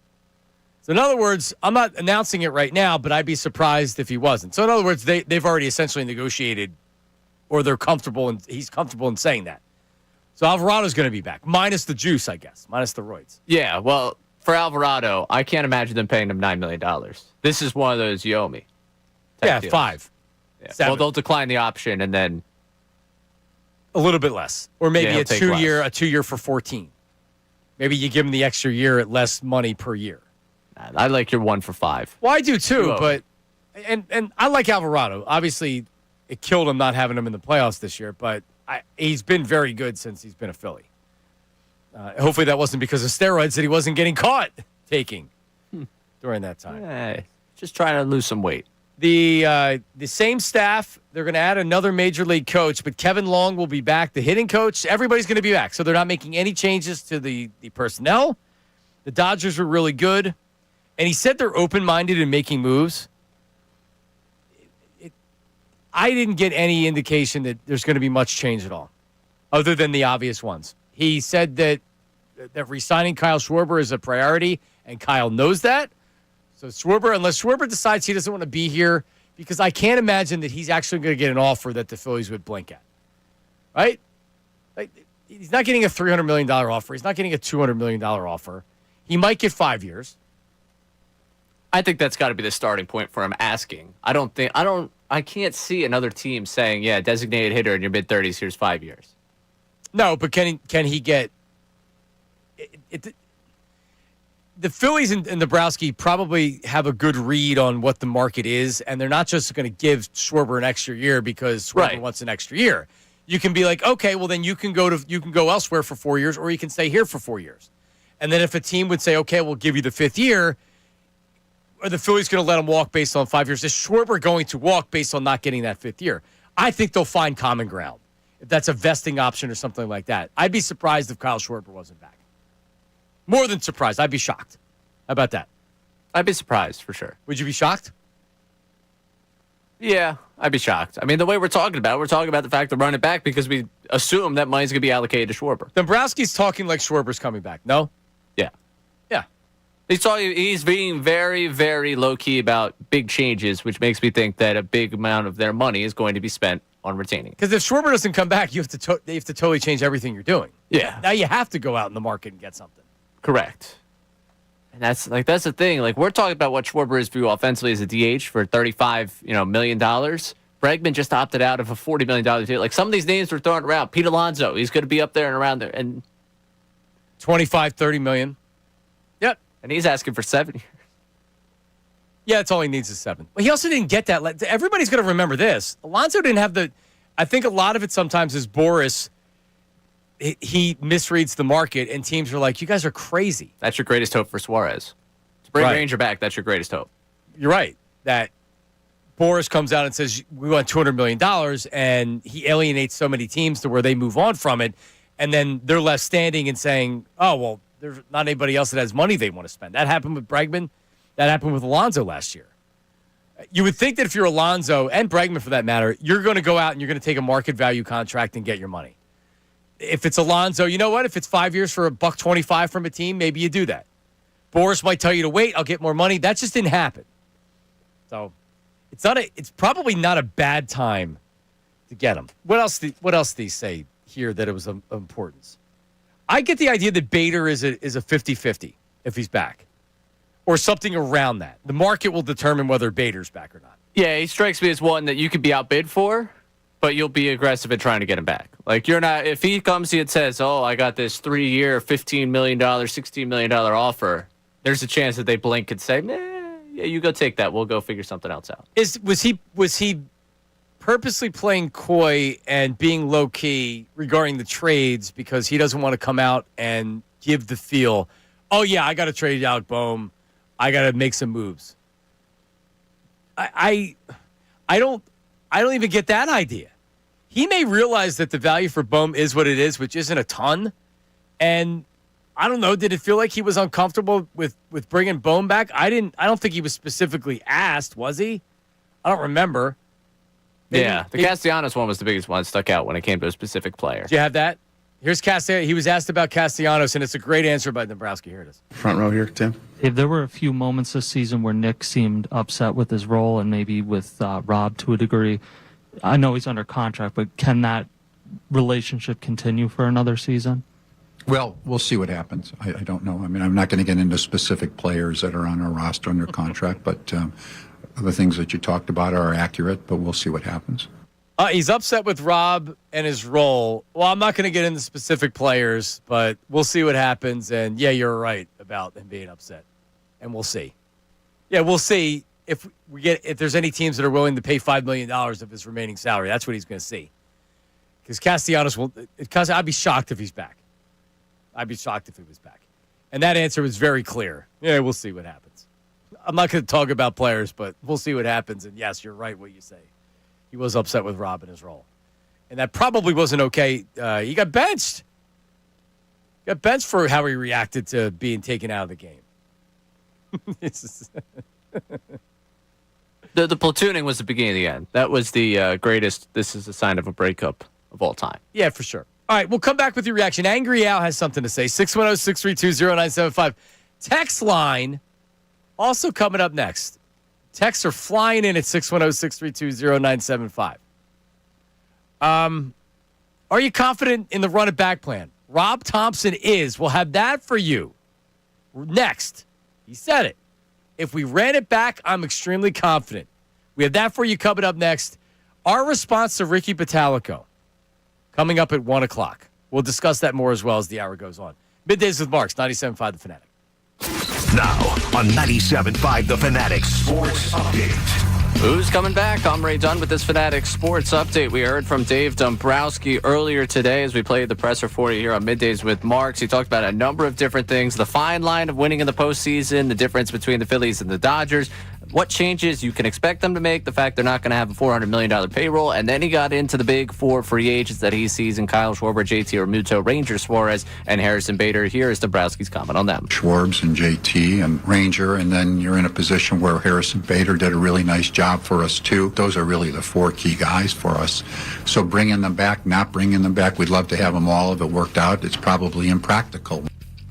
So in other words, I'm not announcing it right now, but I'd be surprised if he wasn't. So in other words, they've already essentially negotiated, or they're comfortable, and he's comfortable in saying that. So Alvarado's going to be back, minus the juice, I guess, minus the roids. Yeah, well, for Alvarado, I can't imagine them paying him $9 million. This is one of those you owe me. Yeah, deals. 5. Yeah. 7. Well, they'll decline the option and then a little bit less, or maybe a 2-year for 14. Maybe you give him the extra year at less money per year. I like your 1 for 5. Well, I do too, but and I like Alvarado. Obviously, it killed him not having him in the playoffs this year, but he's been very good since he's been a Philly. Hopefully, that wasn't because of steroids that he wasn't getting caught taking during that time. Just trying to lose some weight. The same staff, they're going to add another major league coach, but Kevin Long will be back, the hitting coach. Everybody's going to be back, so they're not making any changes to the personnel. The Dodgers were really good, and he said they're open-minded in making moves. I didn't get any indication that there's going to be much change at all, other than the obvious ones. He said that re-signing Kyle Schwarber is a priority, and Kyle knows that. So Schwarber, unless Schwarber decides he doesn't want to be here, because I can't imagine that he's actually going to get an offer that the Phillies would blink at. Right? He's not getting a $300 million offer. He's not getting a $200 million offer. He might get 5 years. I think that's got to be the starting point for him asking. I can't see another team saying, yeah, designated hitter in your mid-30s, here's 5 years. No, but can he get the Phillies and Dombrowski probably have a good read on what the market is, and they're not just going to give Schwarber an extra year because Schwarber wants an extra year. You can be like, okay, well then you can go elsewhere for 4 years, or you can stay here for 4 years. And then if a team would say, okay, we'll give you the 5th year, are the Phillies going to let him walk based on 5 years? Is Schwarber going to walk based on not getting that 5th year? I think they'll find common ground. If that's a vesting option or something like that. I'd be surprised if Kyle Schwarber wasn't back. More than surprised. I'd be shocked. How about that? I'd be surprised for sure. Would you be shocked? Yeah, I'd be shocked. I mean, the way we're talking about the fact they're running it back because we assume that money's going to be allocated to Schwarber. Dombrowski's talking like Schwarber's coming back. No? Yeah. Yeah. He's being very, very low-key about big changes, which makes me think that a big amount of their money is going to be spent on retaining. Because if Schwarber doesn't come back, you have to totally change everything you're doing. Yeah. Now you have to go out in the market and get something. Correct. And that's the thing. Like, we're talking about what Schwarber is for you offensively as a DH for $35 million. Bregman just opted out of a $40 million deal. Like, some of these names were thrown around. Pete Alonso, he's going to be up there and around there. And $25-30 million. Yep. And he's asking for 7 years. Yeah, that's all he needs is 7. But he also didn't get that. Everybody's going to remember this. Alonso didn't have I think a lot of it sometimes is Boris. He misreads the market, and teams are like, you guys are crazy. That's your greatest hope for Suarez. To bring Ranger back, that's your greatest hope. You're right. That Boris comes out and says, we want $200 million, and he alienates so many teams to where they move on from it, and then they're left standing and saying, oh, well, there's not anybody else that has money they want to spend. That happened with Bregman. That happened with Alonso last year. You would think that if you're Alonso and Bregman for that matter, you're going to go out and you're going to take a market value contract and get your money. If it's Alonso, you know what? If it's 5 years for $125 from a team, maybe you do that. Boris might tell you to wait. I'll get more money. That just didn't happen. So it's probably not a bad time to get him. What else do you say here that it was of importance? I get the idea that Bader is a 50-50 if he's back. Or something around that. The market will determine whether Bader's back or not. Yeah, he strikes me as one that you could be outbid for, but you'll be aggressive in trying to get him back. Like, you're not, if he comes to you and says, oh, I got this 3-year, $15 million, $16 million offer, there's a chance that they blink and say, yeah, you go take that. We'll go figure something else out. Was he purposely playing coy and being low key regarding the trades because he doesn't want to come out and give the feel, oh yeah, I got to trade Alec Boehm. I got to make some moves. I don't even get that idea. He may realize that the value for Boehm is what it is, which isn't a ton. And I don't know, did it feel like he was uncomfortable with bringing Boehm back? I don't think he was specifically asked, was he? I don't remember. The Castellanos one was the biggest one that stuck out when it came to a specific player. Do you have that? Here's Castellanos. He was asked about Castellanos, and it's a great answer by Nebraska. Here it is. Front row here, Tim. If there were a few moments this season where Nick seemed upset with his role and maybe with Rob to a degree, I know he's under contract, but can that relationship continue for another season? Well, we'll see what happens. I don't know. I mean, I'm not going to get into specific players that are on our roster under contract, but the things that you talked about are accurate, but we'll see what happens. He's upset with Rob and his role. Well, I'm not going to get into specific players, but we'll see what happens. And, yeah, you're right about him being upset. And we'll see. Yeah, we'll see if there's any teams that are willing to pay $5 million of his remaining salary. That's what he's going to see. Because Castellanos I'd be shocked if he's back. I'd be shocked if he was back. And that answer was very clear. Yeah, we'll see what happens. I'm not going to talk about players, but we'll see what happens. And, yes, you're right what you say. He was upset with Rob in his role. And that probably wasn't okay. He got benched. Got benched for how he reacted to being taken out of the game. The platooning was the beginning of the end. That was the greatest, this is a sign of a breakup of all time. Yeah, for sure. All right, we'll come back with your reaction. Angry Al has something to say. 610-632-0975. Text line also coming up next. Texts are flying in at 610-632-0975. Are you confident in the run-it-back plan? Rob Thompson is. We'll have that for you next. He said it. If we ran it back, I'm extremely confident. We have that for you coming up next. Our response to Ricky Pitalico coming up at 1 o'clock. We'll discuss that more as well as the hour goes on. Middays with Marks, 97.5 The Fanatic. Now on 97.5 The Fanatic Sports Update. Who's coming back? I'm Ray Dunn with this Fanatic Sports Update. We heard from Dave Dombrowski earlier today as we played the presser for you here on Middays with Marks. He talked about a number of different things, the fine line of winning in the postseason, the difference between the Phillies and the Dodgers, what changes you can expect them to make, the fact they're not going to have a $400 million payroll, and then he got into the big four free agents that he sees in Kyle Schwarber, JT Realmuto, Ranger Suarez, and Harrison Bader. Here is Dombrowski's comment on them. Schwarbs and JT and Ranger, and then you're in a position where Harrison Bader did a really nice job for us too. Those are really the four key guys for us. So bringing them back, not bringing them back, we'd love to have them all. If it worked out, it's probably impractical.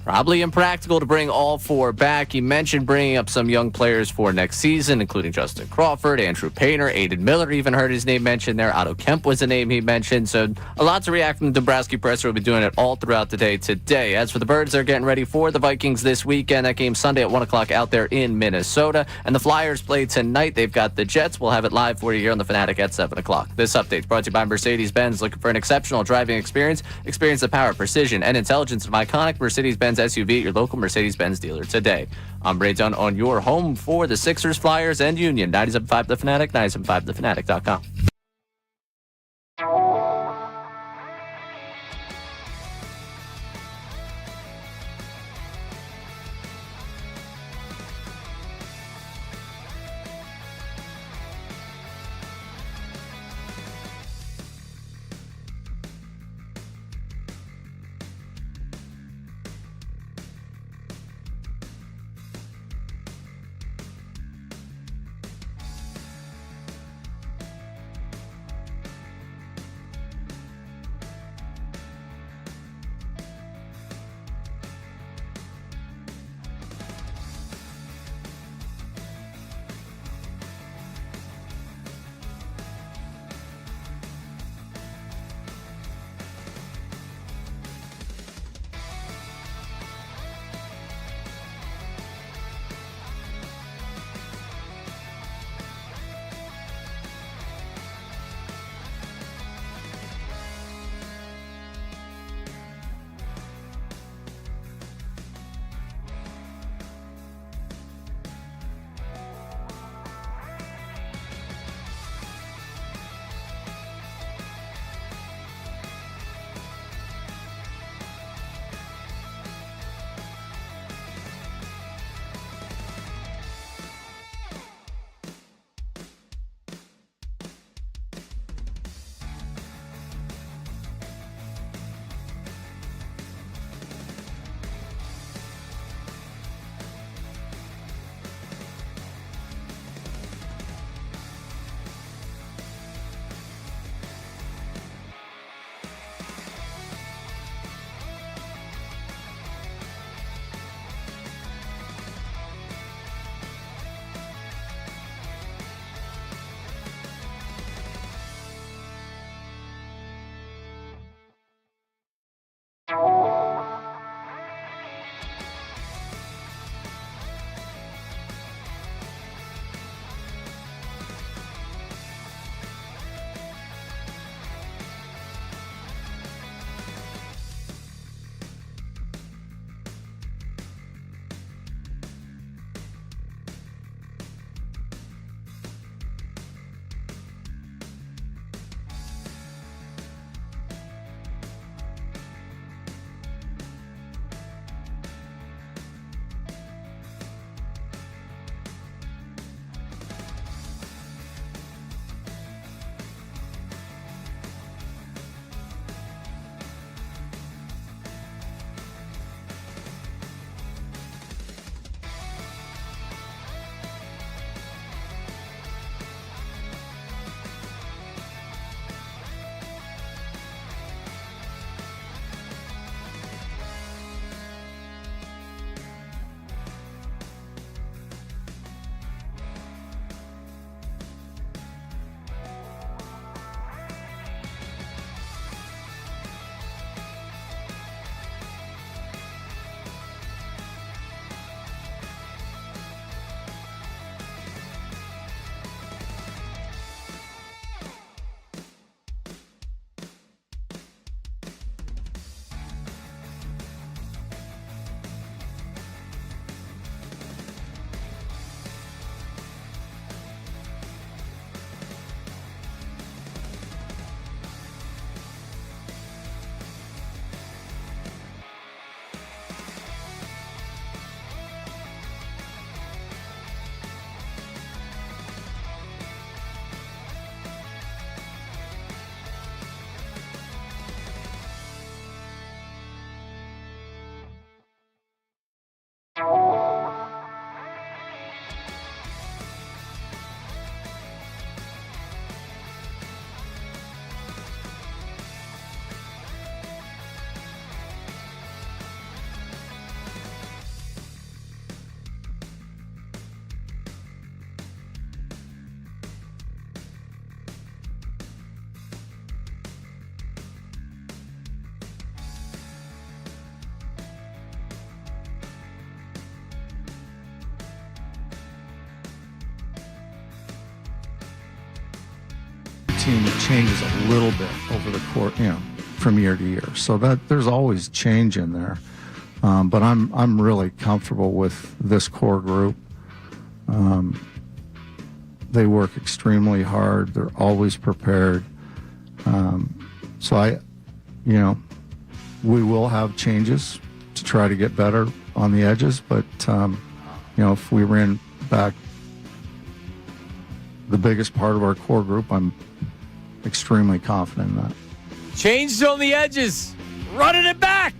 Probably impractical to bring all four back. He mentioned bringing up some young players for next season, including Justin Crawford, Andrew Painter, Aiden Miller, even heard his name mentioned there. Otto Kemp was a name he mentioned. So a lot to react from the Dombrowski presser. We'll be doing it all throughout the day today. As for the Birds, they're getting ready for the Vikings this weekend. That game Sunday at 1 o'clock out there in Minnesota. And the Flyers play tonight. They've got the Jets. We'll have it live for you here on the Fanatic at 7 o'clock. This update is brought to you by Mercedes-Benz. Looking for an exceptional driving experience? Experience the power, precision, and intelligence of iconic Mercedes-Benz SUV at your local Mercedes-Benz dealer today. I'm Ray Dunn on your home for the Sixers, Flyers, and Union. 97.5 The Fanatic, 97.5thefanatic.com. team changes a little bit over the course, from year to year. So that there's always change in there. But I'm really comfortable with this core group. They work extremely hard. They're always prepared. So we will have changes to try to get better on the edges. But if we ran back the biggest part of our core group, I'm extremely confident in that. Changed on the edges, running it back.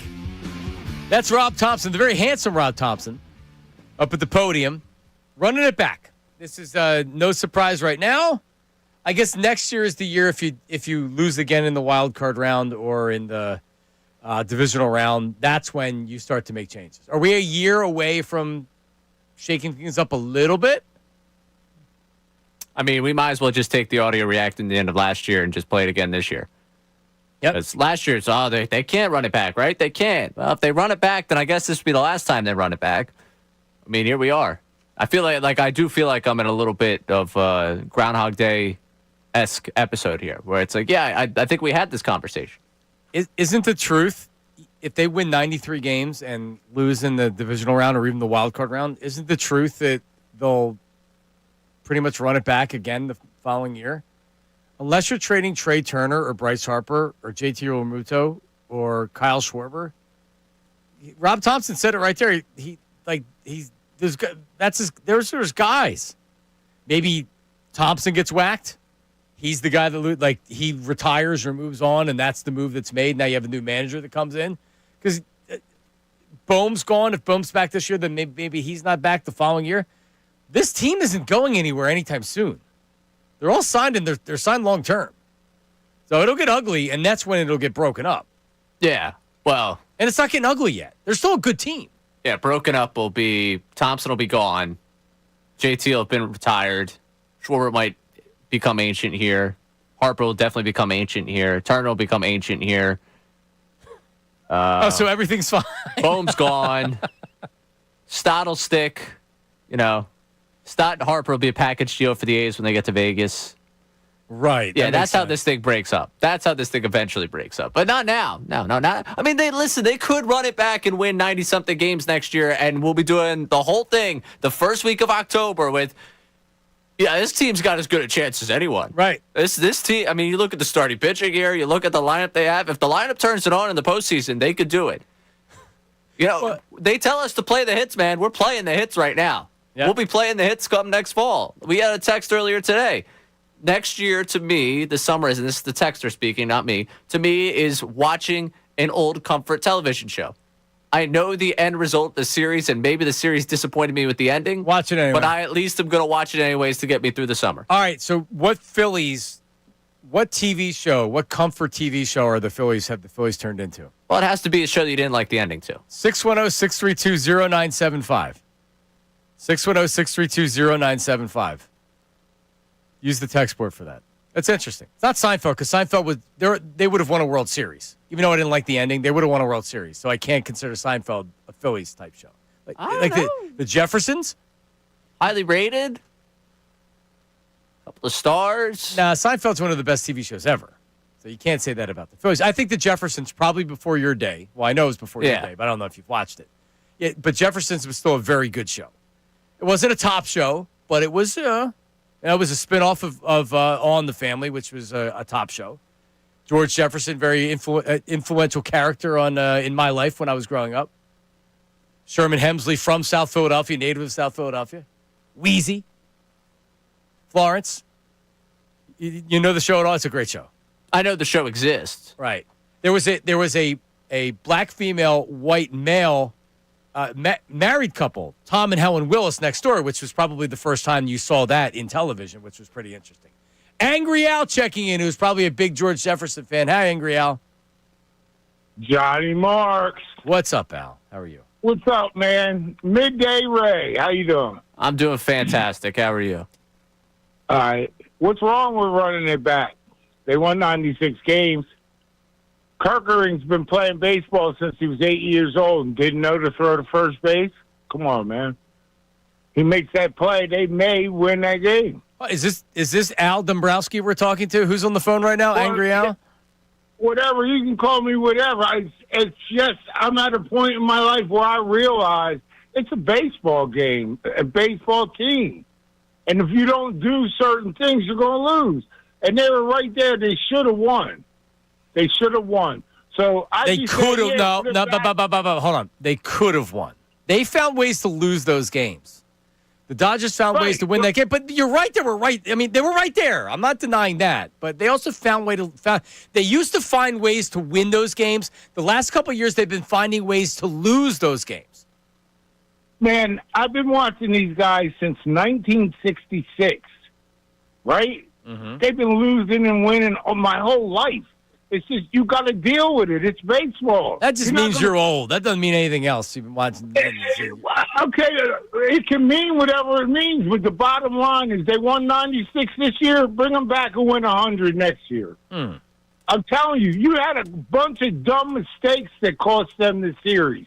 That's Rob Thompson, the very handsome Rob Thompson, up at the podium, running it back. This is no surprise right now. I guess next year is the year if you lose again in the wild card round or in the divisional round, that's when you start to make changes. Are we a year away from shaking things up a little bit? I mean, we might as well just take the audio react in the end of last year and just play it again this year. Yep. Because last year, they can't run it back, right? They can't. Well, if they run it back, then I guess this will be the last time they run it back. I mean, here we are. I feel like I do feel like I'm in a little bit of Groundhog Day-esque episode here, where it's like, yeah, I think we had this conversation. Isn't the truth, if they win 93 games and lose in the divisional round or even the wild card round, isn't the truth that they'll pretty much run it back again the following year? Unless you're trading Trey Turner or Bryce Harper or JT Realmuto or Kyle Schwarber, Rob Thompson said it right there. There's guys. Maybe Thompson gets whacked. He's the guy that he retires or moves on, and that's the move that's made. Now you have a new manager that comes in because Boehm's gone. If Boehm's back this year, then maybe he's not back the following year. This team isn't going anywhere anytime soon. They're all signed, and they're signed long term. So it'll get ugly, and that's when it'll get broken up. Yeah, well. And it's not getting ugly yet. They're still a good team. Yeah, broken up will be Thompson will be gone. JT will have been retired. Schwarber might become ancient here. Harper will definitely become ancient here. Turner will become ancient here. So everything's fine. Boehm's gone. Stott will stick. Stott and Harper will be a package deal for the A's when they get to Vegas. Right. Yeah, that's how this thing breaks up. That's how this thing eventually breaks up. But not now. No, not. I mean, they could run it back and win 90-something games next year, and we'll be doing the whole thing the first week of October with, this team's got as good a chance as anyone. Right. This team, I mean, you look at the starting pitching here, you look at the lineup they have. If the lineup turns it on in the postseason, they could do it. They tell us to play the hits, man. We're playing the hits right now. Yep. We'll be playing the hits come next fall. We had a text earlier today. Next year, to me, the summer is, and this is the texter speaking, not me, to me is watching an old comfort television show. I know the end result of the series, and maybe the series disappointed me with the ending. Watch it anyway. But I at least am going to watch it anyways to get me through the summer. All right, so what TV show, what comfort TV show have the Phillies turned into? Well, it has to be a show that you didn't like the ending to. 610-632-0975. 610-632-0975. Use the text board for that. That's interesting. It's not Seinfeld, because Seinfeld they would have won a World Series. Even though I didn't like the ending, they would have won a World Series. So I can't consider Seinfeld a Phillies type show. The Jeffersons? Highly rated. Couple of stars. Nah, Seinfeld's one of the best TV shows ever. So you can't say that about the Phillies. I think the Jeffersons probably before your day. Well, I know it was before your day, but I don't know if you've watched it. Yeah, but Jeffersons was still a very good show. It wasn't a top show, but it was it was a spinoff of All in the Family, which was a top show. George Jefferson, very influential character in my life when I was growing up. Sherman Hemsley from South Philadelphia, native of South Philadelphia. Wheezy. Florence. You know the show at all? It's a great show. I know the show exists. Right. There was a black female, white male married couple, Tom and Helen Willis, next door, which was probably the first time you saw that in television, which was pretty interesting. Angry Al checking in, who's probably a big George Jefferson fan. Hi, Angry Al. Johnny Marks. What's up, Al? How are you? What's up, man? Midday Ray. How you doing? I'm doing fantastic. How are you? All right. What's wrong with running it back? They won 96 games. Kirkering's been playing baseball since he was 8 years old and didn't know to throw to first base. Come on, man. he makes that play, they may win that game. Is this Al Dombrowski we're talking to? Who's on the phone right now? Angry Al? Whatever, you can call me whatever. It's just I'm at a point in my life where I realize it's a baseball game, a baseball team. And if you don't do certain things, you're going to lose. And they were right there. They should have won. They should have won. So They could have. Hold on. They could have won. They found ways to lose those games. The Dodgers found ways to win that game. But you're right. They were right. I mean, they were right there. I'm not denying that. But they also found they used to find ways to win those games. The last couple of years, they've been finding ways to lose those games. Man, I've been watching these guys since 1966, right? Mm-hmm. They've been losing and winning my whole life. It's just, you got to deal with it. It's baseball. That just means you're old. That doesn't mean anything else. You've been watching. Okay, it can mean whatever it means, but the bottom line is they won 96 this year. Bring them back and win 100 next year. I'm telling you, you had a bunch of dumb mistakes that cost them the series.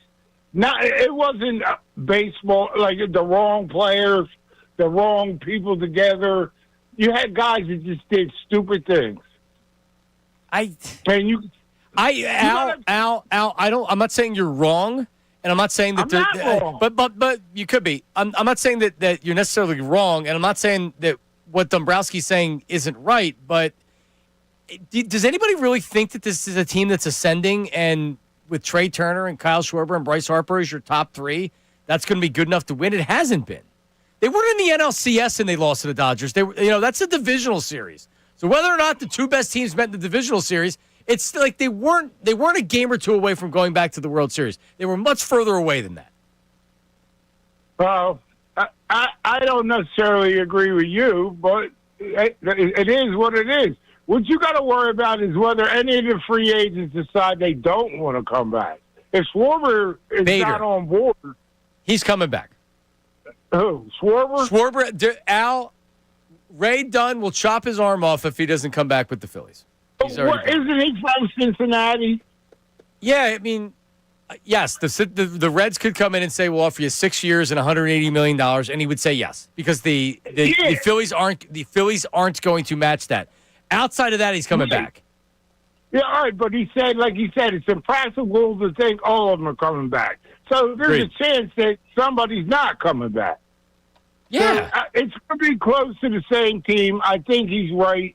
Now, it wasn't baseball, like the wrong players, the wrong people together. You had guys that just did stupid things. Al, I'm not saying you're wrong, and I'm not saying that I'm not wrong. But you could be. I'm not saying that you're necessarily wrong, and I'm not saying that what Dombrowski's saying isn't right. But does anybody really think that this is a team that's ascending, and with Trey Turner and Kyle Schwarber and Bryce Harper as your top three, that's going to be good enough to win? It hasn't been. They weren't in the NLCS and they lost to the Dodgers. That's a divisional series. So whether or not the two best teams met in the divisional series, it's like they weren't a game or two away from going back to the World Series. They were much further away than that. Well, I don't necessarily agree with you, but it is what it is. What you got to worry about is whether any of the free agents decide they don't want to come back. If Schwarber is not on board, he's coming back. Who? Schwarber? Al, Ray Dunn will chop his arm off if he doesn't come back with the Phillies. Isn't he from Cincinnati? Yeah, I mean, yes. The Reds could come in and say, we'll offer you 6 years and $180 million, and he would say yes because the Phillies aren't going to match that. Outside of that, he's coming back. Yeah, all right, but like he said, it's impractical to think all of them are coming back. So there's a chance that somebody's not coming back. Yeah. So, it's going to be close to the same team. I think he's right,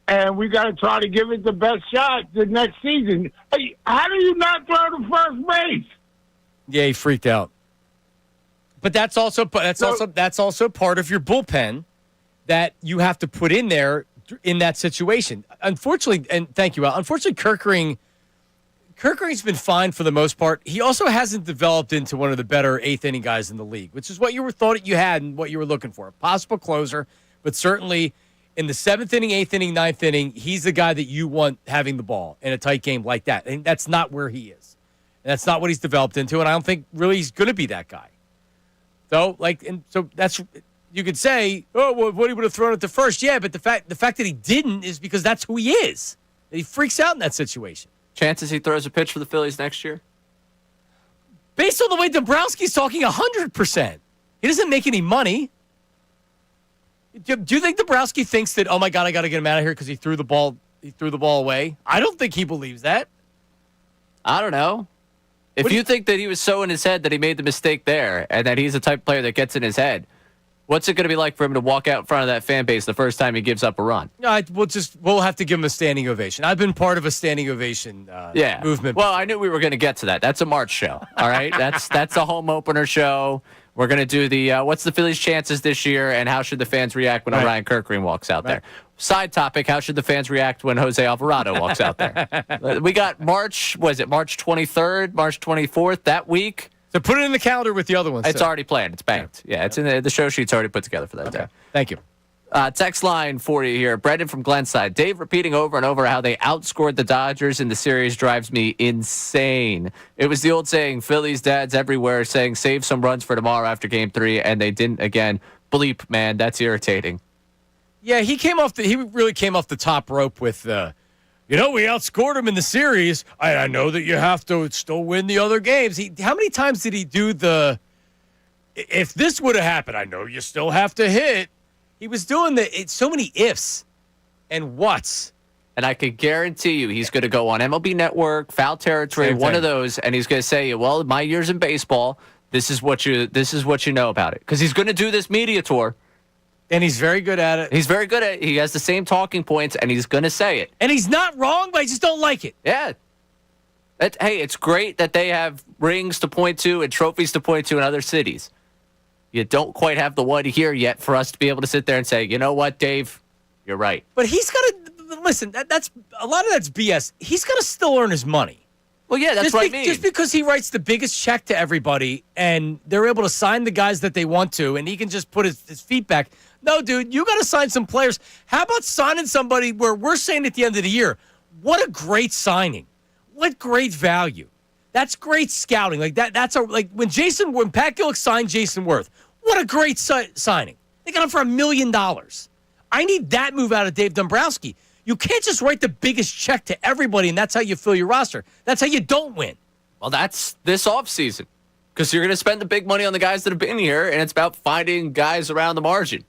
and we got to try to give it the best shot the next season. Hey, how do you not throw to first base? Yeah, he freaked out. But that's also part of your bullpen that you have to put in there in that situation. Unfortunately, and thank you, Al. Unfortunately, Kerkering's been fine for the most part. He also hasn't developed into one of the better eighth inning guys in the league, which is what you thought you had and what you were looking for. A possible closer, but certainly in the seventh inning, eighth inning, ninth inning, he's the guy that you want having the ball in a tight game like that. And that's not where he is. And that's not what he's developed into, and I don't think really he's going to be that guy. So that's. You could say, oh, well, what he would have thrown it to first. Yeah, but the fact that he didn't is because that's who he is. He freaks out in that situation. Chances he throws a pitch for the Phillies next year? Based on the way Dombrowski's talking, 100%. He doesn't make any money. Do you think Dombrowski thinks that, oh my God, I got to get him out of here because he threw the ball away? I don't think he believes that. I don't know. If you think that he was so in his head that he made the mistake there and that he's the type of player that gets in his head, what's it going to be like for him to walk out in front of that fan base the first time he gives up a run? We'll have to give him a standing ovation. I've been part of a standing ovation movement. Well, I knew we were going to get to that. That's a March show. All right, that's a home opener show. We're going to do the what's the Phillies' chances this year, and how should the fans react when Orion Kerkering walks out there? Side topic: how should the fans react when Jose Alvarado walks out there? We got March 23rd, March 24th that week. So put it in the calendar with the other ones. It's already planned. It's banked. Yeah, it's in the show sheet's already put together for that day. Thank you. Text line for you here. Brendan from Glenside. Dave repeating over and over how they outscored the Dodgers in the series drives me insane. It was the old saying, Phillies dads everywhere saying save some runs for tomorrow after game 3, and they didn't again. Bleep, man, that's irritating. Yeah, he really came off the top rope with we outscored him in the series. I know that you have to still win the other games. How many times did he do if this would have happened, I know you still have to hit. He was doing so many ifs and whats. And I could guarantee you he's going to go on MLB Network, Foul Territory, one of those, and he's going to say, well, my years in baseball, this is what you know about it. Because he's going to do this media tour. And he's very good at it. He's very good at it. He has the same talking points, and he's going to say it. And he's not wrong, but I just don't like it. Yeah. Hey, it's great that they have rings to point to and trophies to point to in other cities. You don't quite have the one here yet for us to be able to sit there and say, you know what, Dave, you're right. But he's got to, listen, that's a lot of that's BS. He's got to still earn his money. Well, yeah, that's what I mean. Just because he writes the biggest check to everybody and they're able to sign the guys that they want to and he can just put his feet back. No, dude, you got to sign some players. How about signing somebody where we're saying at the end of the year, what a great signing. What great value. That's great scouting. Like when Pat Gillick signed Jason Worth, what a great signing. They got him for $1 million. I need that move out of Dave Dombrowski. You can't just write the biggest check to everybody, and that's how you fill your roster. That's how you don't win. Well, that's this offseason. Because you're going to spend the big money on the guys that have been here, and it's about finding guys around the margin.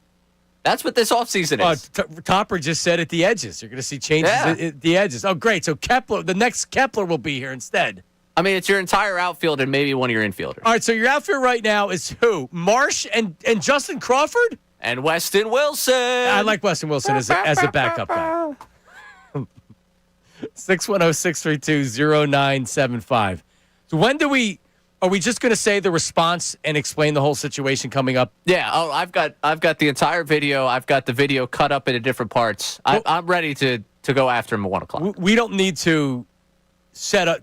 That's what this offseason is. Topper just said at the edges. You're going to see changes at the edges. Oh, great. So the next Kepler will be here instead. I mean, it's your entire outfield and maybe one of your infielders. All right, so your outfield right now is who? Marsh and Justin Crawford? And Weston Wilson. I like Weston Wilson as a backup guy. 610-632-0975. So are we just going to say the response and explain the whole situation coming up? Yeah. Oh, I've got the entire video. I've got the video cut up into different parts. I'm ready to go after him at 1 o'clock. We don't need to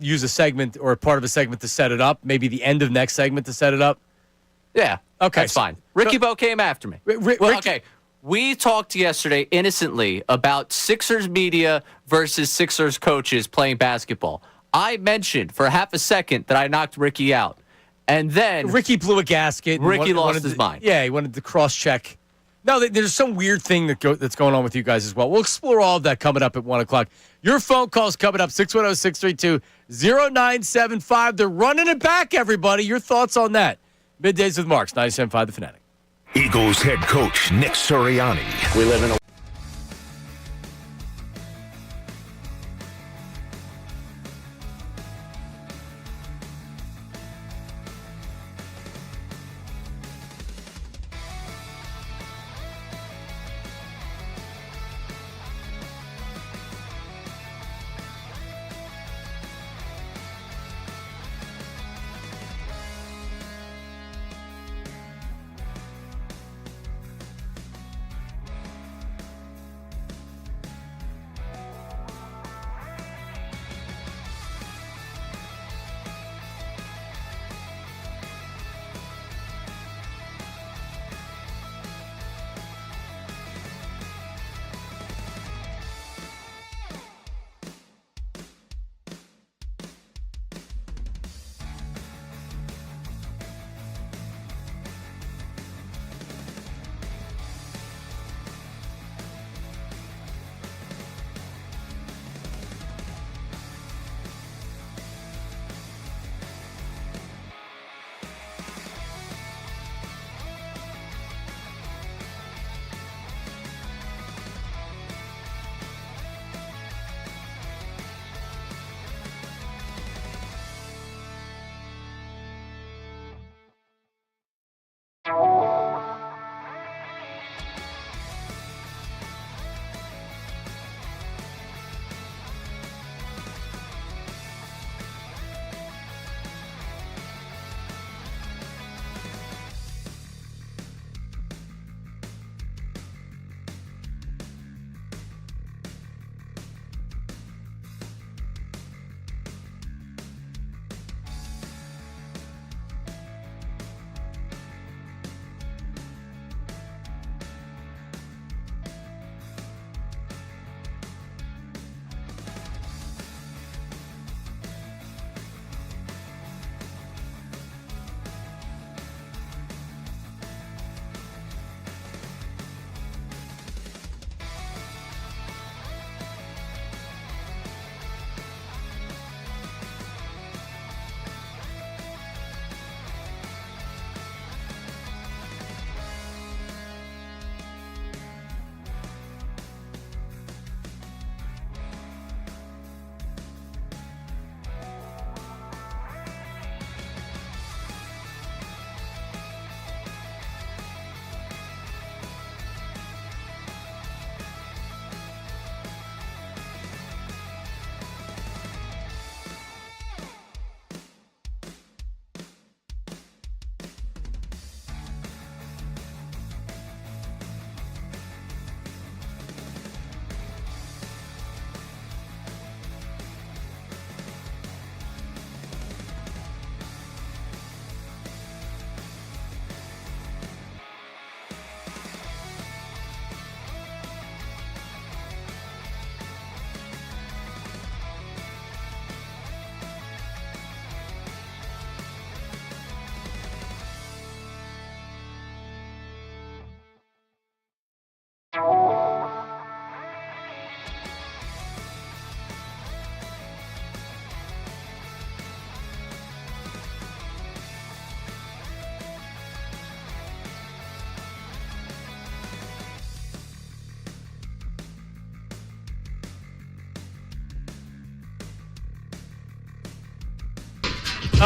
use a segment or a part of a segment to set it up. Maybe the end of next segment to set it up. Yeah. Okay. That's fine. Ricky Bo came after me. Okay. We talked yesterday innocently about Sixers media versus Sixers coaches playing basketball. I mentioned for half a second that I knocked Ricky out. And then Ricky blew a gasket. Ricky lost his mind. Yeah, he wanted to cross-check. No, there's some weird thing that's going on with you guys as well. We'll explore all of that coming up at 1 o'clock. Your phone calls coming up, 610-632-0975. They're running it back, everybody. Your thoughts on that? Middays with Marks, 97.5 The Fanatic. Eagles head coach Nick Sirianni. We live in a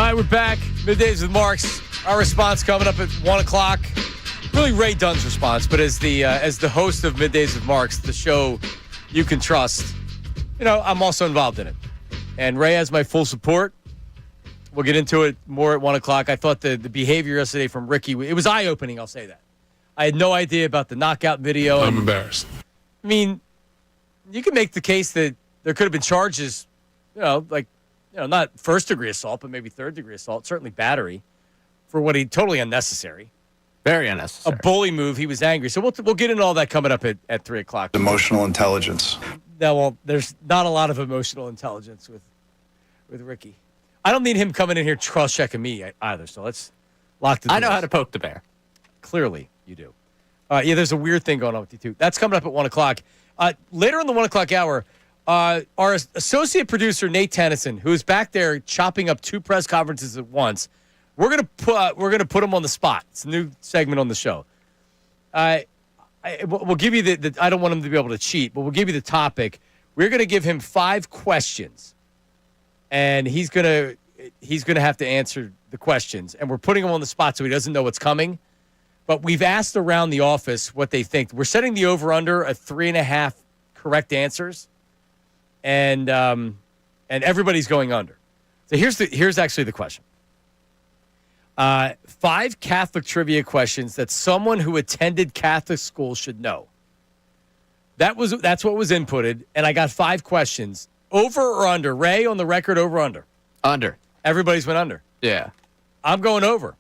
All right, we're back. Middays with Marks. Our response coming up at 1 o'clock. Really Ray Dunn's response, but as the host of Middays with Marks, the show you can trust, I'm also involved in it. And Ray has my full support. We'll get into it more at 1 o'clock. I thought the behavior yesterday from Ricky, it was eye-opening, I'll say that. I had no idea about the knockout video. I'm embarrassed. I mean, you can make the case that there could have been charges, not first-degree assault, but maybe third-degree assault, certainly battery, for what he totally unnecessary. Very unnecessary. A bully move. He was angry. So we'll get into all that coming up at 3 o'clock. Emotional intelligence. No, well, there's not a lot of emotional intelligence with Ricky. I don't need him coming in here cross-checking me either, so let's lock the doors. I know how to poke the bear. Clearly, you do. Yeah, there's a weird thing going on with you, too. That's coming up at 1 o'clock. Later in the 1 o'clock hour, our associate producer, Nate Tennyson, who is back there chopping up 2 press conferences at once, we're gonna put him on the spot. It's a new segment on the show. We'll give you the I don't want him to be able to cheat, but we'll give you the topic. We're going to give him 5 questions, and he's gonna have to answer the questions. And we're putting him on the spot so he doesn't know what's coming. But we've asked around the office what they think. We're setting the over/under at 3.5 correct answers, and everybody's going under. So here's actually the question. 5 Catholic trivia questions that someone who attended Catholic school should know. That's what was inputted, and I got 5 questions. Over or under? Ray, on the record, over or under? Under. Everybody's went under. Yeah. I'm going over.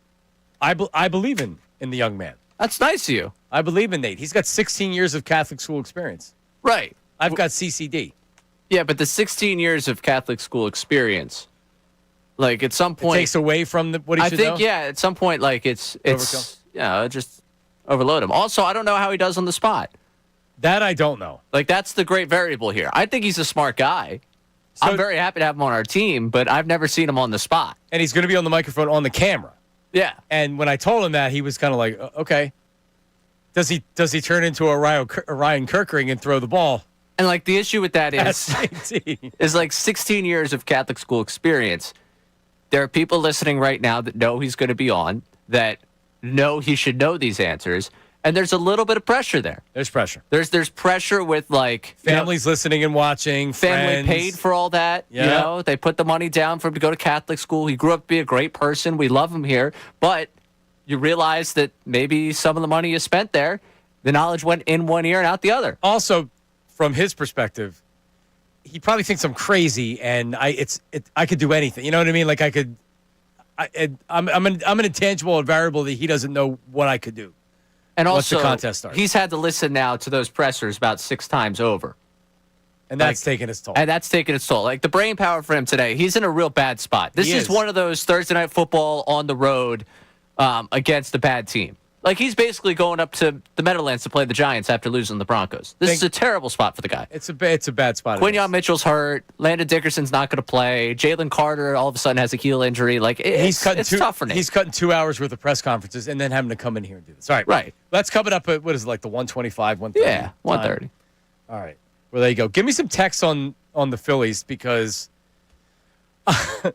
I believe in the young man. That's nice of you. I believe in Nate. He's got 16 years of Catholic school experience. Right. I've got CCD. Yeah, but the 16 years of Catholic school experience, like at some point, it takes away from what he should know? Yeah, at some point, like it's just overload him. Also, I don't know how he does on the spot. That I don't know. Like that's the great variable here. I think he's a smart guy. So, I'm very happy to have him on our team, but I've never seen him on the spot. And he's going to be on the microphone on the camera. Yeah. And when I told him that, he was kind of like, okay. Does he turn into a Ryan Kirkering and throw the ball? And like the issue with that is like 16 years of Catholic school experience. There are people listening right now that know he's going to be on, that know he should know these answers, and there's a little bit of pressure there. There's pressure. There's pressure with like families listening and watching. Family friends. paid for all that. Yeah. They put the money down for him to go to Catholic school. He grew up to be a great person. We love him here, but you realize that maybe some of the money you spent there, the knowledge went in one ear and out the other. Also, from his perspective, he probably thinks I'm crazy, and I could do anything. You know what I mean? Like I'm an intangible variable that he doesn't know what I could do. And once also, the contest starts, he's had to listen now to those pressers about 6 times over, and that's taking its toll. And that's taking its toll. Like the brain power for him today, he's in a real bad spot. This is one of those Thursday night football on the road against a bad team. Like he's basically going up to the Meadowlands to play the Giants after losing the Broncos. This is a terrible spot for the guy. It's a bad spot. Quinyon Mitchell's hurt. Landon Dickerson's not going to play. Jalen Carter all of a sudden has a heel injury. Like it's tough for Nate. He's cutting 2 hours worth of press conferences and then having to come in here and do this. All right, right. That's coming up at what is it, like the 125, 130? Yeah, 130. All right. Well, there you go. Give me some text on the Phillies because you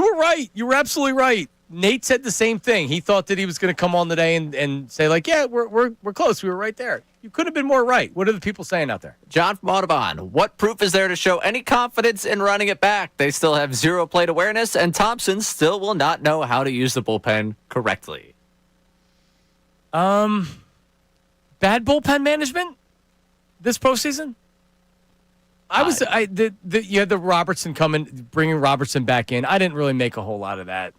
were right. You were absolutely right. Nate said the same thing. He thought that he was going to come on today and say, like, yeah, we're close. We were right there. You could have been more right. What are the people saying out there? John from Audubon, what proof is there to show any confidence in running it back? They still have 0 plate awareness, and Thompson still will not know how to use the bullpen correctly. Bad bullpen management this postseason? You had the Robertson bringing Robertson back in. I didn't really make a whole lot of that.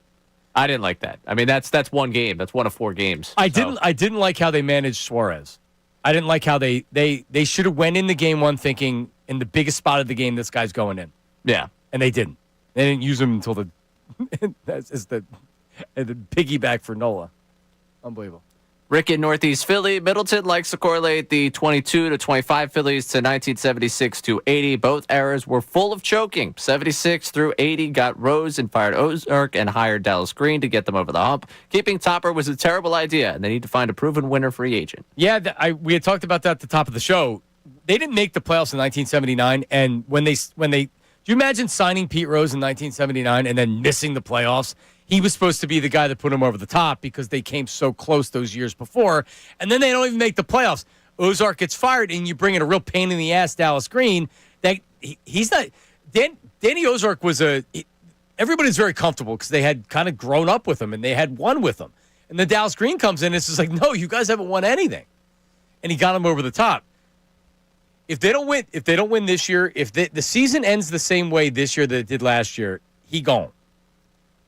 I didn't like that. I mean, that's one game. That's 1 of 4 games. I didn't like how they managed Suarez. I didn't like how they should have went into game 1 thinking in the biggest spot of the game this guy's going in. Yeah, and they didn't. They didn't use him until the piggyback for Nola. Unbelievable. Rick in Northeast Philly. Middleton likes to correlate the 22 to 25 Phillies to 1976 to 80. Both eras were full of choking. 76 through 80 got Rose and fired Ozark and hired Dallas Green to get them over the hump. Keeping Topper was a terrible idea, and they need to find a proven winner free agent. Yeah, we had talked about that at the top of the show. They didn't make the playoffs in 1979, and when they Do you imagine signing Pete Rose in 1979 and then missing the playoffs? He was supposed to be the guy that put him over the top because they came so close those years before, and then they don't even make the playoffs. Ozark gets fired, and you bring in a real pain in the ass Dallas Green. That he's not. Danny Ozark was everybody's very comfortable because they had kind of grown up with him and they had won with him. And then Dallas Green comes in and it's just like, no, you guys haven't won anything. And he got him over the top. If they don't win this year, if the season ends the same way this year that it did last year, he gone.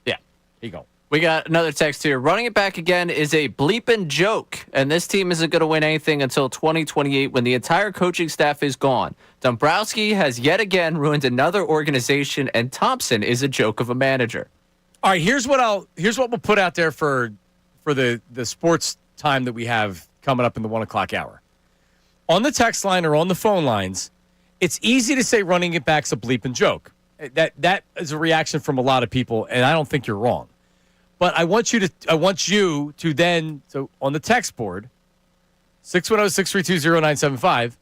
Yeah, he gone. We got another text here. Running it back again is a bleeping joke, and this team isn't going to win anything until 2028 when the entire coaching staff is gone. Dombrowski has yet again ruined another organization, and Thompson is a joke of a manager. All right, here's what we'll put out there for the sports time that we have coming up in the 1 o'clock hour. On the text line or on the phone lines, it's easy to say running it back's a bleeping joke. That is a reaction from a lot of people, and I don't think you're wrong. But I want you to then, so on the text board, 610-632-0975,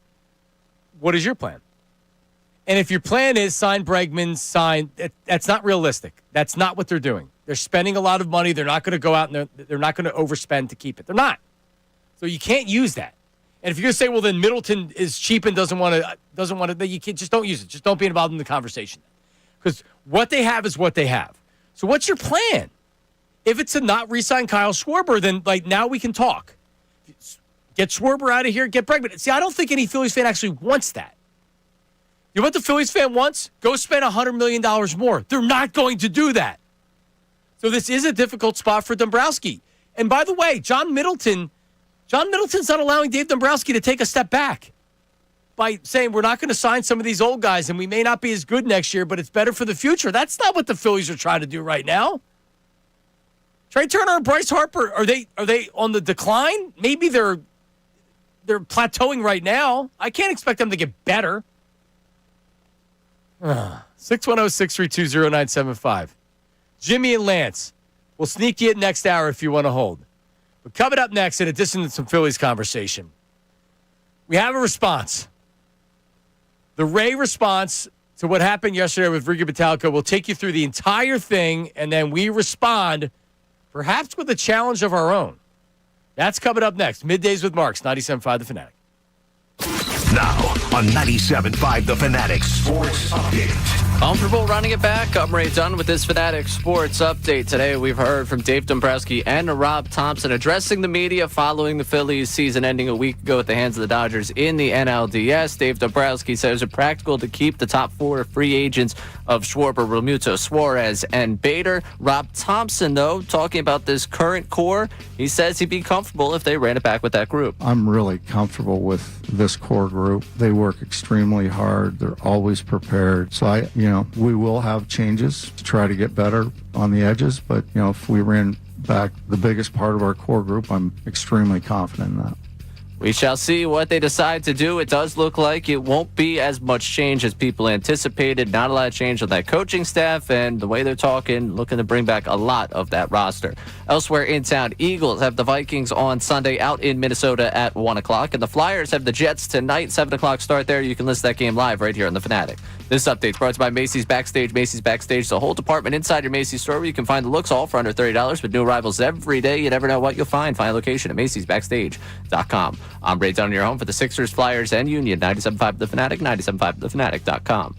what is your plan? And if your plan is sign Bregman, that's not realistic. That's not what they're doing. They're spending a lot of money. They're not going to go out and they're not going to overspend to keep it. They're not. So you can't use that. And if you're going to say, well, then Middleton is cheap and doesn't want to, then you can't, just don't use it. Just don't be involved in the conversation. Because what they have is what they have. So what's your plan? If it's to not re-sign Kyle Schwarber, then now we can talk. Get Schwarber out of here, get Bregman. See, I don't think any Phillies fan actually wants that. You know what the Phillies fan wants? Go spend $100 million more. They're not going to do that. So this is a difficult spot for Dombrowski. And by the way, John Middleton's not allowing Dave Dombrowski to take a step back by saying we're not going to sign some of these old guys and we may not be as good next year, but it's better for the future. That's not what the Phillies are trying to do right now. Trey Turner and Bryce Harper, are they on the decline? Maybe they're plateauing right now. I can't expect them to get better. 610-632-0975. Jimmy and Lance. We'll sneak you in next hour if you want to hold. But coming up next, in addition to some Phillies conversation, we have a response. The Ray response to what happened yesterday with Ricky Battalico. We'll take you through the entire thing, and then we respond perhaps with a challenge of our own. That's coming up next. Middays with Marks, 97.5 The Fanatic. Now on 97.5 The Fanatic Sports Update. Comfortable running it back. I'm Ray Dunn with this Fanatic Sports Update. Today we've heard from Dave Dombrowski and Rob Thompson addressing the media following the Phillies season ending a week ago at the hands of the Dodgers in the NLDS. Dave Dombrowski says it's practical to keep the top four free agents of Schwarber, Realmuto, Suarez, and Bader. Rob Thompson, though, talking about this current core, he says he'd be comfortable if they ran it back with that group. I'm really comfortable with this core group. They work extremely hard. They're always prepared. So we will have changes to try to get better on the edges. But, if we ran back the biggest part of our core group, I'm extremely confident in that. We shall see what they decide to do. It does look like it won't be as much change as people anticipated. Not a lot of change on that coaching staff, and the way they're talking, looking to bring back a lot of that roster. Elsewhere in town, Eagles have the Vikings on Sunday out in Minnesota at 1 o'clock, and the Flyers have the Jets tonight, 7 o'clock start there. You can listen to that game live right here on The Fanatic. This update is brought to you by Macy's Backstage. Macy's Backstage, the whole department inside your Macy's store where you can find the looks all for under $30 with new arrivals every day. You never know what you'll find. Find a location at Macy'sBackstage.com. I'm Ray Dunn, your home for the Sixers, Flyers, and Union. 97.5 The Fanatic, 97.5thefanatic.com.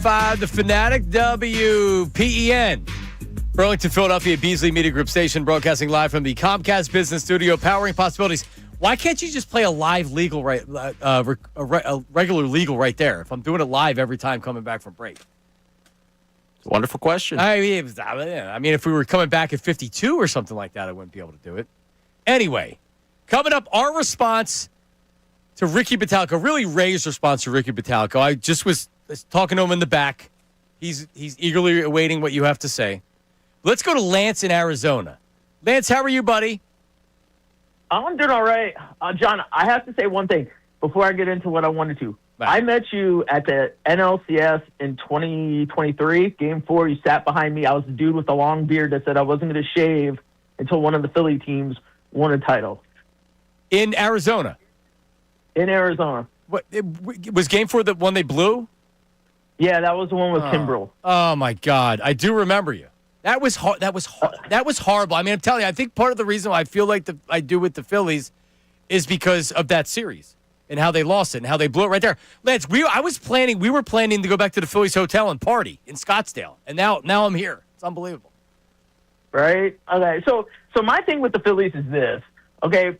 98.5, the Fanatic WPEN. Burlington, Philadelphia, Beasley Media Group Station, broadcasting live from the Comcast Business Studio, powering possibilities. Why can't you just play a live legal a regular legal right there? If I'm doing it live every time coming back from break. It's a wonderful question. I mean, if we were coming back at 52 or something like that, I wouldn't be able to do it. Anyway, coming up, our response to Ricky Batalco, really Ray's response to Ricky Batalco. I just was talking to him in the back. He's eagerly awaiting what you have to say. Let's go to Lance in Arizona. Lance, how are you, buddy? I'm doing all right. John, I have to say one thing before I get into what I wanted to. Right. I met you at the NLCS in 2023, Game 4. You sat behind me. I was the dude with the long beard that said I wasn't going to shave until one of the Philly teams won a title. In Arizona? In Arizona. What, was Game 4 the one they blew? Yeah, that was the one with Kimbrel. Oh, my God. I do remember you. That was horrible. I mean, I'm telling you, I think part of the reason why I feel like I do with the Phillies is because of that series and how they lost it and how they blew it right there. Lance, we were planning to go back to the Phillies hotel and party in Scottsdale, and now I'm here. It's unbelievable. Right? Okay, so my thing with the Phillies is this. Okay,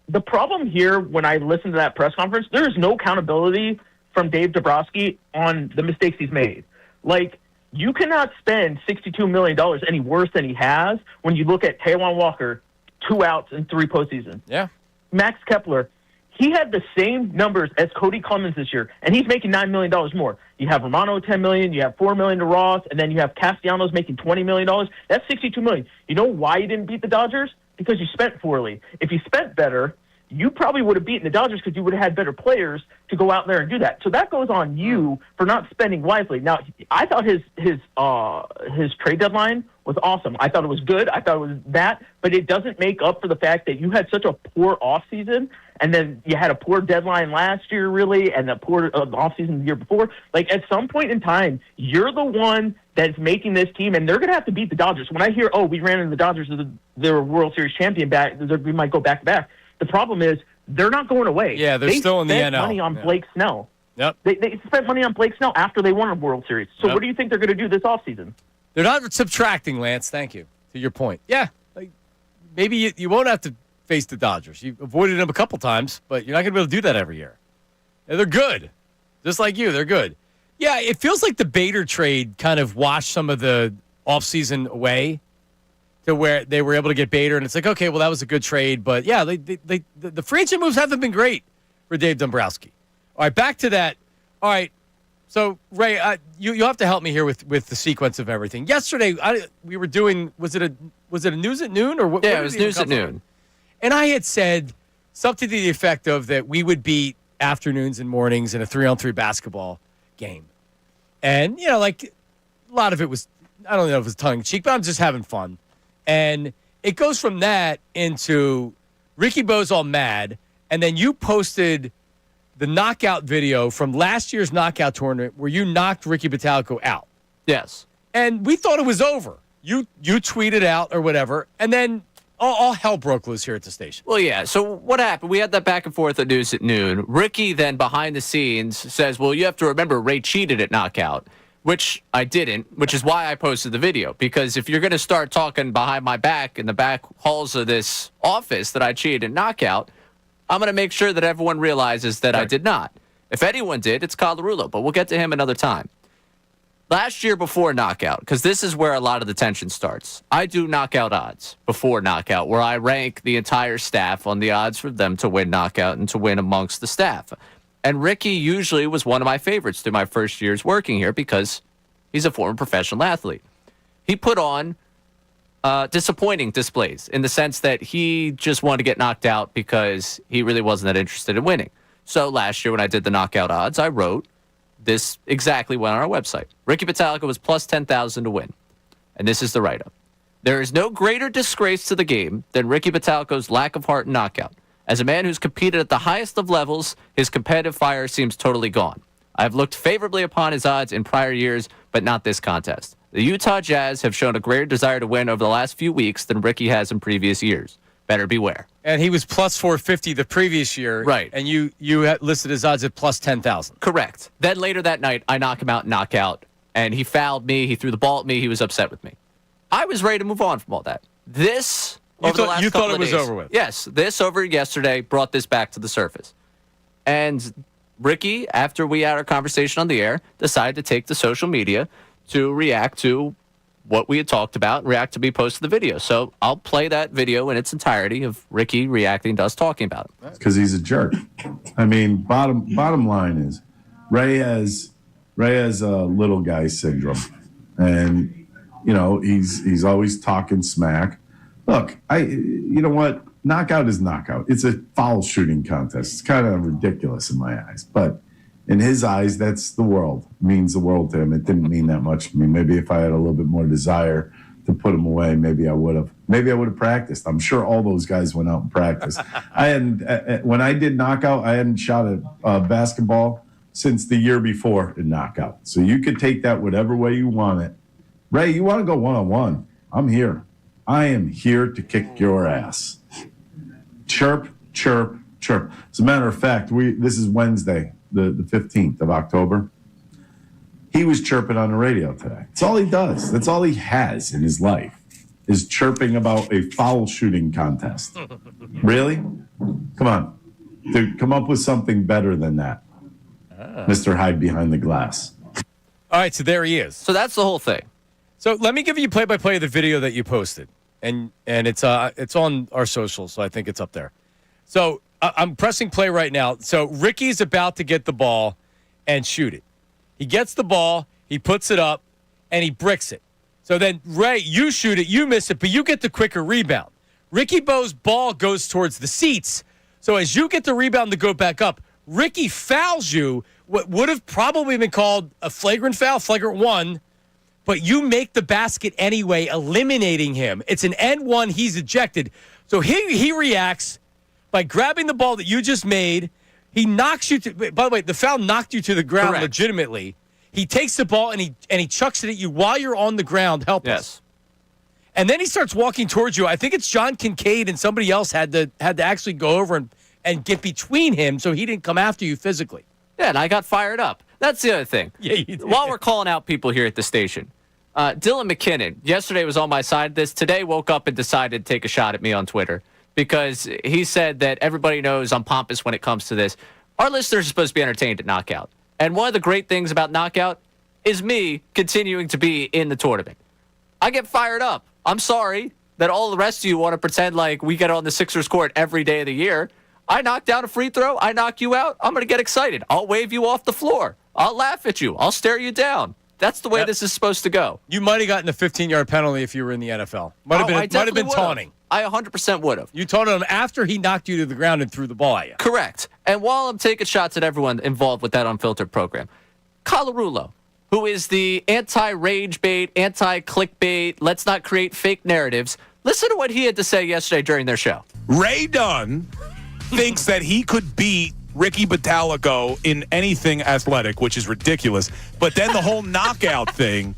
the problem here when I listen to that press conference, there is no accountability from Dave Dombrowski on the mistakes he's made. Like, you cannot spend $62 million any worse than he has when you look at Taijuan Walker, 2 outs in 3 postseasons. Yeah. Max Kepler, he had the same numbers as Cody Clemens this year, and he's making $9 million more. You have Romano $10 million, you have $4 million to Ross, and then you have Castellanos making $20 million. That's $62 million. You know why you didn't beat the Dodgers? Because you spent poorly. If you spent better, you probably would have beaten the Dodgers because you would have had better players to go out there and do that. So that goes on you for not spending wisely. Now, I thought his trade deadline was awesome. I thought it was good. I thought it was that, but it doesn't make up for the fact that you had such a poor offseason, and then you had a poor deadline last year, really, and a poor offseason the year before. Like, at some point in time, you're the one that's making this team, and they're going to have to beat the Dodgers. When I hear, we ran into the Dodgers, they're a World Series champion back, we might go back-to-back. The problem is they're not going away. Yeah, they're still in the NL. They spent money on Blake Snell. Yep. They spent money on Blake Snell after they won a World Series. So what do you think they're going to do this offseason? They're not subtracting, Lance. Thank you. To your point. Yeah. Like, maybe you won't have to face the Dodgers. You've avoided them a couple times, but you're not going to be able to do that every year. And they're good. Just like you. They're good. Yeah, it feels like the Bader trade kind of washed some of the offseason away, to where they were able to get Bader, and it's like, okay, well, that was a good trade. But, yeah, the free agent moves haven't been great for Dave Dombrowski. All right, back to that. All right, so, Ray, you'll have to help me here with the sequence of everything. Yesterday, we were doing, was it a News at Noon? Or what? Yeah, what it was News at Noon. And I had said something to the effect of that we would beat afternoons and mornings in a 3-on-3 basketball game. And, like, a lot of it was, I don't know if it was tongue-in-cheek, but I'm just having fun. And it goes from that into Ricky Bo's all mad, and then you posted the knockout video from last year's knockout tournament where you knocked Ricky Batalco out. Yes. And we thought it was over. You tweeted out or whatever, and then all hell broke loose here at the station. Well, yeah. So what happened? We had that back and forth at News at Noon. Ricky then, behind the scenes, says, well, you have to remember Ray cheated at knockout. Which I didn't, which is why I posted the video. Because if you're going to start talking behind my back in the back halls of this office that I cheated in knockout, I'm going to make sure that everyone realizes that I did not. If anyone did, it's Colarulo, but we'll get to him another time. Last year before knockout, because this is where a lot of the tension starts, I do knockout odds before knockout, where I rank the entire staff on the odds for them to win knockout and to win amongst the staff. And Ricky usually was one of my favorites through my first years working here because he's a former professional athlete. He put on disappointing displays in the sense that he just wanted to get knocked out because he really wasn't that interested in winning. So last year when I did the knockout odds, I wrote this exactly went on our website. Ricky Batalco was plus 10,000 to win. And this is the write-up. There is no greater disgrace to the game than Ricky Batalco's lack of heart in knockout. As a man who's competed at the highest of levels, his competitive fire seems totally gone. I've looked favorably upon his odds in prior years, but not this contest. The Utah Jazz have shown a greater desire to win over the last few weeks than Ricky has in previous years. better beware. And he was plus 450 the previous year. Right. And you had listed his odds at plus 10,000. Correct. Then later that night, I knock him out, knockout, and he fouled me. He threw the ball at me. He was upset with me. I was ready to move on from all that. This, over the last you couple thought it of was days, over with? Yes. This over yesterday brought this back to the surface. And Ricky, after we had our conversation on the air, decided to take to social media to react to what we had talked about, react to me posting the video. So I'll play that video in its entirety of Ricky reacting to us talking about it. Because he's a jerk. I mean, bottom line is, Ray has little guy syndrome, and he's always talking smack. Look, you know what? Knockout is knockout. It's a foul shooting contest. It's kind of ridiculous in my eyes, but in his eyes, that's the world. It means the world to him. It didn't mean that much to me. Maybe if I had a little bit more desire to put him away, maybe I would have. Maybe I would have practiced. I'm sure all those guys went out and practiced. When I did knockout, I hadn't shot a basketball since the year before in knockout. So you could take that whatever way you want it. Ray, you want to go one-on-one? I'm here. I am here to kick your ass. Chirp, chirp, chirp. As a matter of fact, this is Wednesday, the 15th of October. He was chirping on the radio today. That's all he does. That's all he has in his life, is chirping about a foul shooting contest. Really? Come on. Dude, come up with something better than that. Mr. Hide Behind the Glass. All right, so there he is. So that's the whole thing. So let me give you play-by-play of the video that you posted. And it's on our socials, so I think it's up there. So I'm pressing play right now. So Ricky's about to get the ball and shoot it. He gets the ball, he puts it up, and he bricks it. So then, Ray, you shoot it, you miss it, but you get the quicker rebound. Ricky Bo's ball goes towards the seats. So as you get the rebound to go back up, Ricky fouls you, what would have probably been called a flagrant foul, flagrant one, but you make the basket anyway, eliminating him. It's an N1, he's ejected. So he reacts by grabbing the ball that you just made. He knocks you to, by the way, the foul knocked you to the ground. Correct. Legitimately. He takes the ball and he chucks it at you while you're on the ground helpless. Yes. And then he starts walking towards you. I think it's John Kincade and somebody else had to actually go over and get between him so he didn't come after you physically. Yeah, and I got fired up. That's the other thing. Yeah, you did. While we're calling out people here at the station, Dylan McKinnon, yesterday was on my side of this. Today woke up and decided to take a shot at me on Twitter because he said that everybody knows I'm pompous when it comes to this. Our listeners are supposed to be entertained at Knockout. And one of the great things about Knockout is me continuing to be in the tournament. I get fired up. I'm sorry that all the rest of you want to pretend like we get on the Sixers court every day of the year. I knock down a free throw. I knock you out. I'm going to get excited. I'll wave you off the floor. I'll laugh at you. I'll stare you down. That's the way this is supposed to go. You might have gotten a 15-yard penalty if you were in the NFL. Might have been taunting. I 100% would have. You taunted him after he knocked you to the ground and threw the ball at you. Correct. And while I'm taking shots at everyone involved with that unfiltered program, Colarulo, who is the anti-rage bait, anti-clickbait, let's not create fake narratives, listen to what he had to say yesterday during their show. Ray Dunn thinks that he could beat Ricky Bottalico in anything athletic, which is ridiculous. But then the whole knockout thing.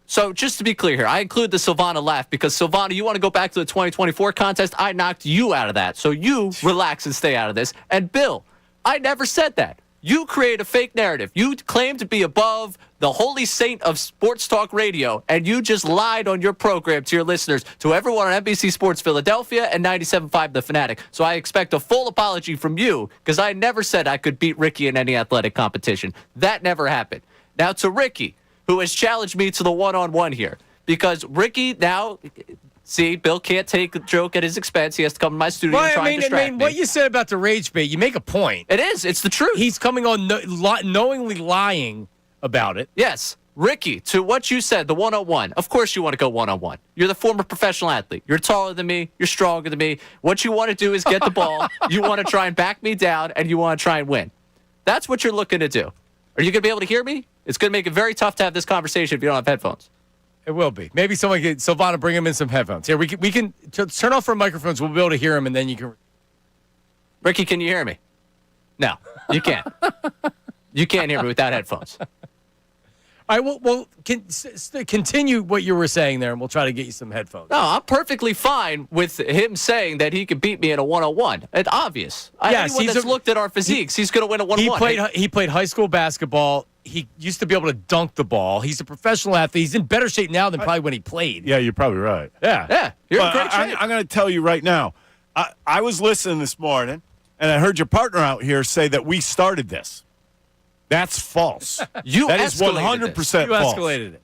So just to be clear here, I include the Silvana laugh because, Silvana, you want to go back to the 2024 contest? I knocked you out of that. So you relax and stay out of this. And Bill, I never said that. You create a fake narrative. You claim to be above the holy saint of sports talk radio, and you just lied on your program to your listeners, to everyone on NBC Sports Philadelphia and 97.5 The Fanatic. So I expect a full apology from you because I never said I could beat Ricky in any athletic competition. That never happened. Now to Ricky, who has challenged me to the one-on-one here, because Ricky now... See, Bill can't take a joke at his expense. He has to come to my studio and try and distract me. What you said about the rage bait, you make a point. It is. It's the truth. He's coming on knowingly lying about it. Yes. Ricky, to what you said, the 101, of course you want to go one-on-one. You're the former professional athlete. You're taller than me. You're stronger than me. What you want to do is get the ball. You want to try and back me down, and you want to try and win. That's what you're looking to do. Are you going to be able to hear me? It's going to make it very tough to have this conversation if you don't have headphones. It will be. Maybe someone can, Silvana, bring him in some headphones. Here, we can turn off our microphones. We'll be able to hear him, and then you can. Ricky, can you hear me? No, you can't. You can't hear me without headphones. All All right, well, continue what you were saying there, and we'll try to get you some headphones. No, I'm perfectly fine with him saying that he could beat me in a one-on-one. It's obvious. Yes, Anyone that's looked at our physiques, he's going to win a one-on-one. He played high school basketball. He used to be able to dunk the ball. He's a professional athlete. He's in better shape now than probably when he played. Yeah, you're probably right. Yeah. You're in great shape. I'm going to tell you right now. I was listening this morning, and I heard your partner out here say that we started this. That's false. That is 100% false. You escalated it.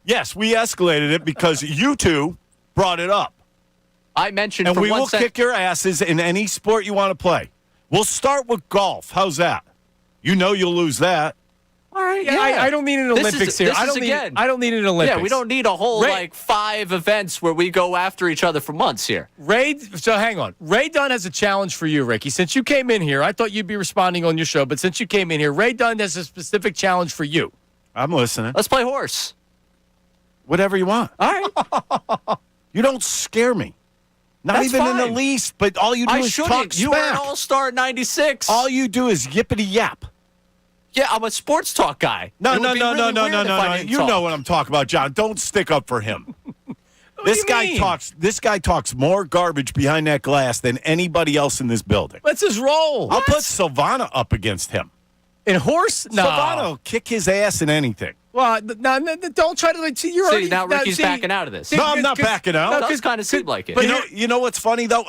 Yes, we escalated it because you two brought it up. I mentioned, and we will kick your asses in any sport you want to play. We'll start with golf. How's that? You know you'll lose that. All right, Yeah, I don't need an Olympics here. I don't need an Olympics. Yeah, we don't need a whole 5 events where we go after each other for months here. So hang on. Ray Dunn has a challenge for you, Ricky. Since you came in here, I thought you'd be responding on your show, but since you came in here, Ray Dunn has a specific challenge for you. I'm listening. Let's play horse. Whatever you want. All right. You don't scare me. Not That's even fine. in the least, but all you do is talk smack. You were an all-star 96. All you do is yippity yap. Yeah, I'm a sports talk guy. No. You know what I'm talking about, John. Don't stick up for him. This guy talks more garbage behind that glass than anybody else in this building. Let's just roll. I'll put Silvana up against him. In horse? No. Silvana will kick his ass in anything. Well, no, don't try to. See, now Ricky's backing out of this. No, I'm not backing out. It does kind of seem like it. But you know what's funny, though?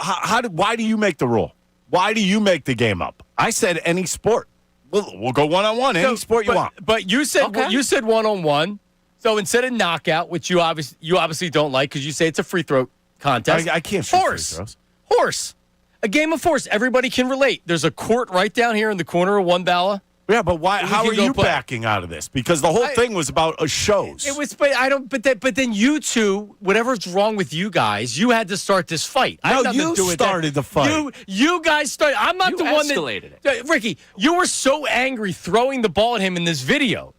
Why do you make the rule? Why do you make the game up? I said any sport. We'll go one-on-one, any sport you want. But you said one-on-one. So instead of knockout, which you obviously don't like because you say it's a free throw contest. I can't shoot free throws. Horse. A game of horse. Everybody can relate. There's a court right down here in the corner of One Bala. Yeah, but why? How are you backing out of this? Because the whole thing was about shows. It was, but I don't. But then you two, whatever's wrong with you guys, you had to start this fight. No, you started the fight. You guys started. I'm not the one that escalated it. Ricky, you were so angry throwing the ball at him in this video.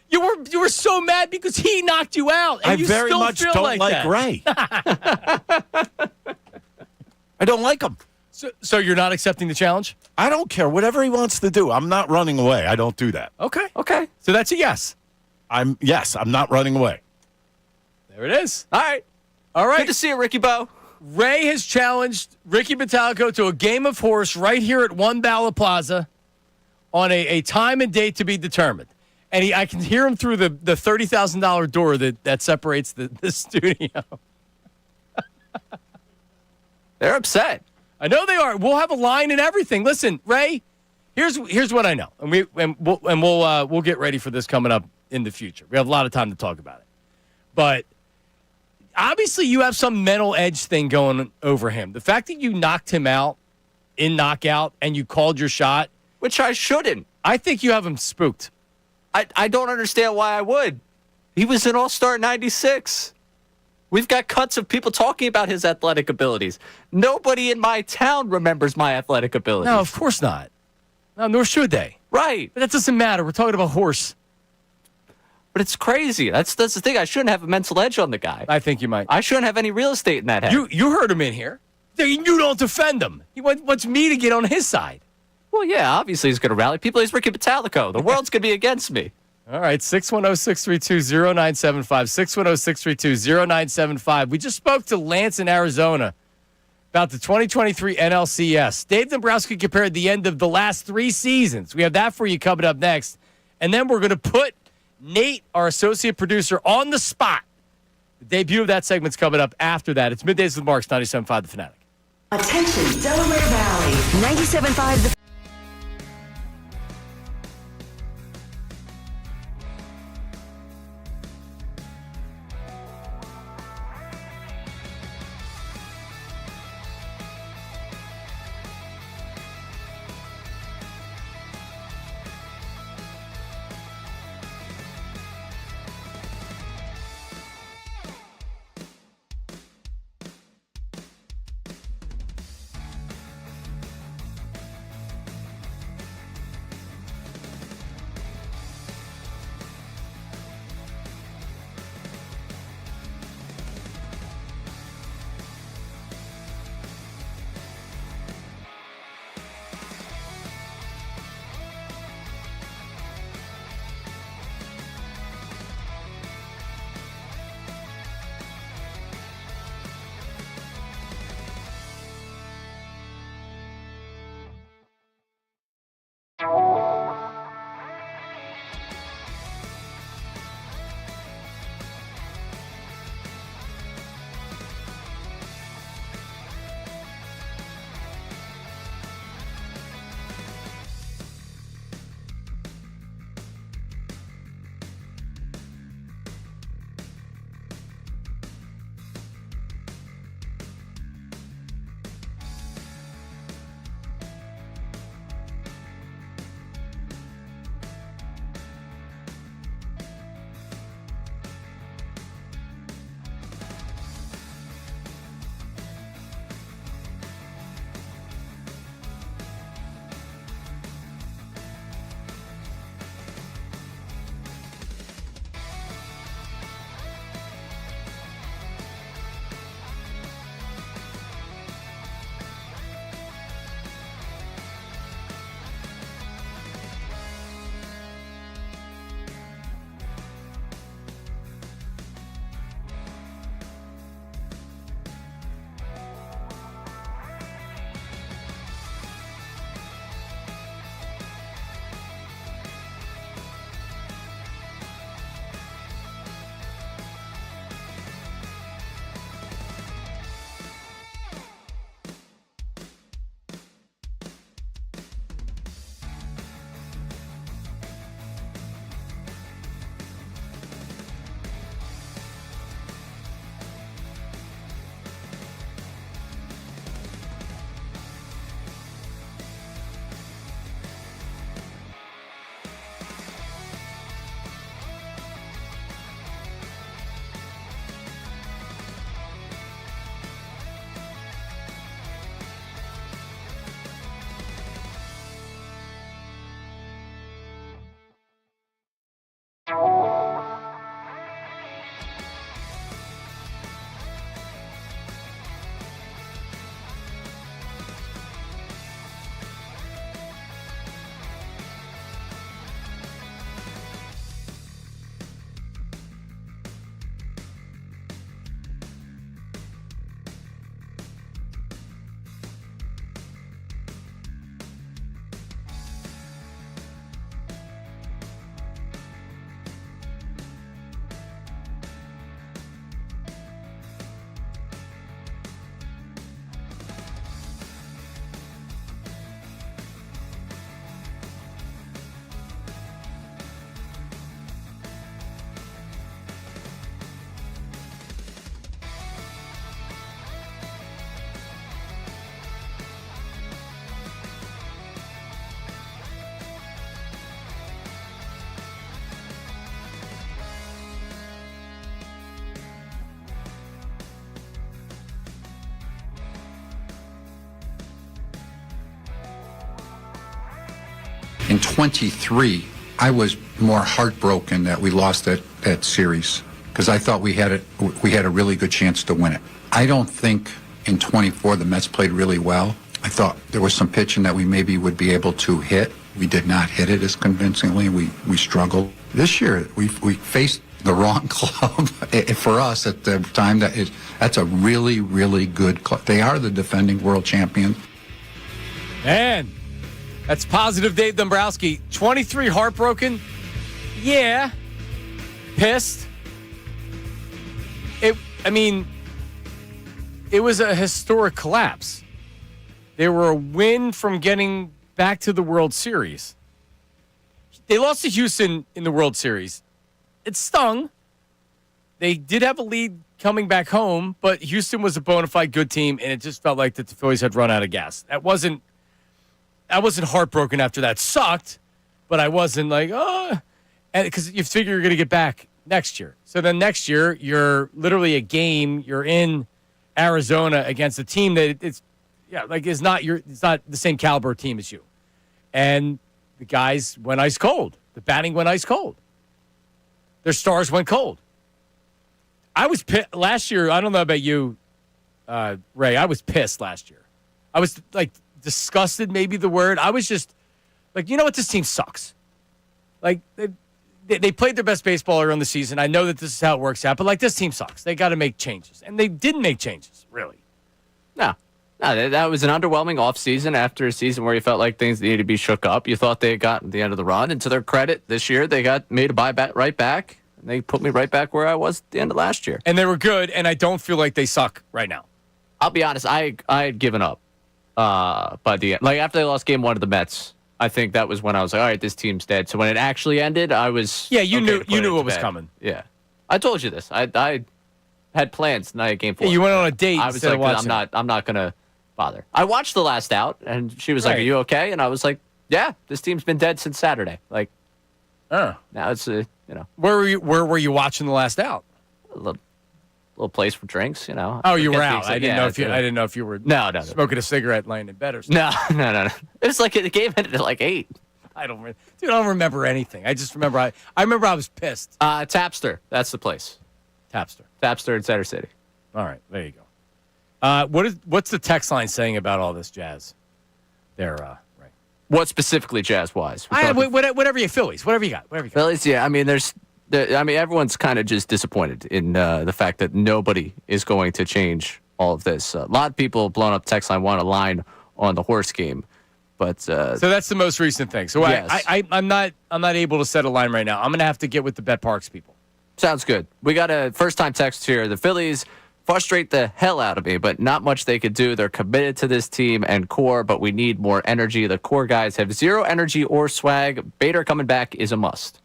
You were so mad because he knocked you out. And I very much don't like Ray. I don't like him. So you're not accepting the challenge? I don't care. Whatever he wants to do. I'm not running away. I don't do that. Okay. So that's a yes. I'm not running away. There it is. All right. Good to see you, Ricky Bo. Ray has challenged Ricky Bottalico to a game of horse right here at One Bala Plaza on a time and date to be determined. And I can hear him through the $30,000 door that separates the studio. They're upset. I know they are. We'll have a line and everything. Listen, Ray, here's what I know, and we'll get ready for this coming up in the future. We have a lot of time to talk about it, but obviously you have some mental edge thing going over him. The fact that you knocked him out in knockout and you called your shot, which I shouldn't. I think you have him spooked. I don't understand why I would. He was an all-star 96. We've got cuts of people talking about his athletic abilities. Nobody in my town remembers my athletic abilities. No, of course not. No, nor should they. Right. But that doesn't matter. We're talking about horse. But it's crazy. That's the thing. I shouldn't have a mental edge on the guy. I think you might. I shouldn't have any real estate in that head. You heard him in here. You don't defend him. He wants me to get on his side. Well, yeah, obviously he's going to rally people. He's Ricky Bottalico. The world's going to be against me. All right, 610-632-0975, 610-632-0975. We just spoke to Lance in Arizona about the 2023 NLCS. Dave Dombrowski compared the end of the last 3 seasons. We have that for you coming up next. And then we're going to put Nate, our associate producer, on the spot. The debut of that segment's coming up after that. It's Middays with Marks, 97.5 The Fanatic. Attention, Delaware Valley, 97.5 The in 23, I was more heartbroken that we lost that series because I thought we had a really good chance to win it. I don't think in 24 the Mets played really well. I thought there was some pitching that we maybe would be able to hit. We did not hit it as convincingly. We struggled. This year, we faced the wrong club. For us at the time, that's a really, really good club. They are the defending world champion. Man, that's positive Dave Dombrowski. 23 heartbroken. Yeah. Pissed. It was a historic collapse. They were a win from getting back to the World Series. They lost to Houston in the World Series. It stung. They did have a lead coming back home, but Houston was a bona fide good team, and it just felt like that the Phillies had run out of gas. I wasn't heartbroken after that. Sucked, but I wasn't like, oh, because you figure you're going to get back next year. So then next year, you're literally a game. You're in Arizona against a team that it's not the same caliber team as you. And the guys went ice cold. The batting went ice cold. Their stars went cold. I was pissed last year. I don't know about you, Ray. I was pissed last year. I was disgusted, maybe the word. I was just like, you know what? This team sucks. Like, they played their best baseball earlier in the season. I know that this is how it works out, but this team sucks. They got to make changes. And they didn't make changes, really. No, that was an underwhelming offseason after a season where you felt like things needed to be shook up. You thought they had gotten the end of the run. And to their credit, this year they got made a buyback right back. And they put me right back where I was at the end of last year. And they were good, and I don't feel like they suck right now. I'll be honest, I had given up by the end. Like, after they lost game 1 to the Mets, I think that was when I was like, all right, this team's dead. So when it actually ended, I was you knew what was coming. Yeah. I told you this. I had plans tonight at game 4. Yeah, you went on a date. I was like, I'm not going to bother. I watched the last out, and she was like, are you okay? And I was like, yeah, this team's been dead since Saturday. Like, now it's, Where were you watching the last out? A little place for drinks, Oh, you were out. I didn't know if you were smoking a cigarette laying in bed or something. No. It was like the game ended at like 8. I don't remember anything. I just remember I remember I was pissed. Tapster. That's the place. Tapster in Center City. All right, there you go. What's the text line saying about all this jazz? There, right. What specifically jazz-wise? Whatever you Phillies, whatever you got. Phillies, yeah. I mean, everyone's kind of just disappointed in the fact that nobody is going to change all of this. A lot of people blowing up text line want a line on the horse game, but so that's the most recent thing. So yes. I'm not able to set a line right now. I'm going to have to get with the Bet Parks people. Sounds good. We got a first-time text here. The Phillies frustrate the hell out of me, but not much they could do. They're committed to this team and core, but we need more energy. The core guys have zero energy or swag. Bader coming back is a must.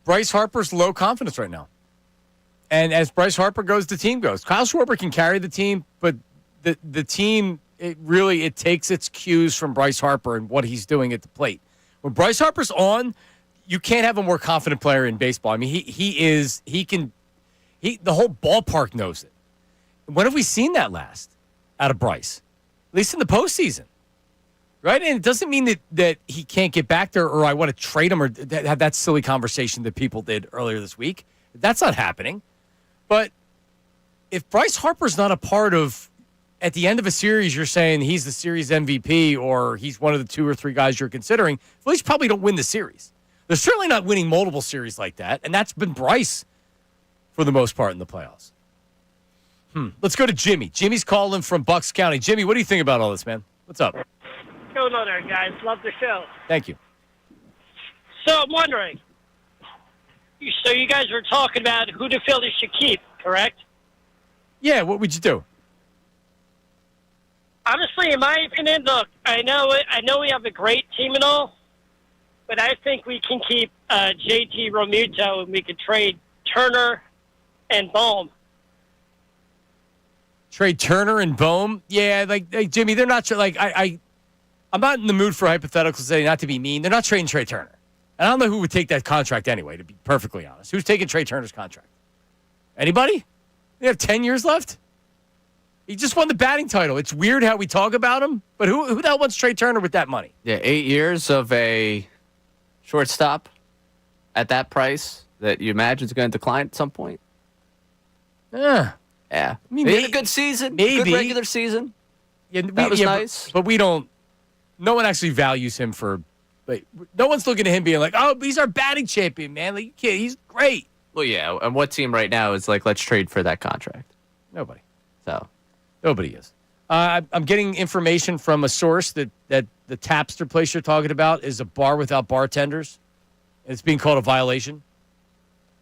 Bryce Harper's low confidence right now. And as Bryce Harper goes, the team goes. Kyle Schwarber can carry the team, but the team, it takes its cues from Bryce Harper and what he's doing at the plate. When Bryce Harper's on, you can't have a more confident player in baseball. I mean, the whole ballpark knows it. When have we seen that last out of Bryce? At least in the postseason. Right? And it doesn't mean that he can't get back there or I want to trade him or have that silly conversation that people did earlier this week. That's not happening. But if Bryce Harper's not a part of, at the end of a series, you're saying he's the series MVP or he's one of the 2 or 3 guys you're considering, Phillies probably don't win the series. They're certainly not winning multiple series like that, and that's been Bryce for the most part in the playoffs. Let's go to Jimmy. Jimmy's calling from Bucks County. Jimmy, what do you think about all this, man? What's up? Hello there, guys. Love the show. Thank you. So I'm wondering, so you guys were talking about who the Phillies should keep, correct? Yeah, what would you do? Honestly, in my opinion, look, I know we have a great team and all, but I think we can keep JT Realmuto and we could trade Turner and Bohm. Trade Turner and Bohm? Yeah, like Jimmy, they're not like I'm not in the mood for hypotheticals today, not to be mean. They're not trading Trey Turner. And I don't know who would take that contract anyway, to be perfectly honest. Who's taking Trey Turner's contract? Anybody? They have 10 years left? He just won the batting title. It's weird how we talk about him, but who the hell wants Trey Turner with that money? Yeah, 8 years of a shortstop at that price that you imagine is going to decline at some point. Yeah. Yeah. I mean, he had a good season. Maybe. Good regular season. Yeah, that was nice. But we don't. No one actually values him for. Like, no one's looking at him being like, "Oh, he's our batting champion, man. Like, he's great." Well, yeah. And what team right now is like, let's trade for that contract? Nobody. So, nobody is. I'm getting information from a source that the Tapster place you're talking about is a bar without bartenders. And it's being called a violation.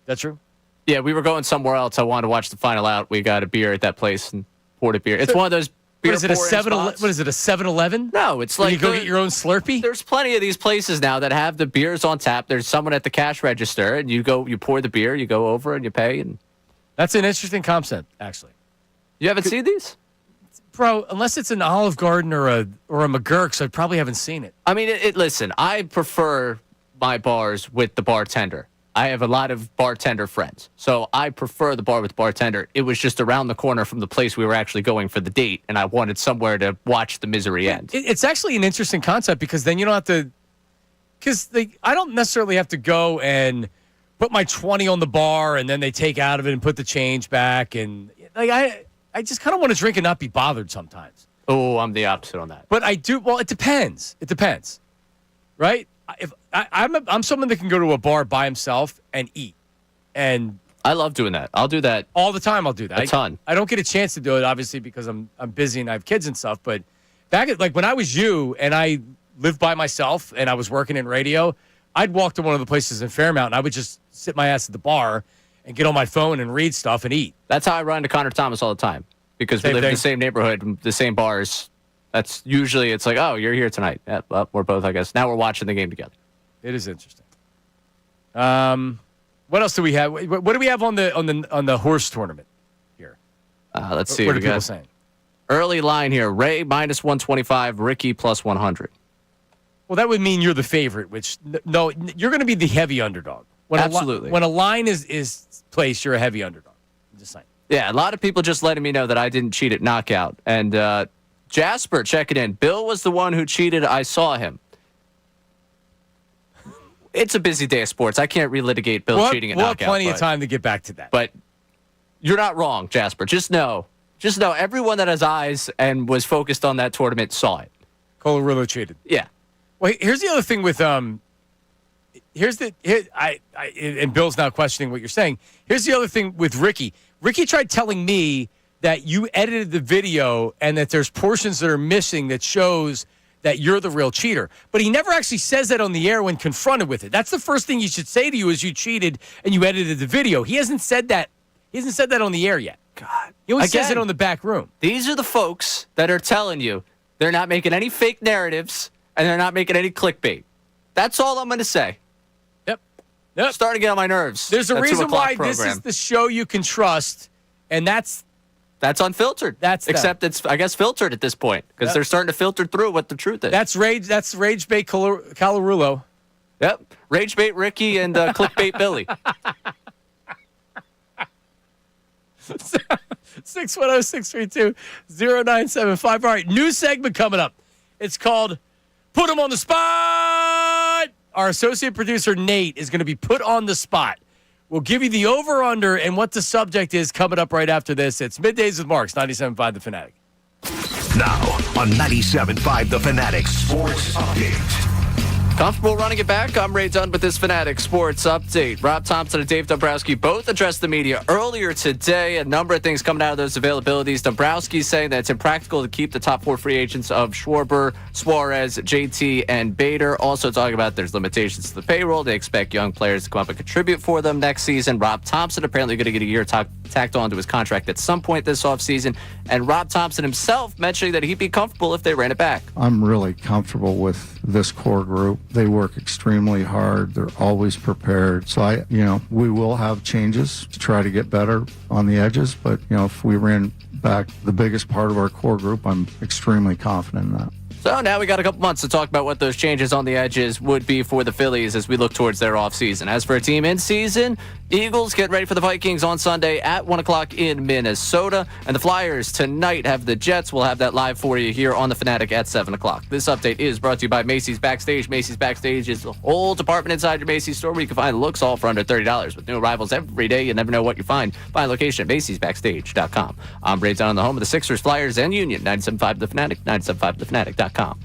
That's true? Yeah, we were going somewhere else. I wanted to watch the final out. We got a beer at that place and poured a beer. It's one of those beer What is it, what is it, a 7-Eleven? No, it's like you go get your own Slurpee? There's plenty of these places now that have the beers on tap. There's someone at the cash register, and you pour the beer, you go over, and you pay. And that's an interesting concept, actually. You haven't seen these? Bro, unless it's an Olive Garden or a McGurk's, I probably haven't seen it. I mean, listen, I prefer my bars with the bartender. I have a lot of bartender friends, so I prefer the bar with the bartender. It was just around the corner from the place we were actually going for the date, and I wanted somewhere to watch the misery end. It's actually an interesting concept because then you don't have to – because I don't necessarily have to go and put my 20 on the bar and then they take out of it and put the change back. And like I just kind of want to drink and not be bothered sometimes. Oh, I'm the opposite on that. But I do – well, it depends. It depends, right? If I'm someone that can go to a bar by himself and eat, and I love doing that. I'll do that all the time. I'll do that a ton. I don't get a chance to do it obviously because I'm busy and I have kids and stuff. But back at like when I was you and I lived by myself and I was working in radio, I'd walk to one of the places in Fairmount and I would just sit my ass at the bar and get on my phone and read stuff and eat. That's how I run into Connor Thomas all the time because we live in the same neighborhood, the same bars. That's usually it's like, oh, you're here tonight. Yeah, well, we're both, I guess. Now we're watching the game together. It is interesting. What else do we have? What do we have on the horse tournament here? Let's see. What are people saying? Early line here: Ray minus 125, Ricky plus 100. Well, that would mean you're the favorite. Which no, you're going to be the heavy underdog. Absolutely. When a line is placed, you're a heavy underdog. I'm just saying. Yeah, a lot of people just letting me know that I didn't cheat at knockout, and Jasper checking in. Bill was the one who cheated. I saw him. It's a busy day of sports. I can't relitigate Bill cheating at knockout. We'll have plenty of time to get back to that. But you're not wrong, Jasper. Just know everyone that has eyes and was focused on that tournament saw it. Colorillo cheated. Yeah. Well, here's the other thing with and Bill's now questioning what you're saying. Here's the other thing with Ricky. Ricky tried telling me that you edited the video and that there's portions that are missing that shows that you're the real cheater. But he never actually says that on the air when confronted with it. That's the first thing he should say to you is you cheated and you edited the video. He hasn't said that. He hasn't said that on the air yet. God. He only says it on the back room. These are the folks that are telling you they're not making any fake narratives and they're not making any clickbait. That's all I'm going to say. Yep. Starting to get on my nerves. There's a reason why this is the show you can trust, and that's unfiltered. Except it's, I guess, filtered at this point because they're starting to filter through what the truth is. That's Rage Bait Colorillo. Yep. Rage Bait Ricky and Clickbait Billy. 610-632-0975. All right, new segment coming up. It's called Put 'em on the Spot. Our associate producer, Nate, is going to be put on the spot. We'll give you the over-under and what the subject is coming up right after this. It's Middays with Marks, 97.5 The Fanatic. Now on 97.5 The Fanatic Sports Update. Comfortable running it back? I'm Ray Dunn with this Fanatic Sports Update. Rob Thompson and Dave Dombrowski both addressed the media earlier today. A number of things coming out of those availabilities. Dombrowski saying that it's impractical to keep the top four free agents of Schwarber, Suarez, JT, and Bader. Also talking about there's limitations to the payroll. They expect young players to come up and contribute for them next season. Rob Thompson apparently going to get a year tacked on to his contract at some point this offseason. And Rob Thompson himself mentioning that he'd be comfortable if they ran it back. I'm really comfortable with this core group. They work extremely hard. They're always prepared. So we will have changes to try to get better on the edges. But, if we ran back the biggest part of our core group, I'm extremely confident in that. So now we got a couple months to talk about what those changes on the edges would be for the Phillies as we look towards their offseason. As for a team in season, Eagles get ready for the Vikings on Sunday at 1 o'clock in Minnesota. And the Flyers tonight have the Jets. We'll have that live for you here on the Fanatic at 7 o'clock. This update is brought to you by Macy's Backstage. Macy's Backstage is the whole department inside your Macy's store where you can find looks all for under $30. With new arrivals every day, you never know what you find. Find location at Macy'sBackstage.com. I'm Ray Down on the home of the Sixers, Flyers, and Union. 97.5 The Fanatic, 97.5thefanatic.com.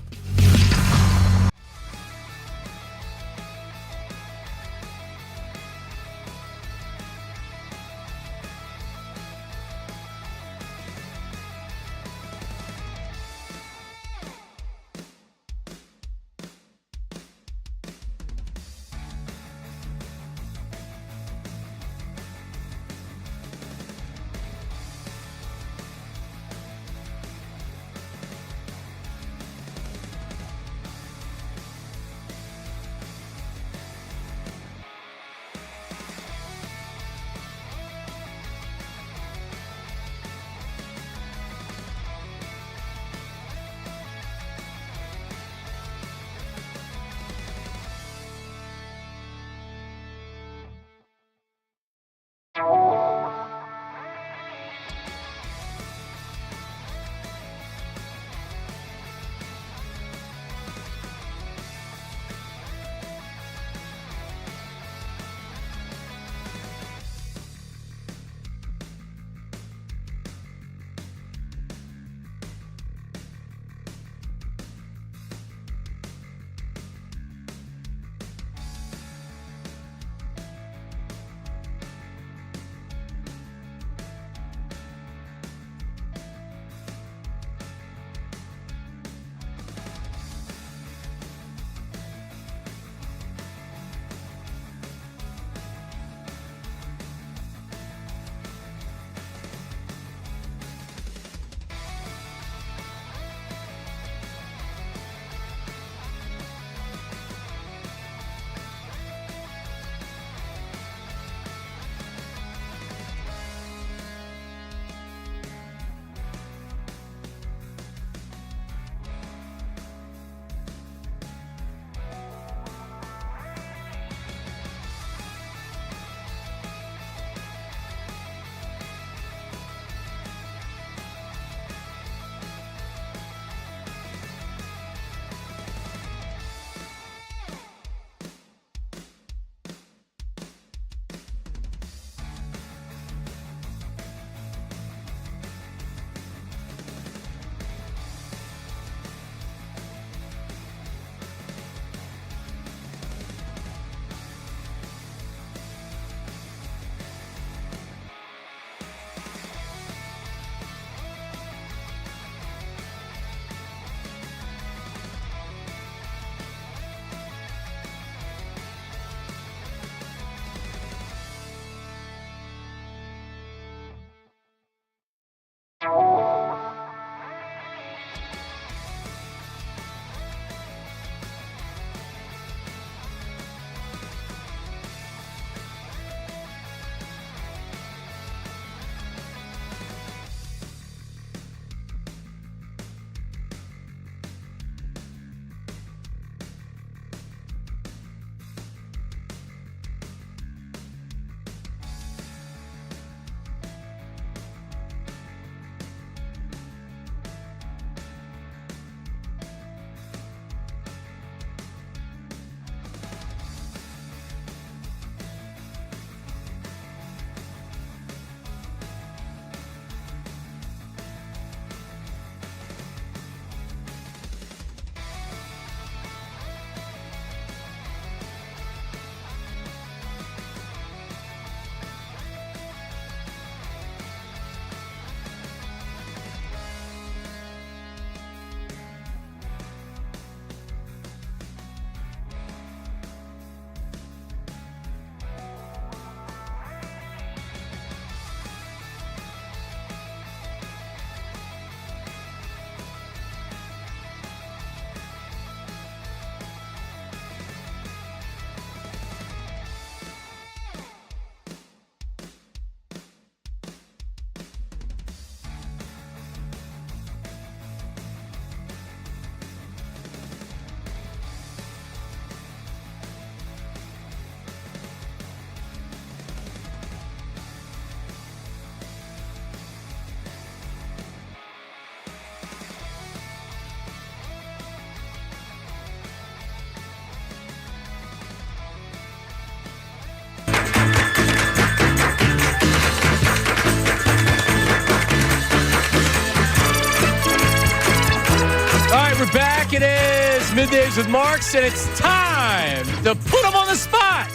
we're back. It is Middays with Marks, and it's time to put them on the spot.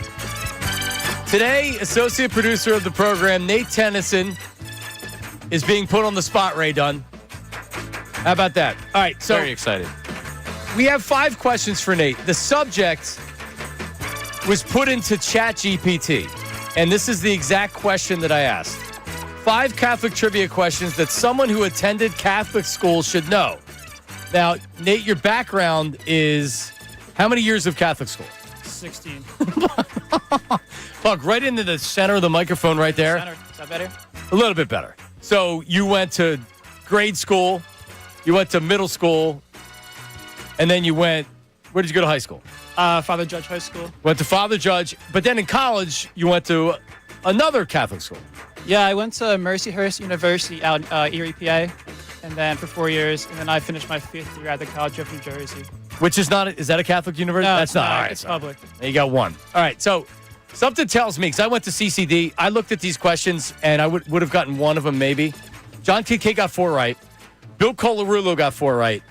Today, associate producer of the program, Nate Tennyson, is being put on the spot, Ray Dunn. How about that? All right, so very excited. We have 5 questions for Nate. The subject was put into ChatGPT, and this is the exact question that I asked. 5 Catholic trivia questions that someone who attended Catholic school should know. Now, Nate, your background is how many years of Catholic school? 16. Plug right into the center of the microphone right there. Center. Is that better? A little bit better. So you went to grade school, you went to middle school, and then where did you go to high school? Father Judge High School. Went to Father Judge, but then in college, you went to another Catholic school. Yeah, I went to Mercyhurst University out in Erie, PA, and then for 4 years, and then I finished my 5th year at the College of New Jersey. Which is not, is that a Catholic university? No, that's not. All right, it's public. You got 1. All right, so something tells me, because I went to CCD, I looked at these questions, and I would have gotten 1 of them maybe. John Kincade got 4 right. Bill Colarulo got 4 right.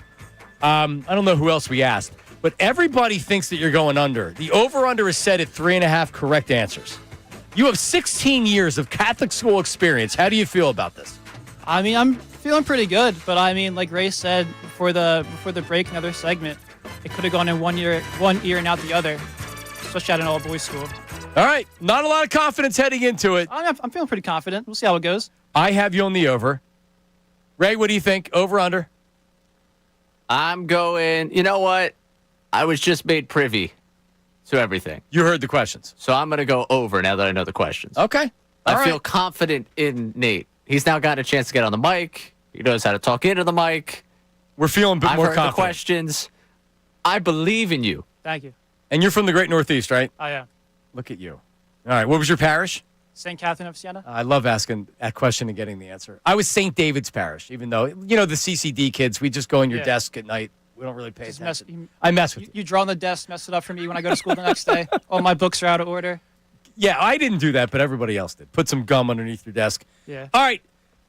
I don't know who else we asked, but everybody thinks that you're going under. The over-under is set at 3.5 correct answers. You have 16 years of Catholic school experience. How do you feel about this? I mean, I'm feeling pretty good, but I mean, like Ray said before the break, another segment, it could have gone in one ear and out the other, especially at an all-boys school. All right, not a lot of confidence heading into it. I'm feeling pretty confident. We'll see how it goes. I have you on the over. Ray, what do you think? Over, under? I'm going, you know what? I was just made privy to everything. You heard the questions. So I'm going to go over now that I know the questions. Okay. I feel confident in Nate. He's now got a chance to get on the mic. He knows how to talk into the mic. We're feeling a bit more confident. confident. The questions. I believe in you. Thank you. And you're from the Great Northeast, right? I am. Look at you. All right, what was your parish? St. Catherine of Siena. I love asking that question and getting the answer. I was St. David's Parish, even though, the CCD kids, we just go in your desk at night. We don't really pay attention. I mess with you. You draw on the desk, mess it up for me when I go to school the next day. All my books are out of order. Yeah, I didn't do that, but everybody else did. Put some gum underneath your desk. Yeah. All right.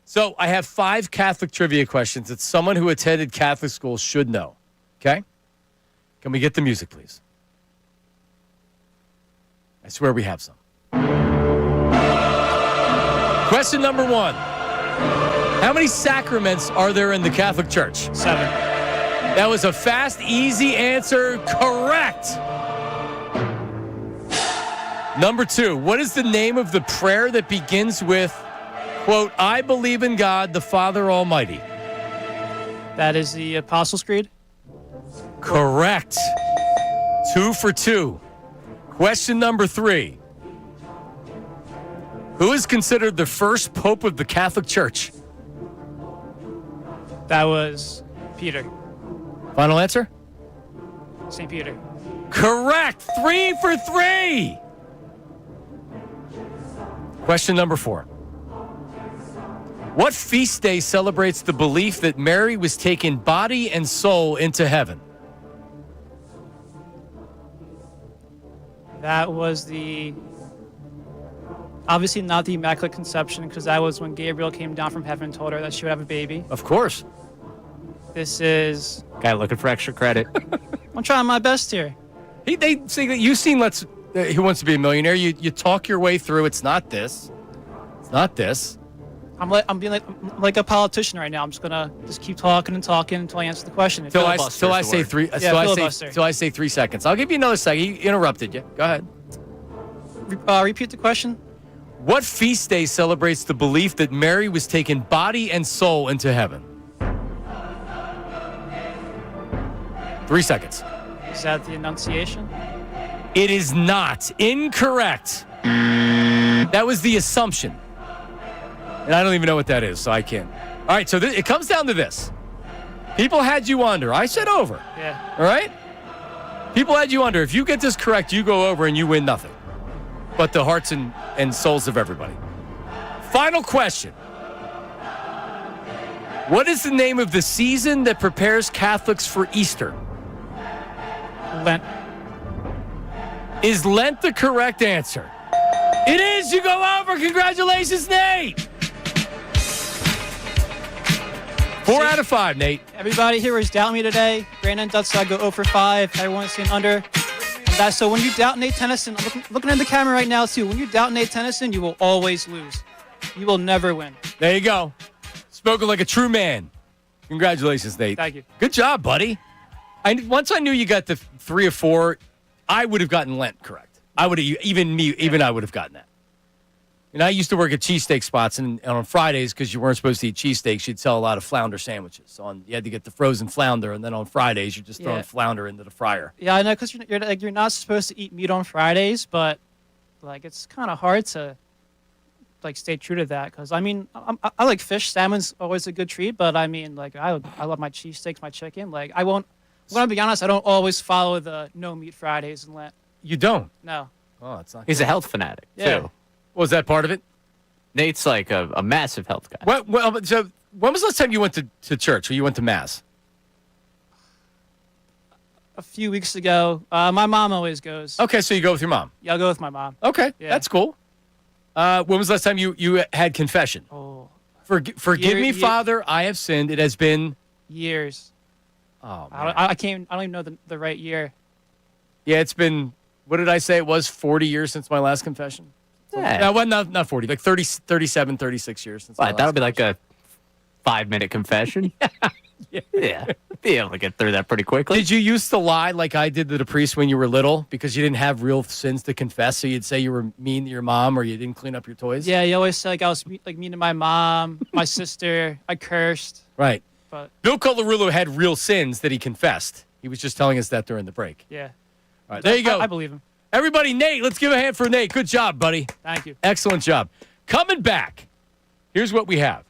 So I have 5 Catholic trivia questions that someone who attended Catholic school should know. Okay? Can we get the music, please? I swear we have some. Question number 1. How many sacraments are there in the Catholic Church? 7. That was a fast, easy answer. Correct. Number 2. What is the name of the prayer that begins with, quote, I believe in God, the Father Almighty? That is the Apostles' Creed. Correct. 2 for 2. Question number 3. Who is considered the first pope of the Catholic Church? That was Peter. Final answer? St. Peter. Correct. 3 for 3. Question number 4. What feast day celebrates the belief that Mary was taken body and soul into heaven? That was obviously not the Immaculate Conception, because that was when Gabriel came down from heaven and told her that she would have a baby. Of course. This is... Guy looking for extra credit. I'm trying my best here. They say that you've seen Who Wants to Be a Millionaire. You talk your way through. It's not this. It's not this. I'm being like a politician right now. I'm just gonna keep talking and talking until I answer the question. Till I say 3. Till I say 3 seconds. I'll give you another second. He interrupted you. Go ahead. Repeat the question. What feast day celebrates the belief that Mary was taken body and soul into heaven? 3 seconds. Is that the Annunciation? It is not. Incorrect. That was the Assumption. And I don't even know what that is, so I can't. All right, so it comes down to this. People had you under. I said over. Yeah. All right? People had you under. If you get this correct, you go over and you win nothing but the hearts and souls of everybody. Final question. What is the name of the season that prepares Catholics for Easter? Lent. Is Lent the correct answer? It is. You go over. Congratulations, Nate. 4 out of 5, Nate. Everybody here is doubting me today. Brandon Dutz, go 0 for 5. Everyone's saying under. So when you doubt Nate Tennyson, I'm looking at the camera right now, too. When you doubt Nate Tennyson, you will always lose. You will never win. There you go. Spoken like a true man. Congratulations, Nate. Thank you. Good job, buddy. Once I knew you got the 3 or 4, I would have gotten Lent correct. I would have, even I would have gotten that. And I used to work at cheesesteak spots, and on Fridays, because you weren't supposed to eat cheesesteaks, you'd sell a lot of flounder sandwiches. So you had to get the frozen flounder, and then on Fridays, you're just throwing flounder into the fryer. Yeah, I know, because you're not supposed to eat meat on Fridays, but it's kind of hard to stay true to that. Because I I like fish. Salmon's always a good treat, but I love my cheesesteaks, my chicken. I'm gonna be honest, I don't always follow the no meat Fridays and Lent. You don't? No. Oh, it's not. He's a health fanatic too. Was that part of it? Nate's like a massive health guy. So when was the last time you went to church or you went to mass? A few weeks ago. My mom always goes. Okay, so you go with your mom. Yeah, I'll go with my mom. Okay, Yeah. that's cool. When was the last time you had confession? Oh. Forgive me, Father, I have sinned. It has been years. Oh, man. I don't even know the right year. Yeah, it's been, what did I say? It was 40 years since my last confession. Yeah. Well, not 40, like 30, 37, 36 years since. That would be like a 5-minute confession. Yeah. Be able to get through that pretty quickly. Did you used to lie like I did to the priest when you were little because you didn't have real sins to confess? So you'd say you were mean to your mom or you didn't clean up your toys? Yeah, you always say I was mean to my mom, my sister. I cursed. Right. But Bill Colarulo had real sins that he confessed. He was just telling us that during the break. Yeah. All right, there you go. I believe him. Everybody, Nate, let's give a hand for Nate. Good job, buddy. Thank you. Excellent job. Coming back, here's what we have.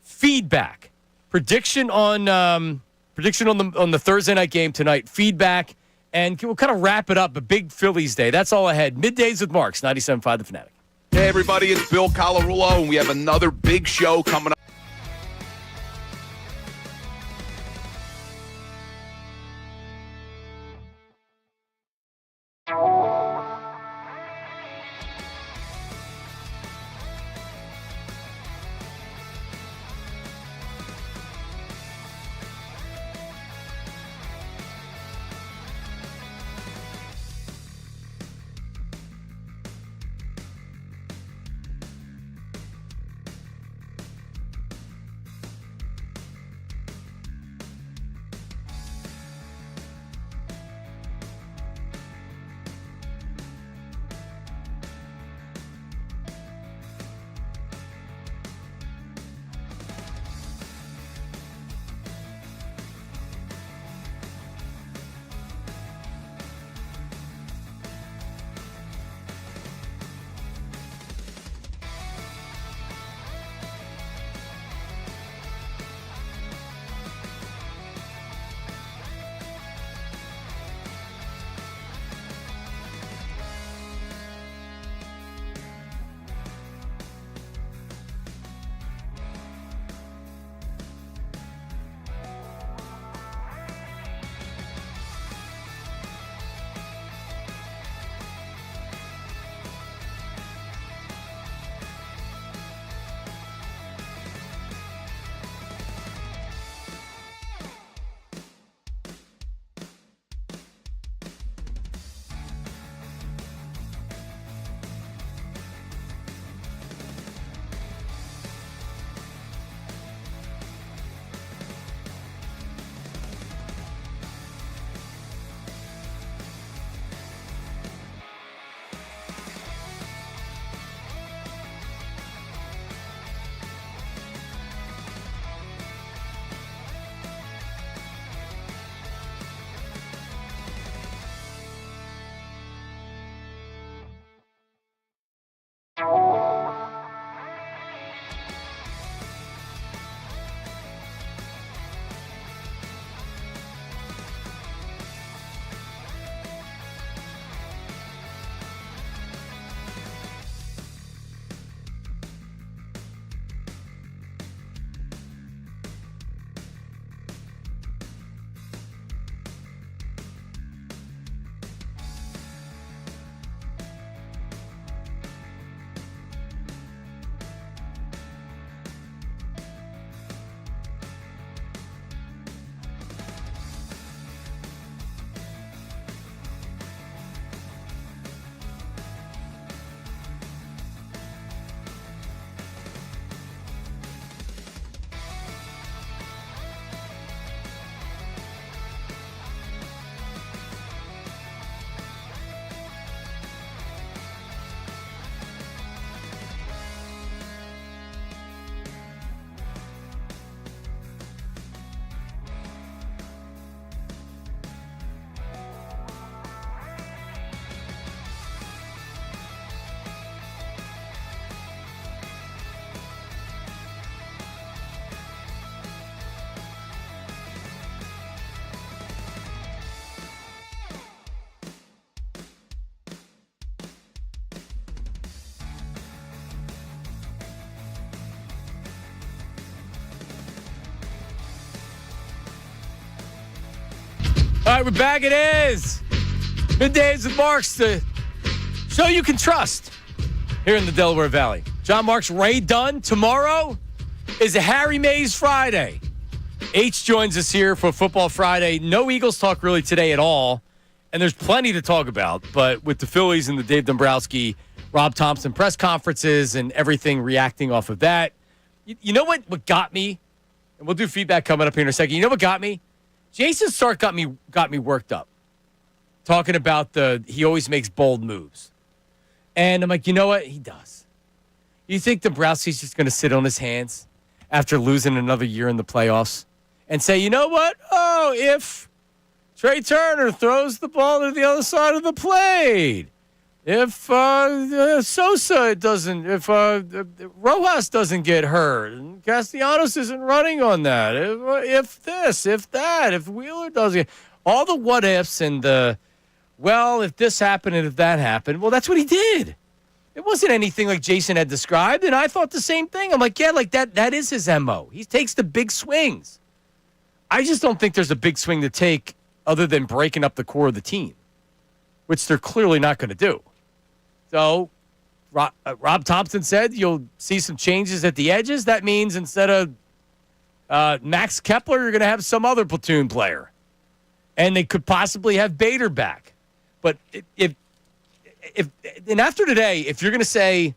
Feedback. Prediction on the Thursday night game tonight. Feedback. And we'll kind of wrap it up. A big Phillies day. That's all ahead. Middays with Marks, 97.5 The Fanatic. Hey, everybody, it's Bill Colarulo, and we have another big show coming up. right, we're back. It is Middays with Marks, the show you can trust here in the Delaware Valley. John Marks, Ray Dunn. Tomorrow is a Harry Mays Friday. H joins us here for Football Friday. No Eagles talk really today at all, and there's plenty to talk about. But with the Phillies and the Dave Dombrowski, Rob Thompson press conferences and everything reacting off of that, you know what got me? And we'll do feedback coming up here in a second. You know what got me? Jason Stark got me worked up, talking about he always makes bold moves. And I'm like, you know what? He does. You think Dombrowski's just going to sit on his hands after losing another year in the playoffs and say, you know what? Oh, if Trey Turner throws the ball to the other side of the plate, if Sosa doesn't, if Rojas doesn't get hurt, and Castellanos isn't running on that, if this, if that, if Wheeler doesn't, all the what ifs and if this happened and if that happened, well, that's what he did. It wasn't anything like Jason had described, and I thought the same thing. I'm like, yeah, like that is his MO. He takes the big swings. I just don't think there's a big swing to take other than breaking up the core of the team, which they're clearly not going to do. So Rob Thompson said you'll see some changes at the edges. That means instead of Max Kepler, you're going to have some other platoon player. And they could possibly have Bader back. But if after today, if you're going to say,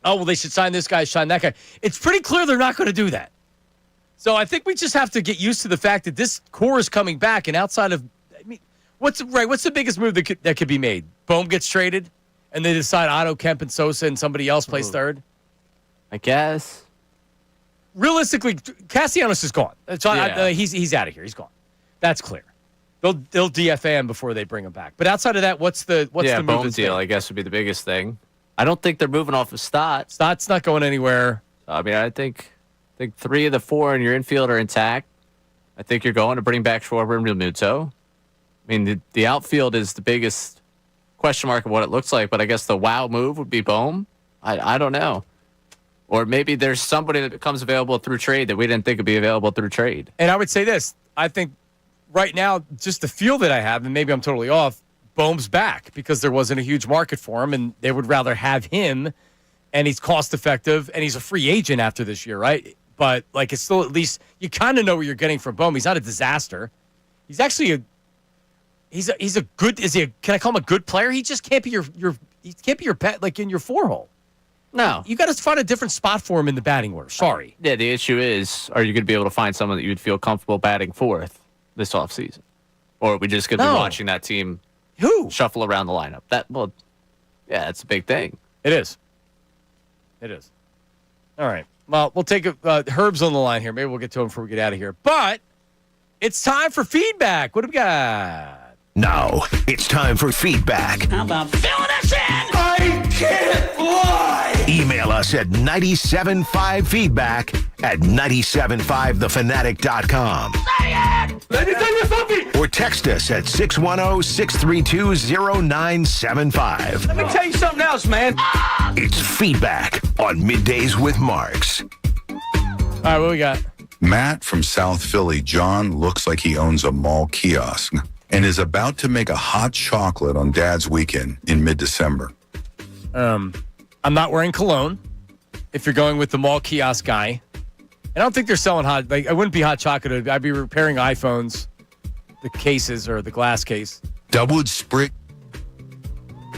oh, well, they should sign this guy, sign that guy, it's pretty clear they're not going to do that. So I think we just have to get used to the fact that this core is coming back. And outside of, what's the biggest move that could be made? Bohm gets traded, and they decide Otto, Kemp, and Sosa, and somebody else plays third? I guess. Realistically, Castellanos is gone. So he's out of here. He's gone. That's clear. They'll DFA him before they bring him back. But outside of that, what's the move? Bohm deal, I guess, would be the biggest thing. I don't think they're moving off of Stott. Stott's not going anywhere. I mean, I think 3 of the 4 in your infield are intact. I think you're going to bring back Schwarber and Realmuto. I mean, the outfield is the biggest question mark of what it looks like, but I guess the wow move would be Bohm. I don't know. Or maybe there's somebody that becomes available through trade that we didn't think would be available through trade. And I would say this. I think right now, just the feel that I have, and maybe I'm totally off, Bohm's back because there wasn't a huge market for him, and they would rather have him, and he's cost-effective, and he's a free agent after this year, right? But, it's still at least you kind of know what you're getting from Bohm. He's not a disaster. He's actually he's a good, can I call him a good player? He just can't be he can't be your pet, in your 4-hole. No. You got to find a different spot for him in the batting order. Sorry. Yeah, the issue is, are you going to be able to find someone that you would feel comfortable batting fourth this offseason? Or are we just going to be watching that team shuffle around the lineup? That's a big thing. It is. All right. Well, we'll take Herb's on the line here. Maybe we'll get to him before we get out of here. But it's time for feedback. What do we got? Now, it's time for feedback. How about filling us in? I can't lie! Email us at 975feedback at 975thefanatic.com. Say it! Let me tell you something! Or text us at 610-632-0975. Let me tell you something else, man. It's feedback on Middays with Marks. All right, what we got? Matt from South Philly, John, looks like he owns a mall kiosk and is about to make a hot chocolate on Dad's weekend in mid-December. I'm not wearing cologne if you're going with the mall kiosk guy. I don't think they're selling hot. I wouldn't be hot chocolate. I'd be repairing iPhones, the cases or the glass case. Dubwood Sprig.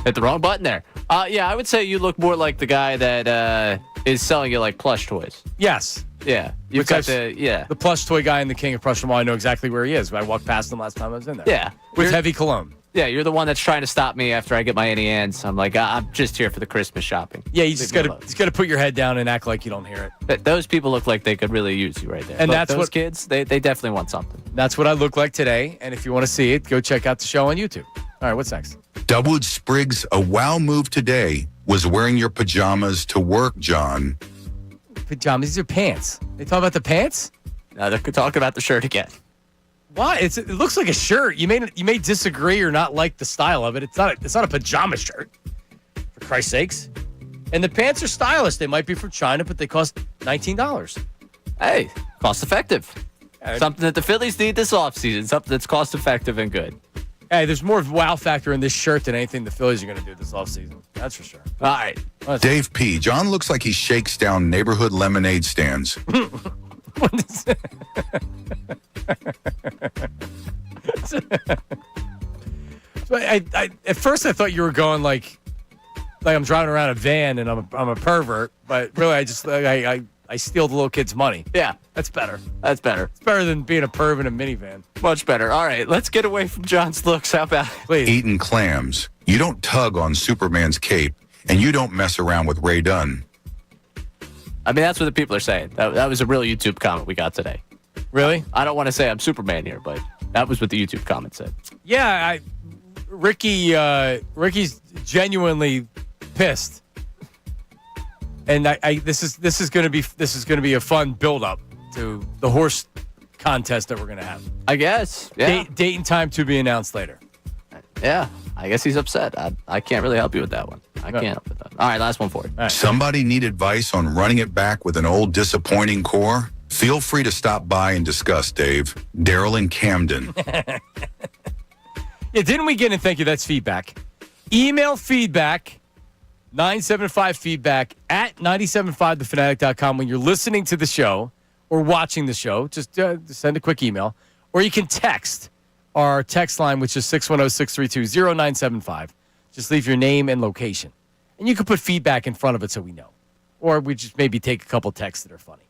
Hit the wrong button there. I would say you look more like the guy that is selling you plush toys. Yes. Yeah. You've got the plush toy guy and the king of Prussian Mall. I know exactly where he is. I walked past him last time I was in there. Yeah. With heavy cologne. Yeah, you're the one that's trying to stop me after I get my Annie Ann's. I'm like, I'm just here for the Christmas shopping. Yeah, you just got to put your head down and act like you don't hear it. Those people look like they could really use you right there. And that's those what kids, they definitely want something. That's what I look like today. And if you want to see it, go check out the show on YouTube. All right, what's next? Dubwood Spriggs, a wow move today was wearing your pajamas to work, John. Pajamas, these are pants. They talk about the pants? No, they're talking about the shirt again. Why? It looks like a shirt. You may disagree or not like the style of it. It's not a pajama shirt, for Christ's sakes. And the pants are stylish. They might be from China, but they cost $19. Hey, cost effective. Something that the Phillies need this offseason. Something that's cost-effective and good. Hey, there's more wow factor in this shirt than anything the Phillies are going to do this offseason. That's for sure. All right. Dave P. John looks like he shakes down neighborhood lemonade stands. So at first I thought you were going like I'm driving around a van and I'm a pervert, but really I steal the little kid's money. Yeah, that's better. That's better. It's better than being a perv in a minivan. Much better. All right, let's get away from John's looks. How about it? Please. Eating clams. You don't tug on Superman's cape, and you don't mess around with Ray Dunn. I mean, that's what the people are saying. That was a real YouTube comment we got today. Really? I don't want to say I'm Superman here, but that was what the YouTube comment said. Yeah, Ricky's genuinely pissed, and this is going to be a fun build up to the horse contest that we're going to have. I guess. Yeah. Date and time to be announced later. Yeah. I guess he's upset. I can't really help you with that one. I can't help with that. All right, last one for you. Right. Somebody need advice on running it back with an old disappointing core? Feel free to stop by and discuss, Dave. Daryl in Camden. Yeah, didn't we get in? Thank you. That's feedback. Email feedback, 975feedback at 975thefanatic.com when you're listening to the show or watching the show. Just send a quick email. Or you can text our text line, which is 610-632-0975. Just leave your name and location. And you can put feedback in front of it so we know. Or we just maybe take a couple texts that are funny.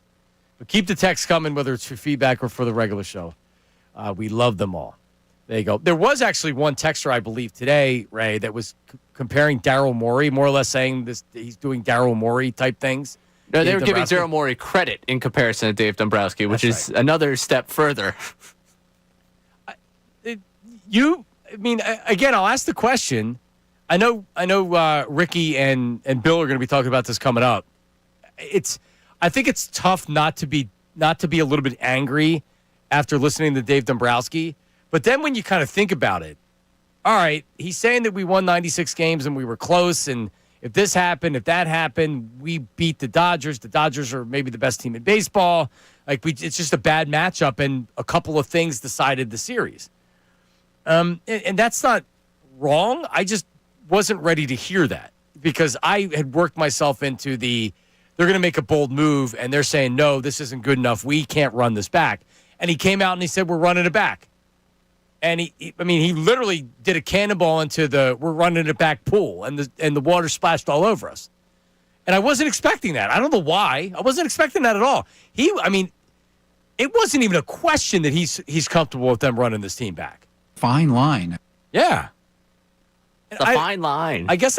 But keep the texts coming, whether it's for feedback or for the regular show. We love them all. There you go. There was actually one texter, I believe, today, Ray, that was comparing Daryl Morey, more or less saying this. He's doing Daryl Morey type things. No, they were giving Daryl Morey credit in comparison to Dave Dombrowski, which is another step further. Again, I'll ask the question. I know. Ricky and Bill are going to be talking about this coming up. I think it's tough not to be a little bit angry after listening to Dave Dombrowski. But then when you kind of think about it, all right, he's saying that we won 96 games and we were close, and if this happened, if that happened, we beat the Dodgers. The Dodgers are maybe the best team in baseball. It's just a bad matchup, and a couple of things decided the series. And that's not wrong. I just wasn't ready to hear that because I had worked myself into they're going to make a bold move, and they're saying, no, this isn't good enough. We can't run this back. And he came out and he said, we're running it back. And he literally did a cannonball into we're running it back pool, and the water splashed all over us. And I wasn't expecting that. I don't know why. I wasn't expecting that at all. It wasn't even a question that he's comfortable with them running this team back. Fine line. Yeah. It's a fine line. I guess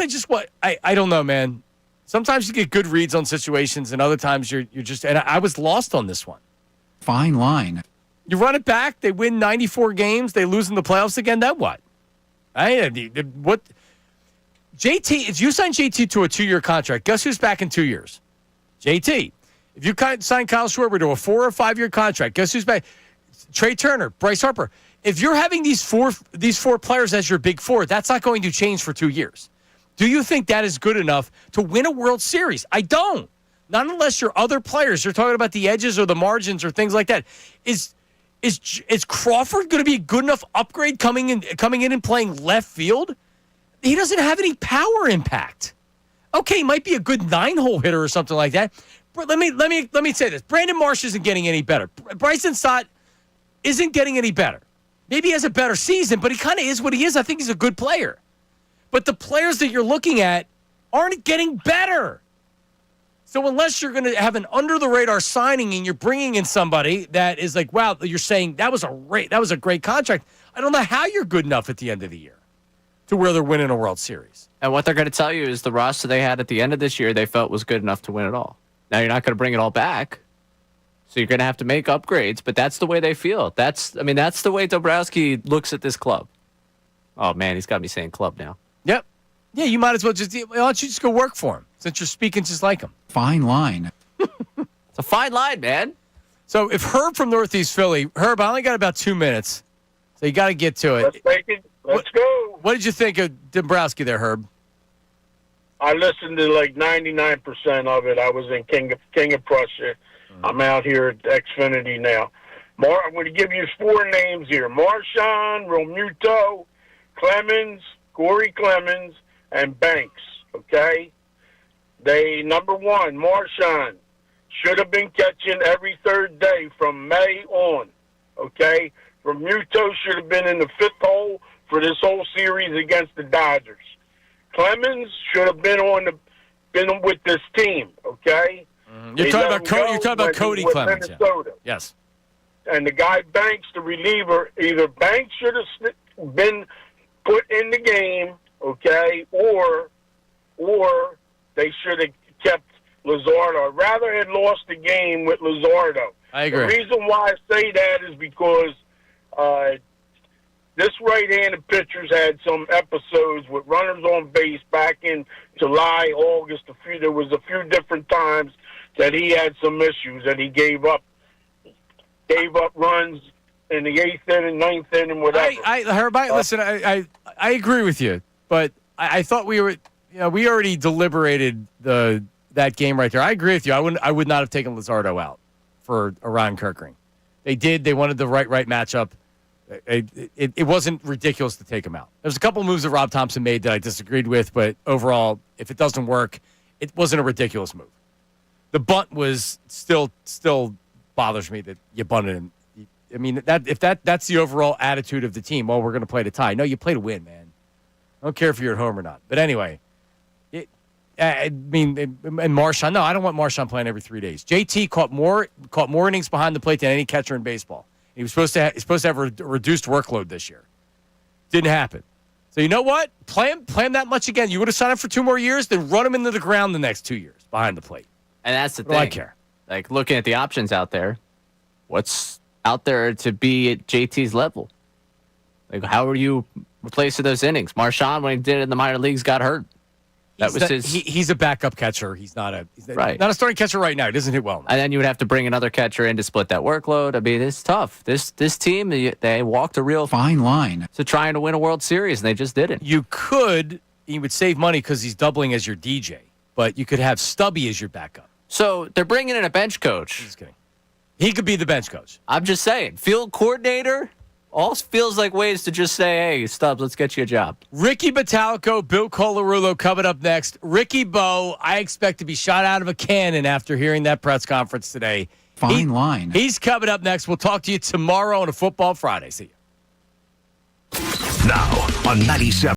I don't know, man. Sometimes you get good reads on situations, and other times you're just, and I was lost on this one. Fine line. You run it back, they win 94 games, they lose in the playoffs again, then what? What? JT, if you sign JT to a 2-year contract, guess who's back in 2 years? JT. If you sign Kyle Schwarber to a 4 or 5 year contract, guess who's back? Trey Turner, Bryce Harper. If you're having these four players as your big four, that's not going to change for 2 years. Do you think that is good enough to win a World Series? I don't. Not unless your other players, you're talking about the edges or the margins or things like that. Is Crawford going to be a good enough upgrade coming in and playing left field? He doesn't have any power impact. Okay, he might be a good 9-hole hitter or something like that. But let me say this: Brandon Marsh isn't getting any better. Bryson Stott isn't getting any better. Maybe he has a better season, but he kind of is what he is. I think he's a good player. But the players that you're looking at aren't getting better. So unless you're going to have an under-the-radar signing and you're bringing in somebody that is like, wow, you're saying that was a great contract, I don't know how you're good enough at the end of the year to where they're winning a World Series. And what they're going to tell you is the roster they had at the end of this year they felt was good enough to win it all. Now, you're not going to bring it all back, so you're going to have to make upgrades, but that's the way they feel. That's the way Dombrowski looks at this club. Oh, man, he's got me saying club now. Yep. Yeah, you might as well why don't you just go work for him since you're speaking just like him? Fine line. It's a fine line, man. So if Herb from Northeast Philly, Herb, I only got about 2 minutes, so you got to get to it. Let's make it. Let's go. What did you think of Dombrowski there, Herb? I listened to like 99% of it. I was in King of Prussia. I'm out here at Xfinity now. I'm going to give you 4 names here. Marshawn, Romuto, Clemens, Corey Clemens, and Banks, okay? Number 1, Marshawn, should have been catching every third day from May on, okay? Romuto should have been in the 5th hole for this whole series against the Dodgers. Clemens should have been with this team, okay? You're talking about Cody Clemens. Minnesota. Yeah. Yes. And the guy Banks, the reliever, either Banks should have been put in the game, okay, or they should have kept Luzardo. I'd rather had lost the game with Luzardo. I agree. The reason why I say that is because this right-handed pitcher's had some episodes with runners on base back in July, August. There was a few different times that he had some issues and he gave up runs in the 8th inning, 9th inning, whatever. Listen, I agree with you, but I thought we already deliberated that game right there. I agree with you. I would not have taken Luzardo out for Ron Kirkering. They did. They wanted the right matchup. It wasn't ridiculous to take him out. There's a couple moves that Rob Thompson made that I disagreed with, but overall, if it doesn't work, it wasn't a ridiculous move. The bunt was still bothers me that you bunted him. I mean, that's the overall attitude of the team. Well, we're going to play to tie. No, you play to win, man. I don't care if you're at home or not. But anyway, and Marshawn. No, I don't want Marshawn playing every 3 days. JT caught more innings behind the plate than any catcher in baseball. He was supposed to have a reduced workload this year. Didn't happen. So you know what? Play him that much again. You would have signed him for 2 more years, then run him into the ground the next 2 years behind the plate. And that's the thing. I care. Like, looking at the options out there, what's out there to be at JT's level? Like, how are you replacing those innings? Marshawn, when he did it in the minor leagues, got hurt. He's a backup catcher. He's not a starting catcher right now. He doesn't hit well. And then you would have to bring another catcher in to split that workload. I mean, it's tough. This team, they walked a real fine line to trying to win a World Series, and they just didn't. You would save money because he's doubling as your DJ, but you could have Stubby as your backup. So they're bringing in a bench coach. Just kidding. He could be the bench coach. I'm just saying. Field coordinator all feels like ways to just say, hey, Stubbs, let's get you a job. Ricky Bottalico, Bill Colarulo coming up next. Ricky Bo, I expect to be shot out of a cannon after hearing that press conference today. Fine line. He's coming up next. We'll talk to you tomorrow on a Football Friday. See you. Now on 97.